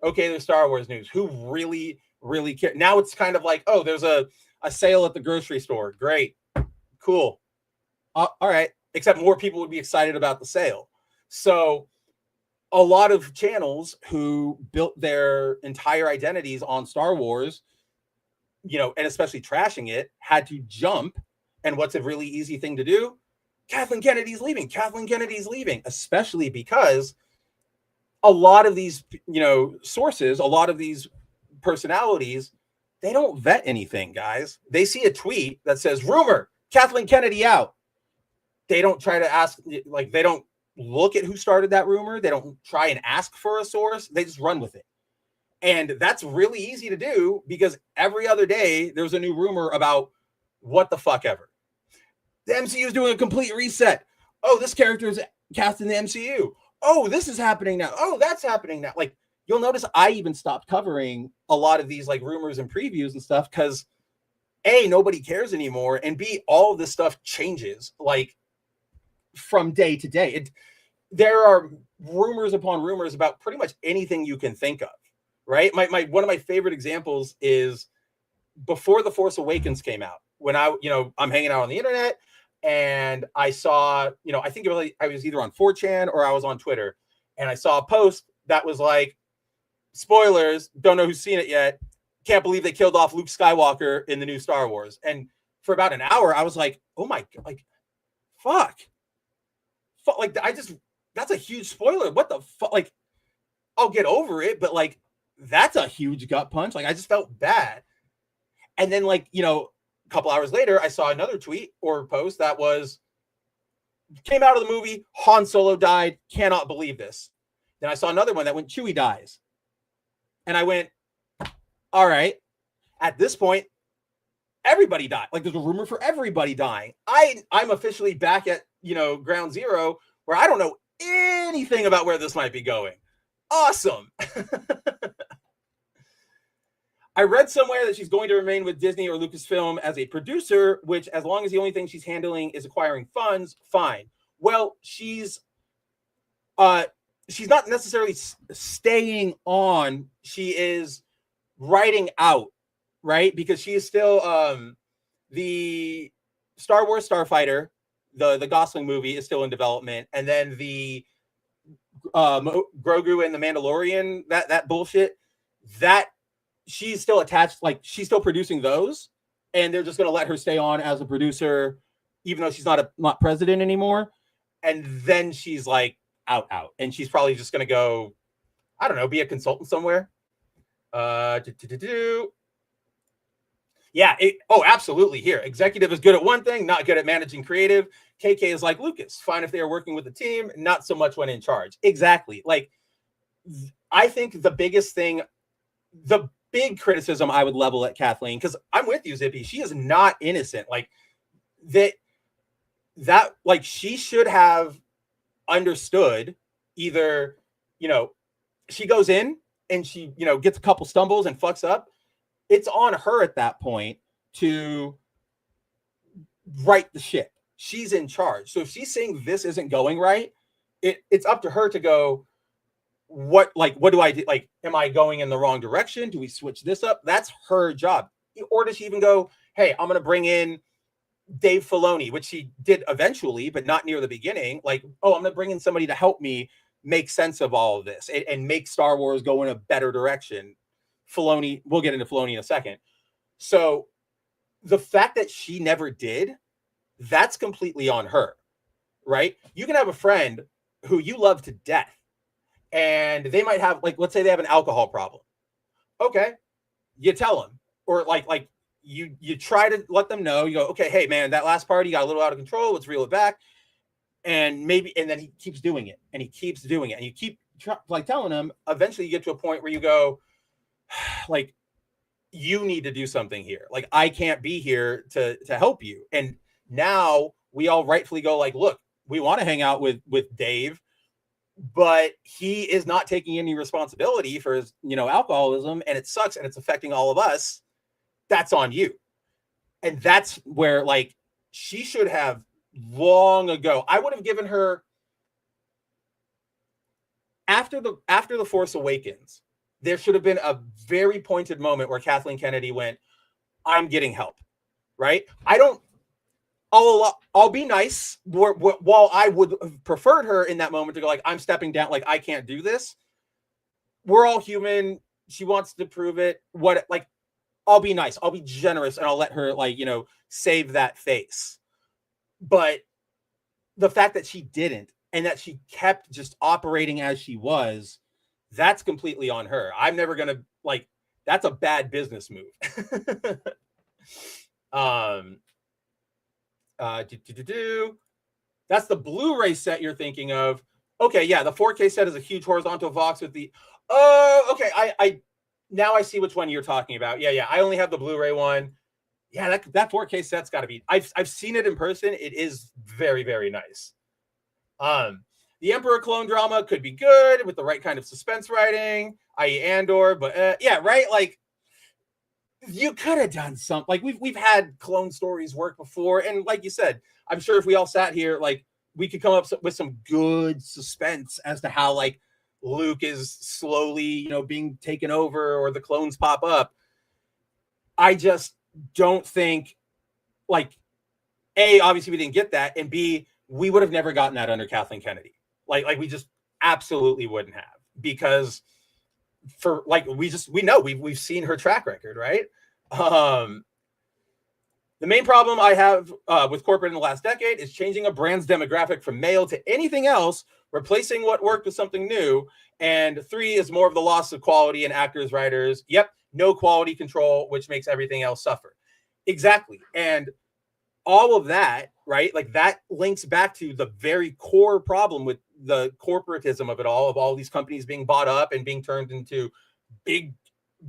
[SPEAKER 1] okay, there's Star Wars news. Who really, really cares? Now it's kind of like, oh, there's a sale at the grocery store. Great. Cool. All right. Except more people would be excited about the sale. So a lot of channels who built their entire identities on Star Wars, and especially trashing it, had to jump. And what's a really easy thing to do? Kathleen Kennedy's leaving. Kathleen Kennedy's leaving, especially because a lot of these, sources, a lot of these personalities, they don't vet anything, guys. They see a tweet that says, rumor, Kathleen Kennedy out. They don't try to ask, they don't look at who started that rumor. They don't try and ask for a source. They just run with it. And that's really easy to do because every other day there's a new rumor about what the fuck ever. The MCU is doing a complete reset. Oh, this character is cast in the MCU. Oh, this is happening now. Oh, that's happening now. Like, you'll notice I even stopped covering a lot of these rumors and previews and stuff because A, nobody cares anymore, and B, all of this stuff changes from day to day. There are rumors upon rumors about pretty much anything you can think of, right? One of my favorite examples is before The Force Awakens came out, when I'm hanging out on the internet and I saw, I think I was either on 4chan or I was on Twitter, and I saw a post that was like, spoilers, don't know who's seen it yet, can't believe they killed off Luke Skywalker in the new Star Wars. And for about an hour, I was like, oh my, fuck. That's a huge spoiler. What the fuck? I'll get over it, but that's a huge gut punch. I just felt bad. And then a couple hours later, I saw another tweet or post that came out of the movie, Han Solo died, cannot believe this. Then I saw another one that went, Chewie dies. And I went, all right, at this point, everybody died. There's a rumor for everybody dying. I'm officially back at, ground zero, where I don't know anything about where this might be going. Awesome. I read somewhere that she's going to remain with Disney or Lucasfilm as a producer, which, as long as the only thing she's handling is acquiring funds, fine. Well, she's not necessarily staying on. She is writing out, right? Because she is still the Star Wars Starfighter, the Gosling movie is still in development, and then the Grogu and the Mandalorian, that bullshit, that she's still attached, she's still producing those, and they're just going to let her stay on as a producer, even though she's not president anymore. And then she's out. And she's probably just going to go, I don't know, be a consultant somewhere. Yeah. Absolutely. Here, executive is good at one thing, not good at managing creative. KK is like Lucas, fine if they are working with the team, not so much when in charge. Exactly. I think the biggest thing, the big criticism I would level at Kathleen, because I'm with you, Zippy, she is not innocent. She should have understood either, she goes in and she, gets a couple stumbles and fucks up. It's on her at that point to right the ship. She's in charge. So if she's saying this isn't going right, it's up to her to go, what do I do? Am I going in the wrong direction? Do we switch this up? That's her job. Or does she even go, hey, I'm going to bring in Dave Filoni, which she did eventually, but not near the beginning. I'm going to bring in somebody to help me make sense of all of this and make Star Wars go in a better direction. Filoni, we'll get into Filoni in a second. So the fact that she never did, that's completely on her, right? You can have a friend who you love to death, and they might have, let's say they have an alcohol problem. Okay, you tell them, or you try to let them know. You go, okay, hey man, that last party got a little out of control. Let's reel it back, and then he keeps doing it, and he keeps doing it, and you keep telling him. Eventually, you get to a point where you go, you need to do something here. Like, I can't be here to help you. And now we all rightfully go like, look, we want to hang out with Dave, but he is not taking any responsibility for his, alcoholism, and it sucks and it's affecting all of us. That's on you. And that's where, like, she should have long ago. I would have given her after the Force Awakens. There should have been a very pointed moment where Kathleen Kennedy went, I'm getting help, right? I'll be nice. While I would have preferred her in that moment to go like, I'm stepping down, like, I can't do this. We're all human. She wants to prove it. I'll be nice. I'll be generous, and I'll let her, like, save that face. But the fact that she didn't, and that she kept just operating as she was, that's completely on her. I'm never going to, like, that's a bad business move. That's the Blu-ray set you're thinking of. Okay, yeah, the 4K set is a huge horizontal box with the, okay, I now I see which one you're talking about. Yeah, I only have the Blu-ray one. Yeah, that 4K set's got to be, I've seen it in person. It is very, very nice. The Emperor clone drama could be good with the right kind of suspense writing, i.e. Andor, but yeah, right? Like, you could have done something. Like, we've had clone stories work before, and like you said, I'm sure if we all sat here, like, we could come up with some good suspense as to how, like, Luke is slowly, being taken over, or the clones pop up. I just don't think, like, A, obviously we didn't get that, and B, we would have never gotten that under Kathleen Kennedy. Like we just absolutely wouldn't have, because for, like, we know we've seen her track record, right? The main problem I have with corporate in the last decade is changing a brand's demographic from male to anything else, replacing what worked with something new. And 3 is more of the loss of quality in actors, writers. Yep, no quality control, which makes everything else suffer. Exactly. And all of that, right? Like, that links back to the very core problem with the corporatism of it all, of all these companies being bought up and being turned into big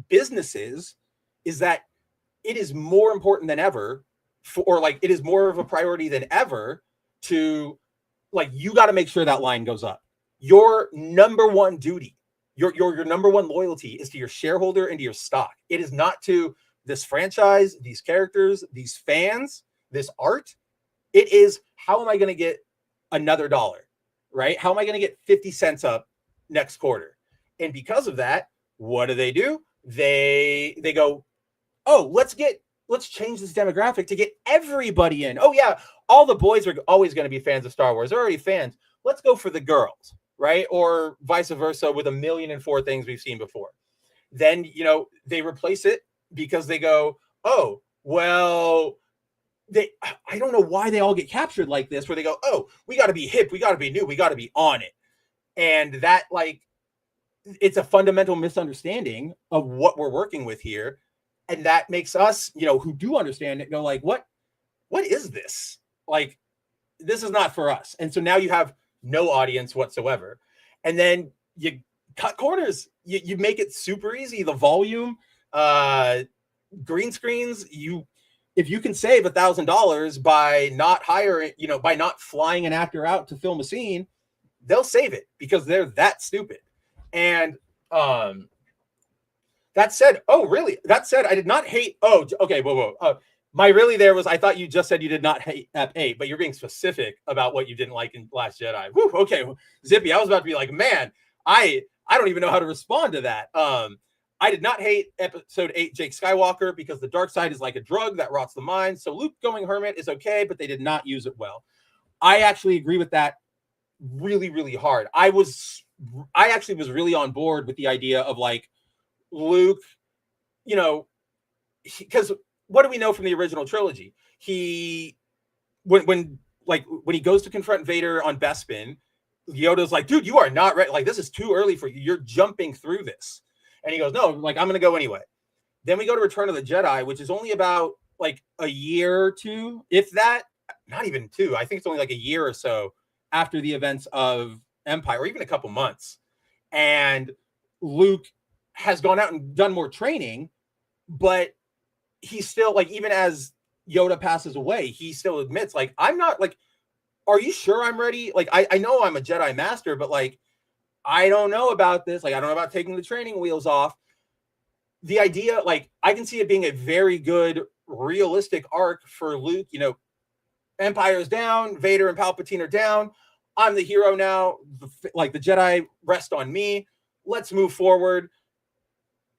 [SPEAKER 1] businesses, is that it is more important than ever it is more of a priority than ever to, like, you got to make sure that line goes up. Your number one duty, your number one loyalty is to your shareholder and to your stock. It is not to this franchise, these characters, these fans, this art. It is, how am I going to get another dollar, right? How am I going to get 50 cents up next quarter? And because of that, what do? They go, oh, let's change this demographic to get everybody in. Oh yeah, all the boys are always going to be fans of Star Wars. They're already fans. Let's go for the girls, right? Or vice versa, with 1,000,004 things we've seen before. Then, they replace it because they go, oh, well, I don't know why they all get captured like this, where they go, oh, we got to be hip, we got to be new, we got to be on it. And that, like, it's a fundamental misunderstanding of what we're working with here. And that makes us, who do understand it, go like, what is this? Like, this is not for us. And so now you have no audience whatsoever. And then you cut corners. You make it super easy. The volume, green screens, if you can save $1,000 by not hiring, by not flying an actor out to film a scene, they'll save it because they're that stupid. And that said, I did not hate. Oh, okay. Whoa. My really there was, I thought you just said you did not hate Ep8, but you're being specific about what you didn't like in Last Jedi. Whew, okay. Zippy, I was about to be like, man, I don't even know how to respond to that. I did not hate Episode 8, Jake Skywalker, because the dark side is like a drug that rots the mind. So Luke going hermit is okay, but they did not use it well. I actually agree with that really, really hard. I actually was really on board with the idea of, like, Luke, because what do we know from the original trilogy? When he goes to confront Vader on Bespin, Yoda's like, dude, you are not ready. Like, this is too early for you. You're jumping through this. And he goes, no, like, I'm going to go anyway. Then we go to Return of the Jedi, which is only about, like, a year or two, if that, not even 2. I think it's only like a year or so after the events of Empire, or even a couple months. And Luke has gone out and done more training, but he's still like, even as Yoda passes away, he still admits, like, I'm not like, are you sure I'm ready? Like, I know I'm a Jedi master, but like, I don't know about this. Like, I don't know about taking the training wheels off. The idea, like, I can see it being a very good, realistic arc for Luke. You know, Empire's down, Vader and Palpatine are down. I'm the hero now. Like, the Jedi rest on me. Let's move forward.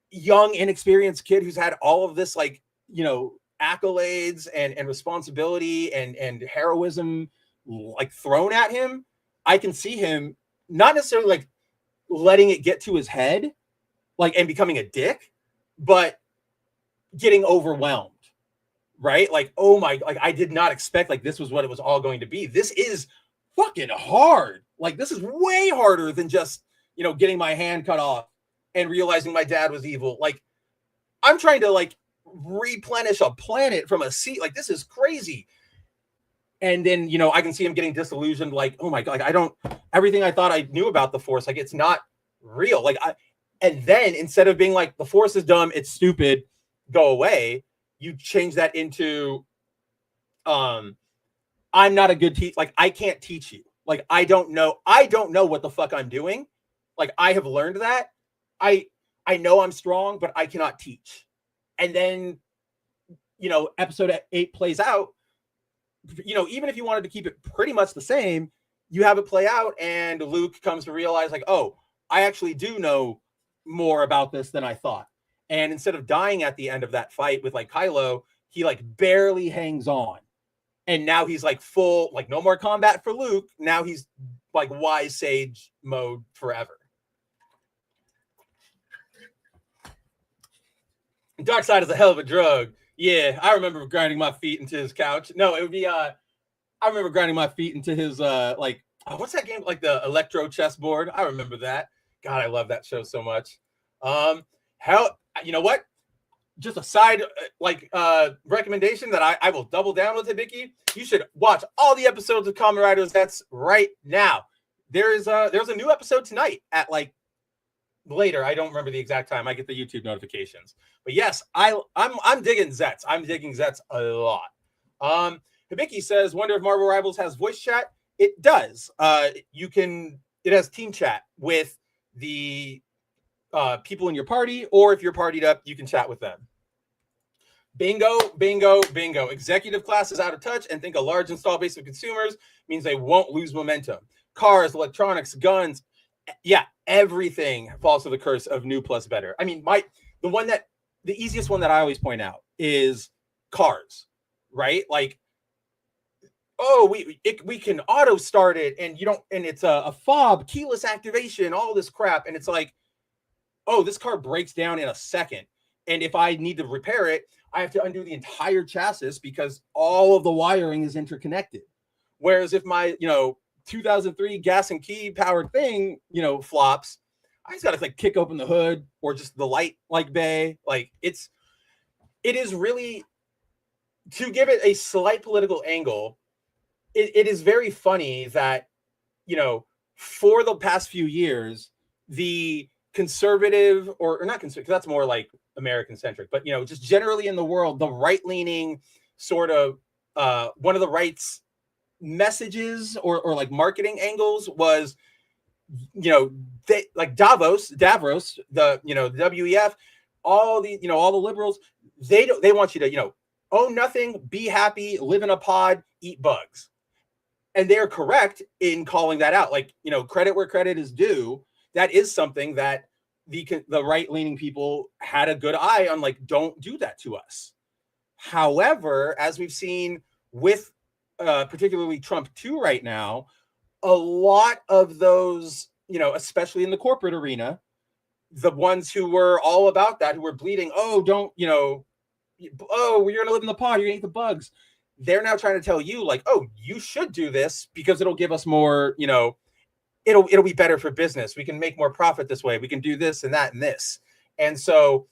[SPEAKER 1] Young, inexperienced kid who's had all of this, like, you know, accolades and responsibility and heroism, like, thrown at him. I can see him not necessarily like letting it get to his head, like, and becoming a dick, but getting overwhelmed, right? Like, oh my, like, I did not expect, like, this was what it was all going to be. This is fucking hard. Like, this is way harder than just, you know, getting my hand cut off and realizing my dad was evil. Like, I'm trying to, like, replenish a planet from a seat. Like, this is crazy. And then, you know, I can see him getting disillusioned. Like, oh my God, like, I don't, everything I thought I knew about the Force, like, it's not real. Like, and then instead of being like, the Force is dumb, it's stupid, go away, you change that into, I'm not a good teacher. Like, I can't teach you. Like, I don't know what the fuck I'm doing. Like, I have learned that. I know I'm strong, but I cannot teach. And then, you know, episode 8 plays out. You know, even if you wanted to keep it pretty much the same, you have it play out, and Luke comes to realize, like, oh, I actually do know more about this than I thought. And instead of dying at the end of that fight with, like, Kylo, he, like, barely hangs on. And now he's, like, full, like, no more combat for Luke. Now he's, like, wise sage mode forever. Dark side is a hell of a drug. Yeah, I remember grinding my feet into his couch. No, it would be I remember grinding my feet into his like, what's that game, like the electro chessboard? I remember that. God, I love that show so much. Hell, you know what? Just a side recommendation that I will double down with, Hibiki. You should watch all the episodes of Kamen Rider Zets right now. There's a new episode tonight at, like, later. I don't remember the exact time. I get the YouTube notifications. But yes, I'm digging Zets. I'm digging Zets a lot. Hibiki says, wonder if Marvel Rivals has voice chat. It does. It has team chat with the people in your party, or if you're partied up, you can chat with them. Bingo, bingo, bingo. Executive class is out of touch and think a large install base of consumers means they won't lose momentum. Cars, electronics, guns, yeah, everything falls to the curse of new plus better. I mean, the easiest one that I always point out is cars, right? Like, oh, we can auto start it, and it's a fob, keyless activation, all this crap, and it's like, oh, this car breaks down in a second, and if I need to repair it, I have to undo the entire chassis because all of the wiring is interconnected. Whereas if my 2003 gas and key powered thing flops, I just got to, like, kick open the hood or just the light, like, bay. Like, it is really, to give it a slight political angle, it is very funny that, for the past few years, the conservative, or not conservative, because that's more like American centric, but, just generally in the world, the right leaning sort of, one of the right's messages or like marketing angles was, they, like Davos, the WEF, all the liberals, they want you to own nothing, be happy, live in a pod, eat bugs. And they're correct in calling that out. Like, credit where credit is due. That is something that the right-leaning people had a good eye on, like, don't do that to us. However, as we've seen with particularly Trump 2 right now, a lot of those, especially in the corporate arena, the ones who were all about that, who were bleeding, oh, don't, oh, you're going to live in the pod, you're going to eat the bugs. They're now trying to tell you, like, oh, you should do this because it'll give us more, it'll be better for business. We can make more profit this way. We can do this and that and this. And so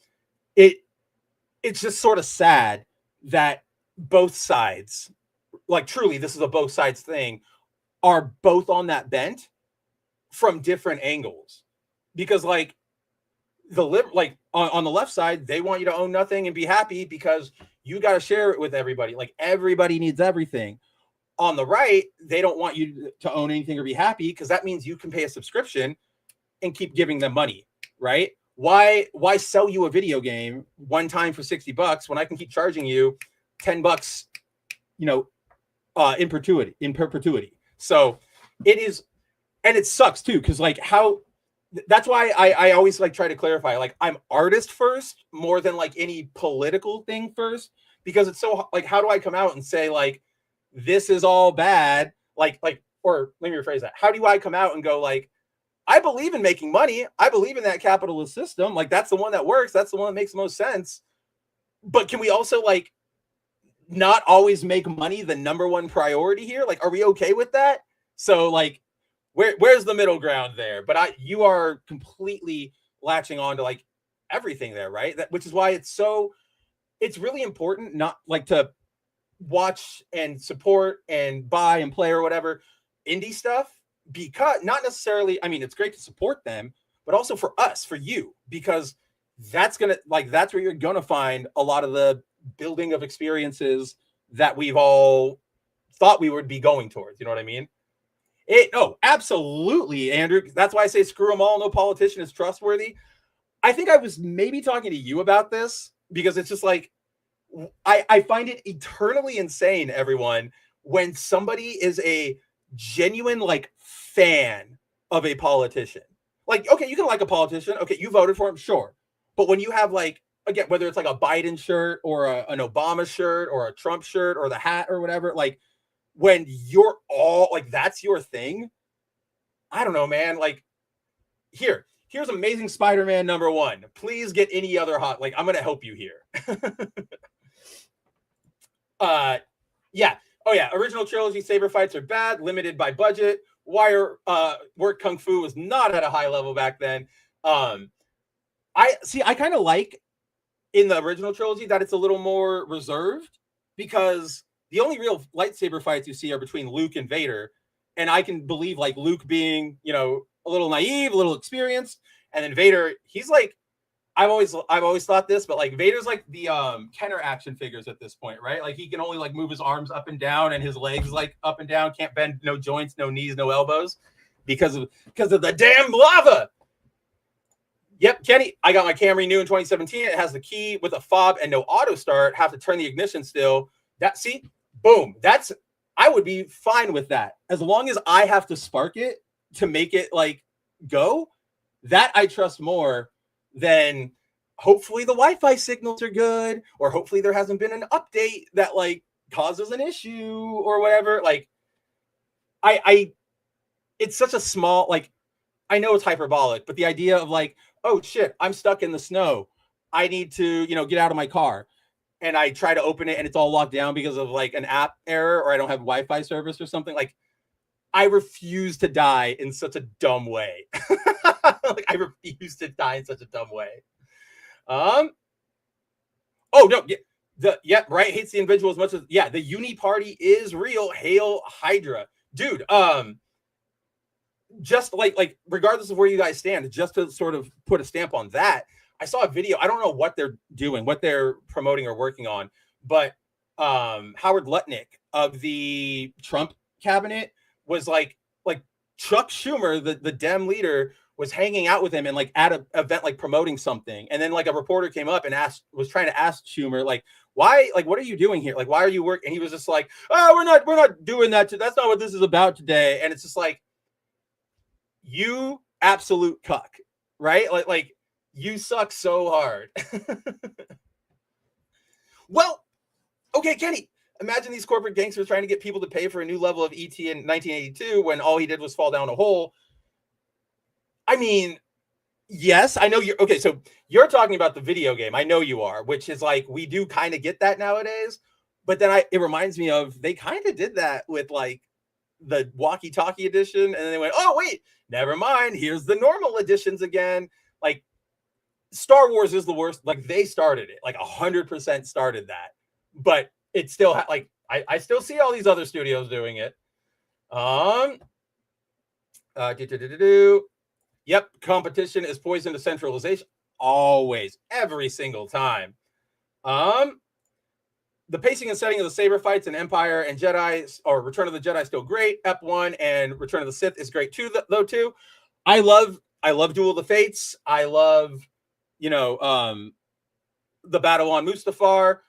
[SPEAKER 1] it's just sort of sad that both sides, like, truly, this is a both sides thing, are both on that bent from different angles. Because, like, like on the left side, they want you to own nothing and be happy because you got to share it with everybody. Like everybody needs everything. On the right, they don't want you to own anything or be happy because that means you can pay a subscription and keep giving them money, right? Why sell you a video game one time for $60 when I can keep charging you $10, in perpetuity? So it is, and it sucks too, because like that's why I always like try to clarify, like I'm artist first more than like any political thing first, because it's so like, how do I come out and say like this is all bad? Or let me rephrase that. How do I come out and go like, I believe in making money. I believe in that capitalist system. Like that's the one that works. That's the one that makes the most sense. But can we also like not always make money the number one priority here? Like, are we okay with that? So like, where's the middle ground there? But you are completely latching on to like everything there, right? Which is why it's really important not like to watch and support and buy and play or whatever indie stuff, because not necessarily, I mean, it's great to support them, but also for us, for you, because that's where you're gonna find a lot of the building of experiences that we've all thought we would be going towards. You know what I mean? Absolutely, Andrew. That's why I say screw them all. No politician is trustworthy. I think I was maybe talking to you about this because it's just like, I find it eternally insane, everyone, when somebody is a genuine like fan of a politician. Like, okay, you can like a politician. Okay, you voted for him, sure. But when you have like, again, whether it's like a Biden shirt or an Obama shirt or a Trump shirt or the hat or whatever, like when you're all like, that's your thing. I don't know, man. Like here's Amazing Spider-Man #1. Please get any other hot, like I'm going to help you here. Yeah. Oh yeah. Original trilogy saber fights are bad, limited by budget. Wire work kung fu was not at a high level back then. I kind of like in the original trilogy that it's a little more reserved, because the only real lightsaber fights you see are between Luke and Vader. And I can believe like Luke being, a little naive, a little experienced. And then Vader, he's like, I've always thought this, but like Vader's like the Kenner action figures at this point, right? Like he can only like move his arms up and down and his legs like up and down, can't bend, no joints, no knees, no elbows because of the damn lava. Yep, Kenny, I got my Camry new in 2017. It has the key with a fob and no auto start. Have to turn the ignition still. Boom. I would be fine with that. As long as I have to spark it to make it like go, that I trust more than hopefully the Wi-Fi signals are good, or hopefully there hasn't been an update that like causes an issue or whatever. Like it's such a small, like, I know it's hyperbolic, but the idea of like, oh shit, I'm stuck in the snow. I need to, get out of my car. And I try to open it and it's all locked down because of like an app error, or I don't have Wi-Fi service or something. Like, I refuse to die in such a dumb way. Like, I refuse to die in such a dumb way. Oh no, right. Hates the individual as much as the uni party is real. Hail Hydra, dude. Just like regardless of where you guys stand, just to sort of put a stamp on that, I saw a video. I don't know what they're doing, what they're promoting or working on, but Howard Lutnick of the Trump cabinet was like Chuck Schumer, the Dem leader, was hanging out with him and like at an event, like promoting something. And then like a reporter came up and was trying to ask Schumer, like, why, like, what are you doing here? Like, why are you working? And he was just like, oh, we're not doing that. That's not what this is about today. And it's just like, you absolute cuck, right? Like you suck so hard. Well, okay, Kenny, imagine these corporate gangsters trying to get people to pay for a new level of ET in 1982 when all he did was fall down a hole. I mean, yes, I know you're okay. So you're talking about the video game. I know you are, which is like, we do kind of get that nowadays. But then it reminds me of, they kind of did that with like the walkie-talkie edition. And then they went, oh, wait, never mind. Here's the normal editions again. Like, Star Wars is the worst. Like, they started it, like 100% started that. But it's still like, I still see all these other studios doing it. Yep, competition is poison to centralization. always, every single time. The pacing and setting of the saber fights in Empire and Jedi or Return of the Jedi is still great. Ep 1 and Return of the Sith is great too, though too. I love Duel of the Fates. I love, the battle on Mustafar.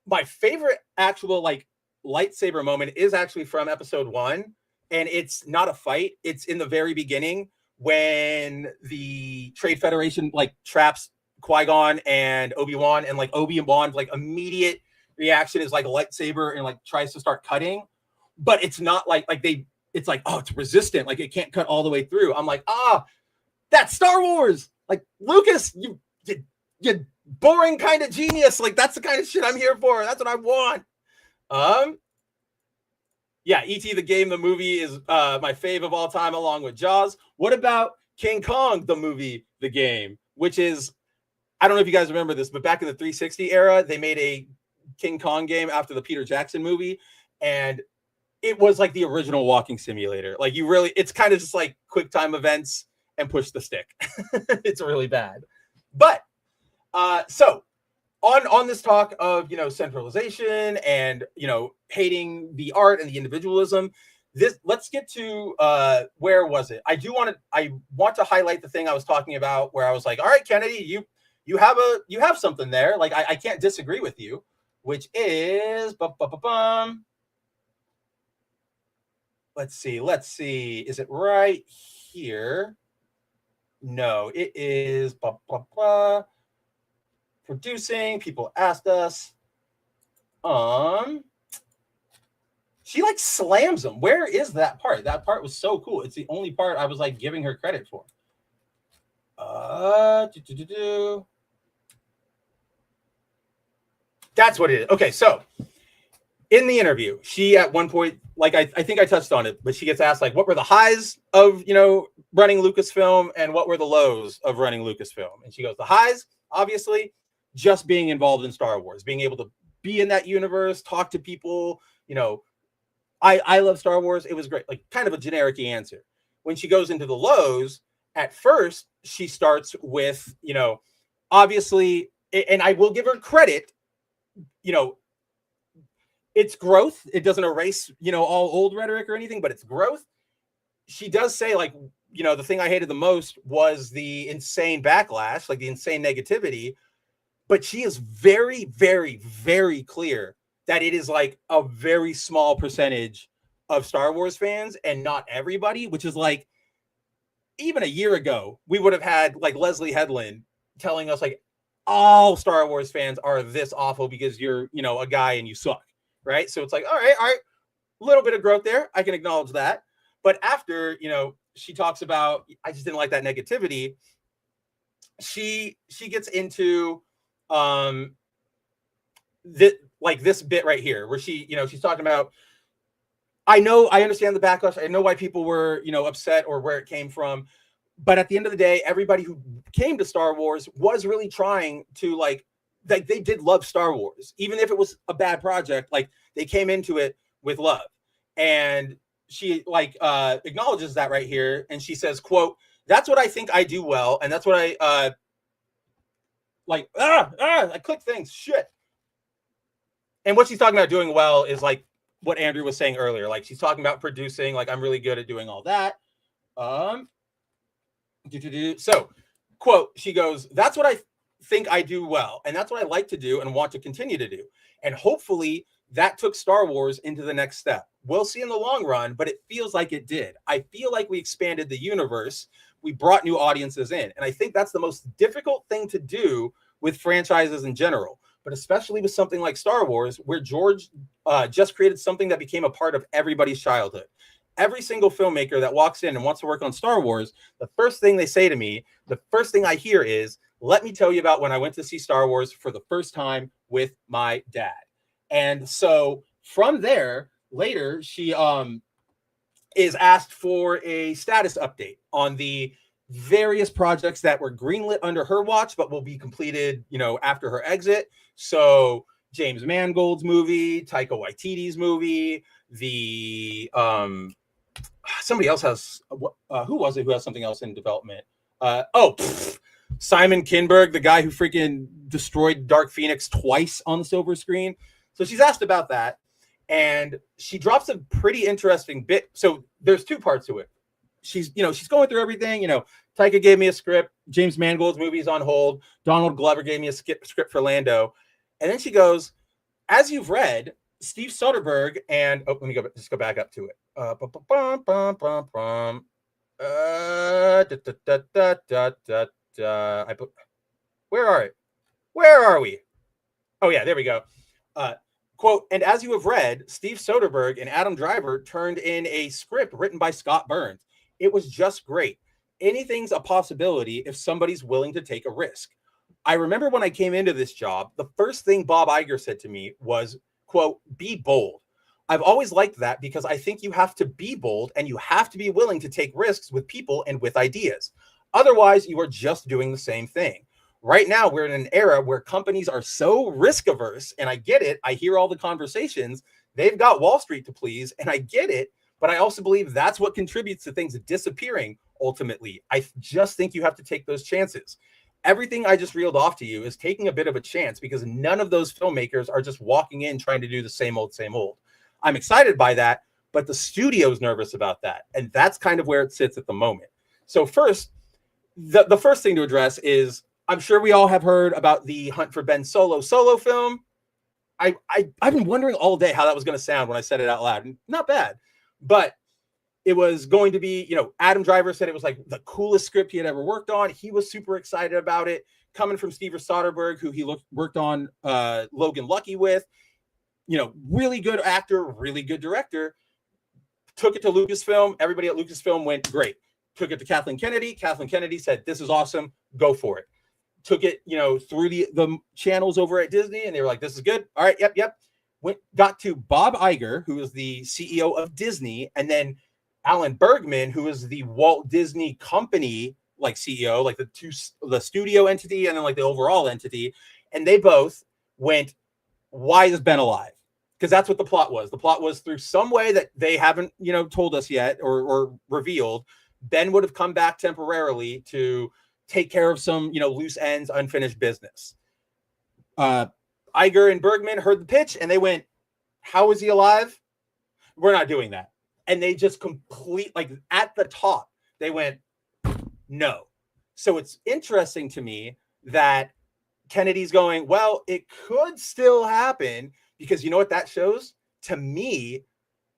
[SPEAKER 1] My favorite actual like lightsaber moment is actually from episode 1, and it's not a fight. It's in the very beginning when the Trade Federation like traps Qui-Gon and Obi-Wan, and like Obi-Wan's like immediate reaction is like a lightsaber and like tries to start cutting, but it's not it's like, oh, it's resistant, like it can't cut all the way through. I'm like, that's Star Wars. Like, Lucas, you boring kind of genius. Like, that's the kind of shit I'm here for. That's what I want. Yeah, E.T. the game, the movie is my fave of all time, along with Jaws. What about King Kong, the movie, the game, which is, I don't know if you guys remember this, but back in the 360 era, they made a King Kong game after the Peter Jackson movie, and it was like the original walking simulator. Like, it's kind of just like quick time events and push the stick. It's really bad. But so on this talk of centralization and hating the art and the individualism, let's get to where was it? I want to highlight the thing I was talking about where I was like, all right, Kennedy, you have something there. Like, I can't disagree with you, which is let's see. Is it right here? No, it is producing. People asked us. She like slams them. Where is that part? That part was so cool. It's the only part I was like giving her credit for. That's what it is. Okay, so in the interview, she at one point, like I think I touched on it, but she gets asked like, what were the highs of running Lucasfilm and what were the lows of running Lucasfilm? And she goes, the highs, obviously, just being involved in Star Wars, being able to be in that universe, talk to people. I love Star Wars. It was great. Like, kind of a generic answer. When she goes into the lows, at first she starts with obviously, and I will give her credit. It's growth. It doesn't erase, all old rhetoric or anything, but it's growth. She does say, like, the thing I hated the most was the insane backlash, like the insane negativity. But she is very, very, very clear that it is like a very small percentage of Star Wars fans and not everybody, which is like, even a year ago, we would have had like Leslie Headland telling us like, all Star Wars fans are this awful because you're, a guy and you suck. Right. So it's like, all right, a little bit of growth there. I can acknowledge that. But after, she talks about, I just didn't like that negativity. She gets into this bit right here where she's talking about, I understand the backlash. I know why people were, upset or where it came from. But at the end of the day, everybody who came to Star Wars was really trying to like they did love Star Wars, even if it was a bad project. Like, they came into it with love. And she acknowledges that right here. And she says, quote, that's what I think I do well. And that's what I click things. Shit. And what she's talking about doing well is like what Andrew was saying earlier. Like, she's talking about producing, like, I'm really good at doing all that. So, quote, she goes, that's what I think I do well. And that's what I like to do and want to continue to do. And hopefully that took Star Wars into the next step. We'll see in the long run, but it feels like it did. I feel like we expanded the universe. We brought new audiences in. And I think that's the most difficult thing to do with franchises in general, but especially with something like Star Wars, where George just created something that became a part of everybody's childhood. Every single filmmaker that walks in and wants to work on Star Wars, the first thing they say to me, the first thing I hear is, let me tell you about when I went to see Star Wars for the first time with my dad. And so from there, later, she is asked for a status update on the various projects that were greenlit under her watch, but will be completed, after her exit. So James Mangold's movie, Taika Waititi's movie, the somebody else has who was it who has something else in development? Simon Kinberg, the guy who freaking destroyed Dark Phoenix twice on the silver screen. So she's asked about that, and she drops a pretty interesting bit. So there's two parts to it. She's going through everything. Taika gave me a script. James Mangold's movie's on hold. Donald Glover gave me a script for Lando, and then she goes, "As you've read, Steve Soderbergh and let me go back up to it. Where are we? Oh yeah, there we go. Quote, and as you have read, Steve Soderbergh and Adam Driver turned in a script written by Scott Burns. It was just great. Anything's a possibility if somebody's willing to take a risk. I remember when I came into this job, the first thing Bob Iger said to me was, quote, be bold. I've always liked that because I think you have to be bold and you have to be willing to take risks with people and with ideas. Otherwise, you are just doing the same thing. Right now, we're in an era where companies are so risk averse, and I get it. I hear all the conversations. They've got Wall Street to please, and I get it. But I also believe that's what contributes to things disappearing ultimately. I just think you have to take those chances. Everything I just reeled off to you is taking a bit of a chance because none of those filmmakers are just walking in trying to do the same old, same old. I'm excited by that, but the studio's nervous about that. And that's kind of where it sits at the moment. So first, the first thing to address is, I'm sure we all have heard about the Hunt for Ben Solo film. I've been wondering all day how that was going to sound when I said it out loud. Not bad, but it was going to be, Adam Driver said it was like the coolest script he had ever worked on. He was super excited about it. Coming from Steven Soderbergh, who he worked on Logan Lucky with, really good actor, really good director. Took it to Lucasfilm. Everybody at Lucasfilm went, great. Took it to Kathleen Kennedy. Kathleen Kennedy said, this is awesome. Go for it. Took it, through the channels over at Disney, and they were like, this is good. All right, yep. Got to Bob Iger, who is the CEO of Disney, and then Alan Bergman, who is the Walt Disney Company, like CEO, like the studio entity, and then like the overall entity. And they both went, why is Ben alive? Because that's what the plot was. The plot was through some way that they haven't, told us yet or revealed. Ben would have come back temporarily to take care of some, loose ends, unfinished business. Iger and Bergman heard the pitch and they went, how is he alive? We're not doing that. And they just at the top, they went, no. So it's interesting to me that Kennedy's going, well, it could still happen, because you know what that shows? To me,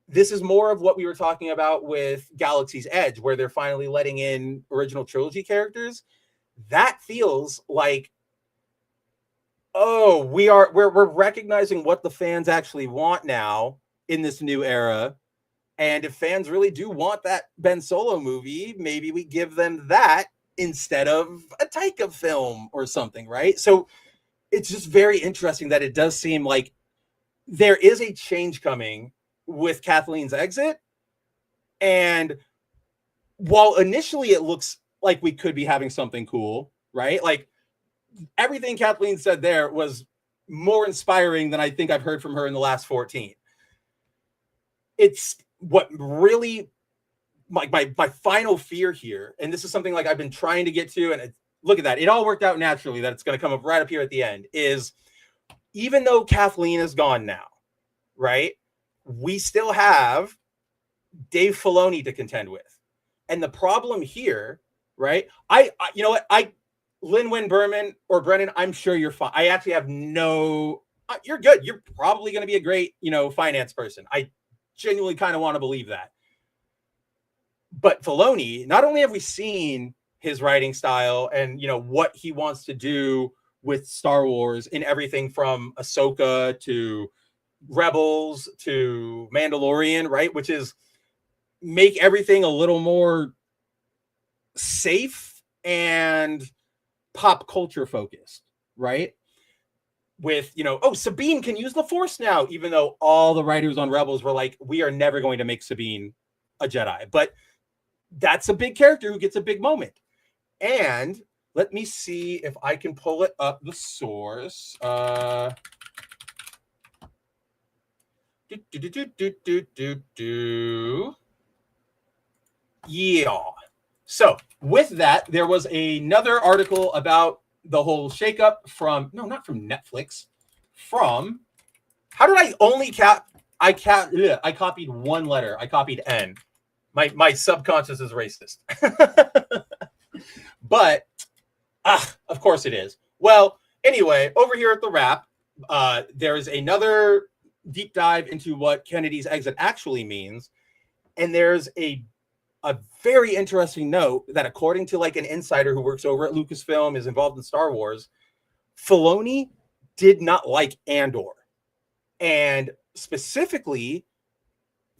[SPEAKER 1] this is more of what we were talking about with Galaxy's Edge, where they're finally letting in original trilogy characters. That feels like, oh, we're recognizing what the fans actually want now in this new era. And if fans really do want that Ben Solo movie, maybe we give them that instead of a Taika film or something, right? So it's just very interesting that it does seem like there is a change coming with Kathleen's exit. And while initially it looks like we could be having something cool, right? Like everything Kathleen said there was more inspiring than I think I've heard from her in the last 14. It's what really my final fear here, and this is something like I've been trying to get to, and look at that. It all worked out naturally that it's going to come up right up here at the end, is even though Kathleen is gone now, right? We still have Dave Filoni to contend with. And the problem here, right? I you know what? Lin-Wen Berman or Brennan, I'm sure you're fine. I actually have you're good. You're probably going to be a great, finance person. I genuinely kind of want to believe that. But Filoni, not only have we seen his writing style and, what he wants to do with Star Wars in everything from Ahsoka to Rebels to Mandalorian, right? Which is make everything a little more safe and pop culture focused, right? With, Sabine can use the Force now, even though all the writers on Rebels were like, we are never going to make Sabine a Jedi. But that's a big character who gets a big moment. And let me see if I can pull it up, the source. Yeah. So with that, there was another article about the whole shakeup from not from Netflix, from how did I only I copied one letter. I copied N. My subconscious is racist. But of course it is. Well, anyway, over here at the Wrap, there's another deep dive into what Kennedy's exit actually means, and there's a very interesting note that, according to like an insider who works over at Lucasfilm, is involved in Star Wars, Filoni did not like Andor, and specifically,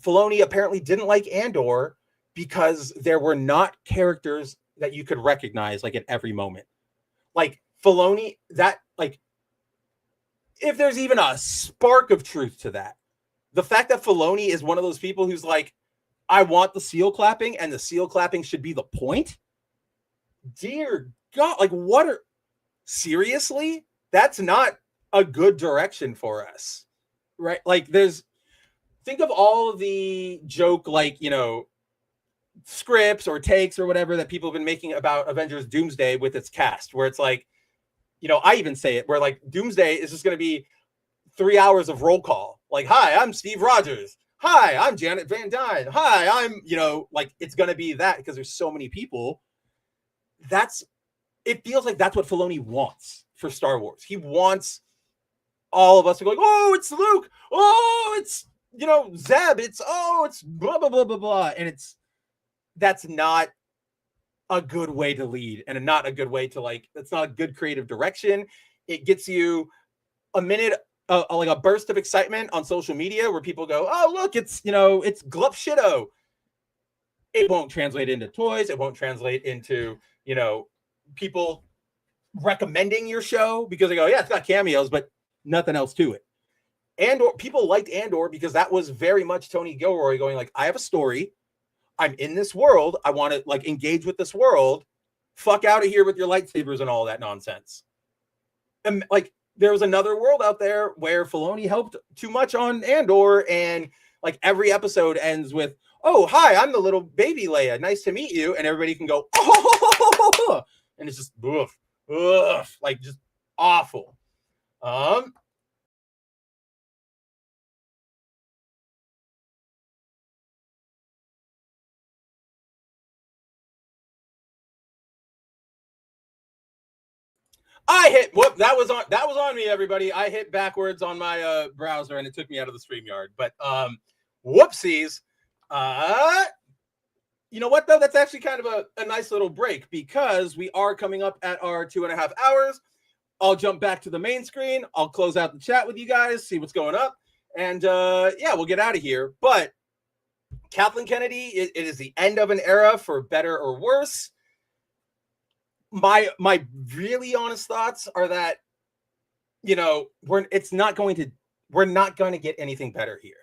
[SPEAKER 1] Filoni apparently didn't like Andor because there were not characters that you could recognize like at every moment. Like Filoni, that like, if there's even a spark of truth to that, the fact that Filoni is one of those people who's like, I want the seal clapping, and the seal clapping should be the point. Dear God, like seriously? That's not a good direction for us, right? Like think of all of the joke, like, scripts or takes or whatever that people have been making about Avengers Doomsday with its cast, where it's like, I even say it, where like Doomsday is just going to be 3 hours of roll call. Like, hi, I'm Steve Rogers. Hi, I'm Janet Van Dyne. Hi, I'm, like it's going to be that because there's so many people. It feels like that's what Filoni wants for Star Wars. He wants all of us to go like, oh, it's Luke. Oh, it's, Zeb. It's blah, blah, blah, blah, blah. And that's not a good way to lead, and not a good way to that's not a good creative direction. It gets you a minute, like a burst of excitement on social media where people go, oh, look, it's, it's Glup Shitto. It won't translate into toys. It won't translate into, people recommending your show because they go, yeah, it's got cameos, but nothing else to it. Andor, people liked Andor because that was very much Tony Gilroy going like, I have a story. I'm in this world. I want to like engage with this world. Fuck out of here with your lightsabers and all that nonsense. And like, there was another world out there where Filoni helped too much on Andor, and like every episode ends with, oh, hi, I'm the little baby Leia. Nice to meet you. And everybody can go, oh, and it's just, like just awful. That was on me, everybody. I hit backwards on my browser and it took me out of the StreamYard. But whoopsies. You know what though? That's actually kind of a nice little break because we are coming up at our 2.5 hours. I'll jump back to the main screen. I'll close out the chat with you guys, see what's going up, and we'll get out of here. But Kathleen Kennedy, it is the end of an era, for better or worse. My really honest thoughts are that, we're not going to get anything better here,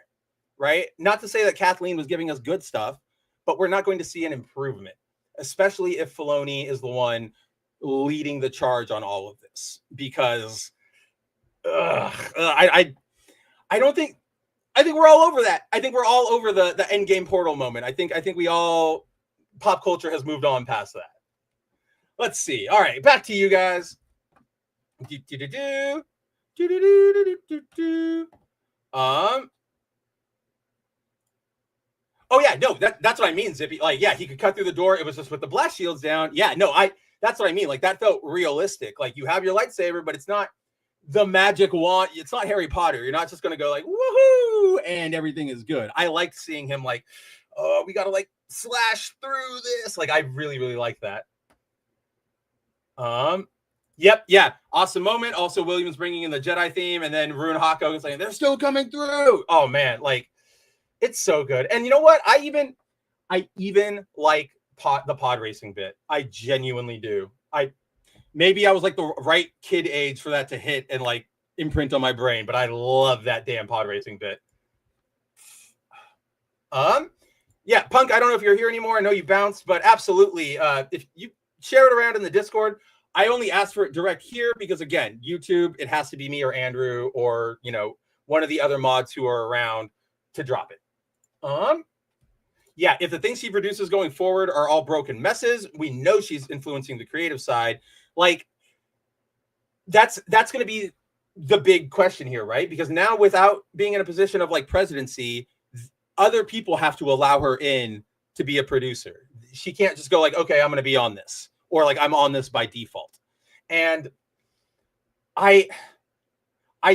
[SPEAKER 1] right? Not to say that Kathleen was giving us good stuff, but we're not going to see an improvement, especially if Filoni is the one leading the charge on all of this, because I think we're all over that. I think we're all over the Endgame portal moment. I think we all, pop culture has moved on past that. Let's see. All right, back to you guys. Oh yeah, no, that's what I mean, Zippy. Like, yeah, he could cut through the door. It was just with the blast shields down. Yeah, no, that's what I mean. Like, that felt realistic. Like, you have your lightsaber, but it's not the magic wand. It's not Harry Potter. You're not just gonna go like woohoo and everything is good. I liked seeing him like, oh, we gotta like slash through this. Like, I really, really like that. Yep, yeah, awesome moment. Also, Williams bringing in the Jedi theme, and then Rune Hako saying they're still coming through. Oh man, like, it's so good. And you know what? I even like the pod racing bit. I genuinely do. Maybe I was like the right kid age for that to hit and like imprint on my brain, but I love that damn pod racing bit. Yeah, Punk, I don't know if you're here anymore. I know you bounced, but absolutely. If you share it around in the Discord, I only ask for it direct here because, again, YouTube, it has to be me or Andrew or, one of the other mods who are around to drop it. yeah, if the things she produces going forward are all broken messes, we know she's influencing the creative side. Like, that's going to be the big question here, right? Because now, without being in a position of like presidency, other people have to allow her in to be a producer. She can't just go like, okay, I'm going to be on this, or like I'm on this by default. And I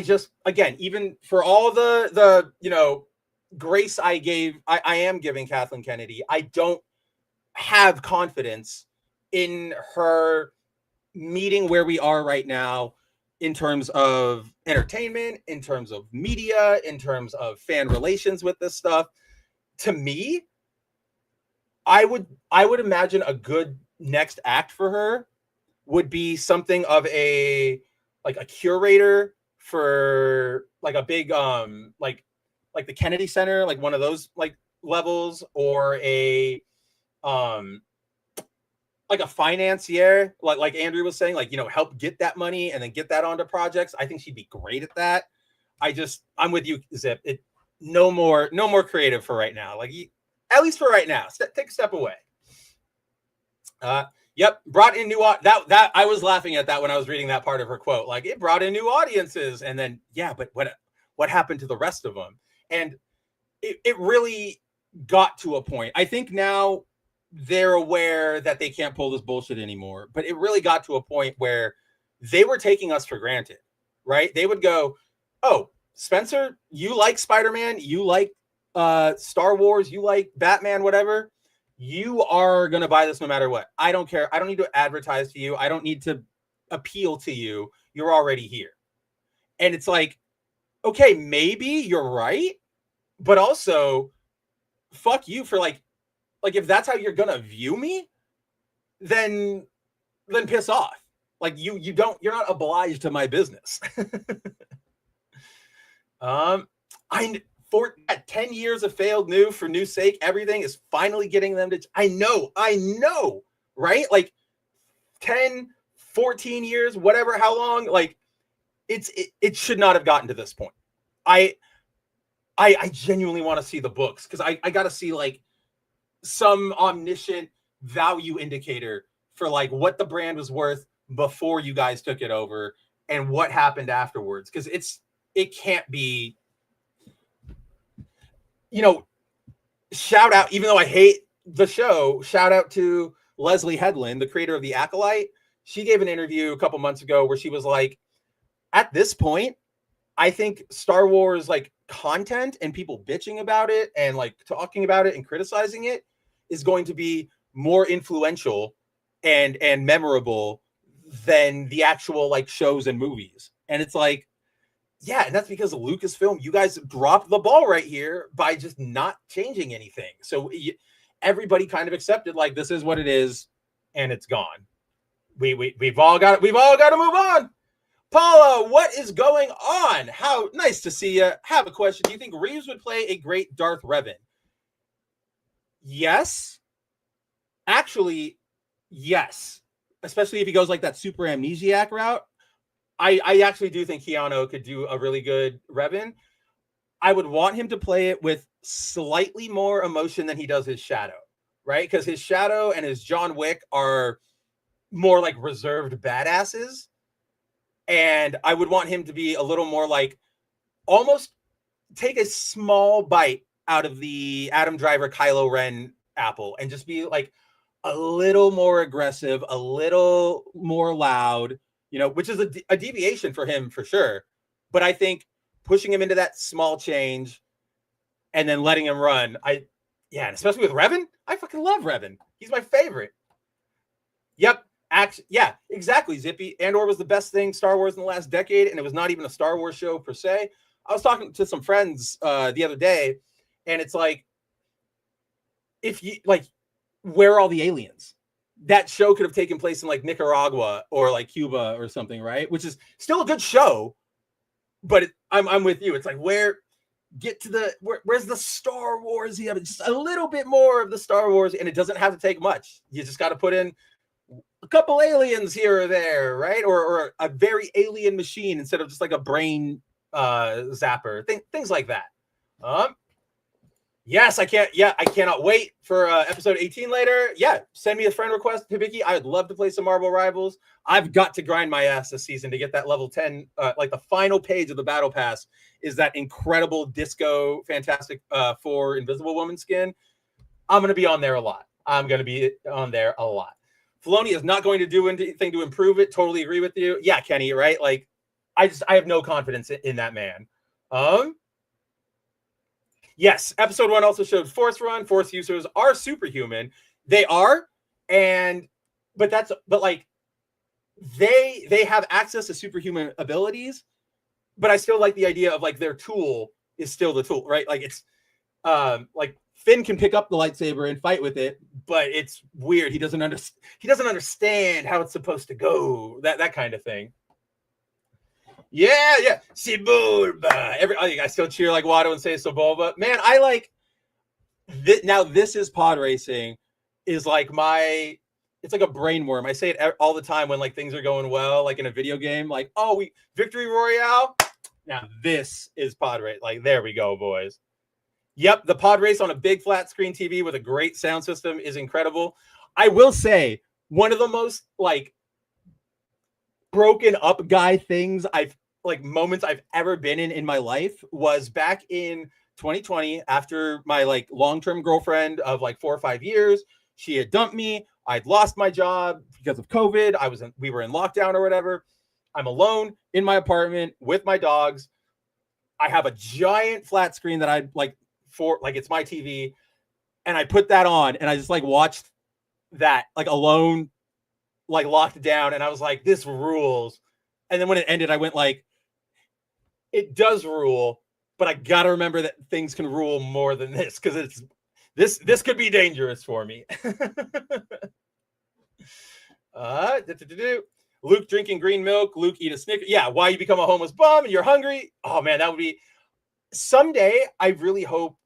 [SPEAKER 1] just, again, even for all the grace I am giving Kathleen Kennedy, I don't have confidence in her meeting where we are right now in terms of entertainment, in terms of media, in terms of fan relations with this stuff. To me, I would imagine a good next act for her would be something of a curator for like a big like the Kennedy Center, like one of those like levels, or a like a financier, like Andrew was saying, like, help get that money and then get that onto projects. I think she'd be great at that. I'm with you, Zip. No more creative for right now. Like, at least for right now, take a step away. Yep, brought in new that I was laughing at that when I was reading that part of her quote. Like, it brought in new audiences, and then but what happened to the rest of them? And it really got to a point. I think now they're aware that they can't pull this bullshit anymore, but it really got to a point where they were taking us for granted, right? They would go, "Oh, Spencer, you like Spider-Man, you like Star Wars, you like Batman, whatever. You are going to buy this no matter what. I don't care. I don't need to advertise to you. I don't need to appeal to you. You're already here." And it's like, okay, maybe you're right, but also fuck you for like if that's how you're going to view me, then piss off. Like, you're not obliged to my business. For 10 years of failed new for new sake, everything is finally getting them to, I know, right? Like 10, 14 years, whatever, how long, like it should not have gotten to this point. I genuinely want to see the books, because I got to see like some omniscient value indicator for like what the brand was worth before you guys took it over and what happened afterwards. Because it can't be, shout out, even though I hate the show, shout out to Leslie Headland, the creator of The Acolyte. She gave an interview a couple months ago where she was like, at this point, I think Star Wars like content and people bitching about it and like talking about it and criticizing it is going to be more influential and memorable than the actual like shows and movies. And it's like, yeah, and that's because of Lucasfilm. You guys dropped the ball right here by just not changing anything. So everybody kind of accepted like this is what it is, and it's gone. We've all got to move on. Paula, what is going on? How nice to see you. Have a question. Do you think Reeves would play a great Darth Revan? Yes. Actually, yes. Especially if he goes like that super amnesiac route. I actually do think Keanu could do a really good Revan. I would want him to play it with slightly more emotion than he does his Shadow, right? Because his Shadow and his John Wick are more like reserved badasses. And I would want him to be a little more like almost take a small bite out of the Adam Driver Kylo Ren apple and just be like a little more aggressive, a little more loud, which is a deviation for him for sure. But I think pushing him into that small change and then letting him run, and especially with Revan, I fucking love Revan. He's my favorite. Yep. Yeah, exactly, Zippy. Andor was the best thing Star Wars in the last decade, and it was not even a Star Wars show per se. I was talking to some friends the other day, and it's like, if you like, where are all the aliens? That show could have taken place in like Nicaragua or like Cuba or something, right? Which is still a good show, but I'm with you. It's like, where's the Star Wars? You have just a little bit more of the Star Wars, and it doesn't have to take much. You just got to put in a couple aliens here or there, right? Or a very alien machine instead of just like a brain zapper, things like that. Yes, I can't. Yeah, I cannot wait for episode 18 later. Yeah, send me a friend request, Hibiki. I would love to play some Marvel Rivals. I've got to grind my ass this season to get that level 10. Like the final page of the battle pass is that incredible disco Fantastic Four Invisible Woman skin. I'm going to be on there a lot. I'm going to be on there a lot. Filoni is not going to do anything to improve it. Totally agree with you. Yeah, Kenny, right? Like, I have no confidence in that man. Yes, episode 1 also showed Force Run. Force users are superhuman. They are, and but like they have access to superhuman abilities. But I still like the idea of like their tool is still the tool, right? Like it's like Finn can pick up the lightsaber and fight with it, but it's weird. He doesn't understand how it's supposed to go. That kind of thing. Yeah. I still cheer like Watto and say Sebulba. Man, I like this. Now this is pod racing is like it's like a brain worm. I say it all the time when like things are going well, like in a video game, like, oh, we victory royale. Now this is pod race. Like, there we go, boys. Yep, the pod race on a big flat screen TV with a great sound system is incredible. I will say one of the most like broken up guy things moments I've ever been in my life was back in 2020 after my like long-term girlfriend of like 4 or 5 years. She had dumped me. I'd lost my job because of COVID. We were in lockdown or whatever. I'm alone in my apartment with my dogs. I have a giant flat screen that I like it's my TV, and I put that on and I just like watched that like alone, like locked down, and I was like, this rules. And then when it ended, I went like, it does rule, but I gotta remember that things can rule more than this because this could be dangerous for me. Luke drinking green milk. Luke eat a Snickers. Yeah, why you become a homeless bum and you're hungry? Oh man, that would be someday. I really hope.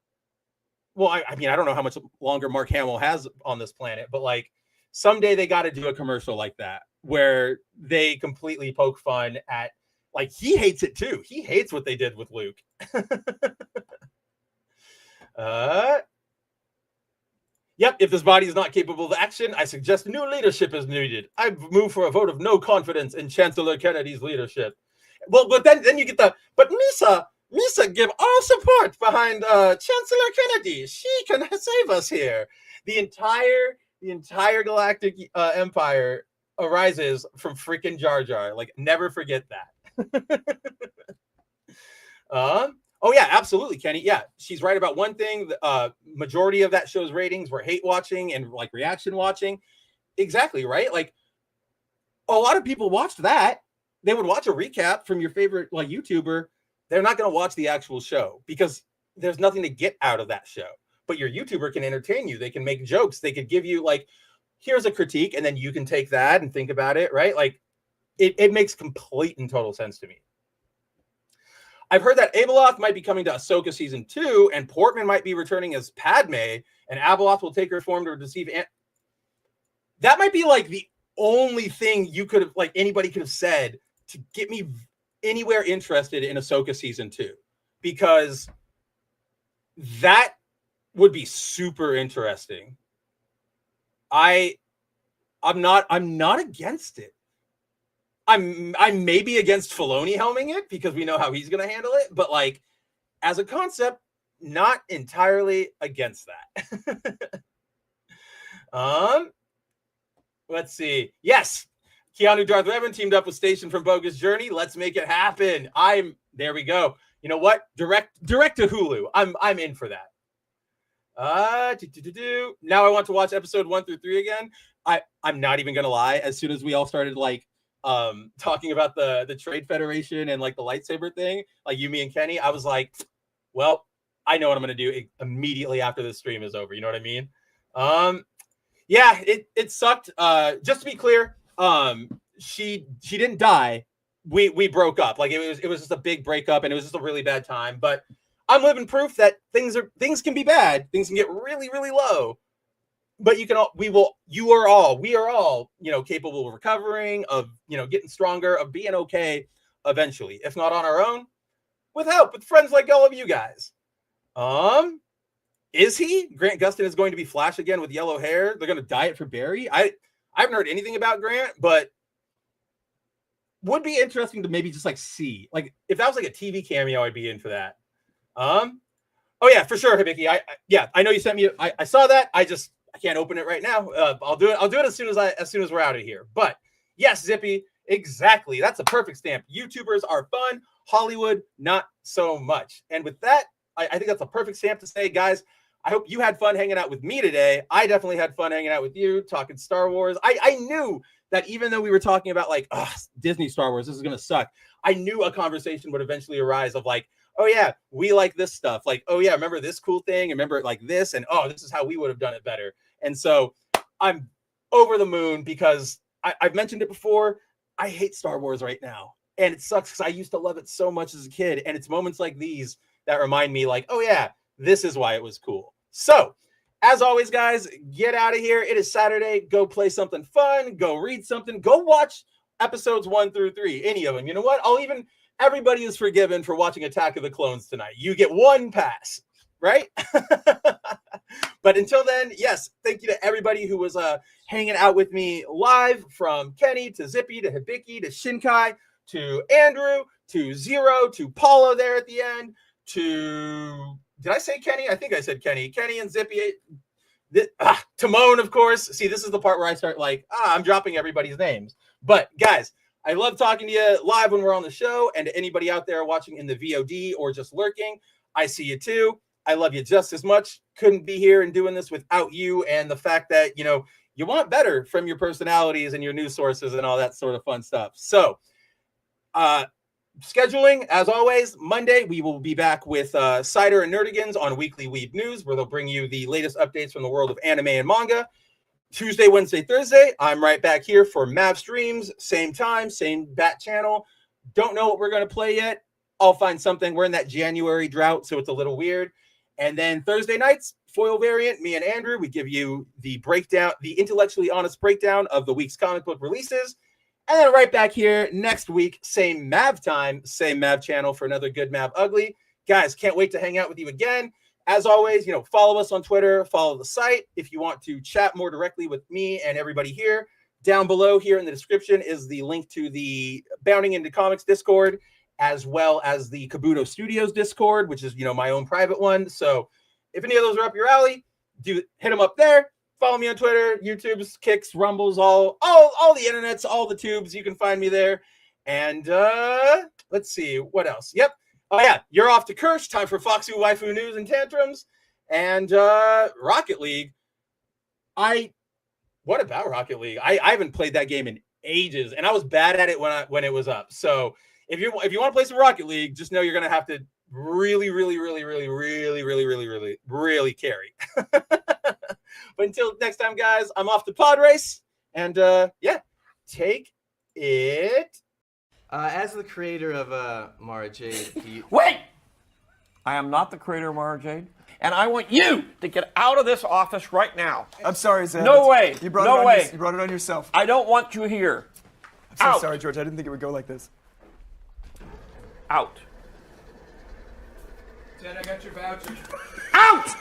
[SPEAKER 1] Well, I mean, I don't know how much longer Mark Hamill has on this planet, but like someday they got to do a commercial like that where they completely poke fun at, like, he hates it too. He hates what they did with Luke. Yep, if this body is not capable of action, I suggest new leadership is needed. I move for a vote of no confidence in Chancellor Kennedy's leadership. Well, but then you get but Misa give all support behind Chancellor Kennedy. She can save us here. The entire galactic empire arises from freaking Jar Jar. Like, never forget that. Oh yeah, absolutely, Kenny. Yeah, she's right about one thing. The majority of that show's ratings were hate watching and like reaction watching. Exactly, right? Like, a lot of people watched that. They would watch a recap from your favorite like YouTuber. They're not going to watch the actual show because there's nothing to get out of that show. But your YouTuber can entertain you. They can make jokes. They could give you like, here's a critique, and then you can take that and think about it, right? Like, it makes complete and total sense to me. I've heard that Abeloth might be coming to Ahsoka season 2, and Portman might be returning as Padme, and Abeloth will take her form to deceive. That might be like the only thing you could have, like, anybody could have said to get me anywhere interested in Ahsoka season 2, because that would be super interesting. I'm not against it. I'm maybe against Filoni helming it because we know how he's going to handle it, but like as a concept, not entirely against that. Let's see. Yes, Keanu Darth Revan teamed up with Station from Bogus Journey. Let's make it happen. There we go. You know what? Direct to Hulu. I'm in for that. Now I want to watch episode 1 through 3 again. I'm not even gonna lie. As soon as we all started like talking about the Trade Federation and like the lightsaber thing, like you, me, and Kenny, I was like, well, I know what I'm gonna do immediately after this stream is over. You know what I mean? Yeah, it sucked. Just to be clear, she didn't die. We broke up. Like it was just a big breakup, and it was just a really bad time. But I'm living proof that things can be bad. Things can get really, really low. But we are all, capable of recovering, of, getting stronger, of being okay eventually, if not on our own, with help, with friends like all of you guys. Is he? Grant Gustin is going to be Flash again with yellow hair. They're going to dye it for Barry. I haven't heard anything about Grant, but would be interesting to maybe just like see, like if that was like a TV cameo, I'd be in for that. Oh yeah, for sure, Hibiki. I know you sent me. I saw that. I can't open it right now. I'll do it as soon as we're out of here. But yes, Zippy, exactly. That's a perfect stamp. YouTubers are fun. Hollywood, not so much. And with that, I think that's a perfect stamp to say, guys, I hope you had fun hanging out with me today. I definitely had fun hanging out with you, talking Star Wars. I knew that even though we were talking about like Disney Star Wars, this is going to suck. I knew a conversation would eventually arise of like, oh yeah, we like this stuff. Like, oh yeah, remember this cool thing? Remember like this? And oh, this is how we would have done it better. And so I'm over the moon because I've mentioned it before. I hate Star Wars right now. And it sucks because I used to love it so much as a kid. And it's moments like these that remind me like, oh yeah, this is why it was cool. So as always, guys, get out of here. It is Saturday. Go play something fun. Go read something. Go watch episodes 1 through 3. Any of them. You know what? Everybody is forgiven for watching Attack of the Clones tonight. You get one pass, right? But until then, yes, thank you to everybody who was hanging out with me live, from Kenny to Zippy to Hibiki to Shinkai to Andrew to Zero to Paula there at the end to, did I say Kenny? I think I said Kenny. Kenny and Zippy. Timon, of course. See, this is the part where I start like, I'm dropping everybody's names. But guys, I love talking to you live when we're on the show, and to anybody out there watching in the VOD or just lurking, I see you too. I love you just as much. Couldn't be here and doing this without you, and the fact that, you know, you want better from your personalities and your news sources and all that sort of fun stuff. So, scheduling, as always, Monday, we will be back with Cider and Nerdigans on Weekly Weeb News, where they'll bring you the latest updates from the world of anime and manga. Tuesday, Wednesday, Thursday, I'm right back here for Mav Streams. Same time, same bat channel. Don't know what we're going to play yet. I'll find something. We're in that January drought, so it's a little weird. And then Thursday nights, foil variant, me and Andrew, we give you the breakdown, the intellectually honest breakdown of the week's comic book releases. And then right back here next week, same Mav time, same Mav channel for another Good Mav Ugly. Guys, can't wait to hang out with you again. As always, you know, follow us on Twitter, follow the site. If you want to chat more directly with me and everybody here, down below here in the description is the link to the Bounding Into Comics Discord, as well as the Kabuto Studios Discord, which is, you know, my own private one. So if any of those are up your alley, hit them up there. Follow me on Twitter, YouTube's, Kicks, Rumbles, all the internets, all the tubes. You can find me there. And let's see, what else? Yep. Oh, yeah, you're off to Kirsch. Time for Foxu Waifu News and Tantrums. And Rocket League. What about Rocket League? I haven't played that game in ages, and I was bad at it when it was up. So if you want to play some Rocket League, just know you're going to have to really carry. But until next time, guys, I'm off to Pod Race. And yeah, take it.
[SPEAKER 2] As the creator of Mara Jade,
[SPEAKER 3] Wait! I am not the creator of Mara Jade, and I want you to get out of this office right now.
[SPEAKER 4] I'm sorry, Sam.
[SPEAKER 3] No way.
[SPEAKER 4] You brought
[SPEAKER 3] No way.
[SPEAKER 4] You brought it on yourself.
[SPEAKER 3] I don't want you here.
[SPEAKER 4] I'm so
[SPEAKER 3] Out.
[SPEAKER 4] sorry, George. I didn't think it would go like this.
[SPEAKER 3] Out.
[SPEAKER 2] Ted, I got your voucher.
[SPEAKER 3] Out!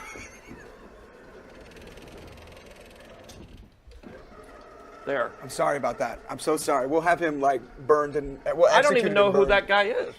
[SPEAKER 3] There.
[SPEAKER 4] I'm sorry about that. I'm so sorry. We'll have him like burned and we'll
[SPEAKER 3] I don't
[SPEAKER 4] execute
[SPEAKER 3] even
[SPEAKER 4] him
[SPEAKER 3] know
[SPEAKER 4] and
[SPEAKER 3] who
[SPEAKER 4] burned.
[SPEAKER 3] that guy is.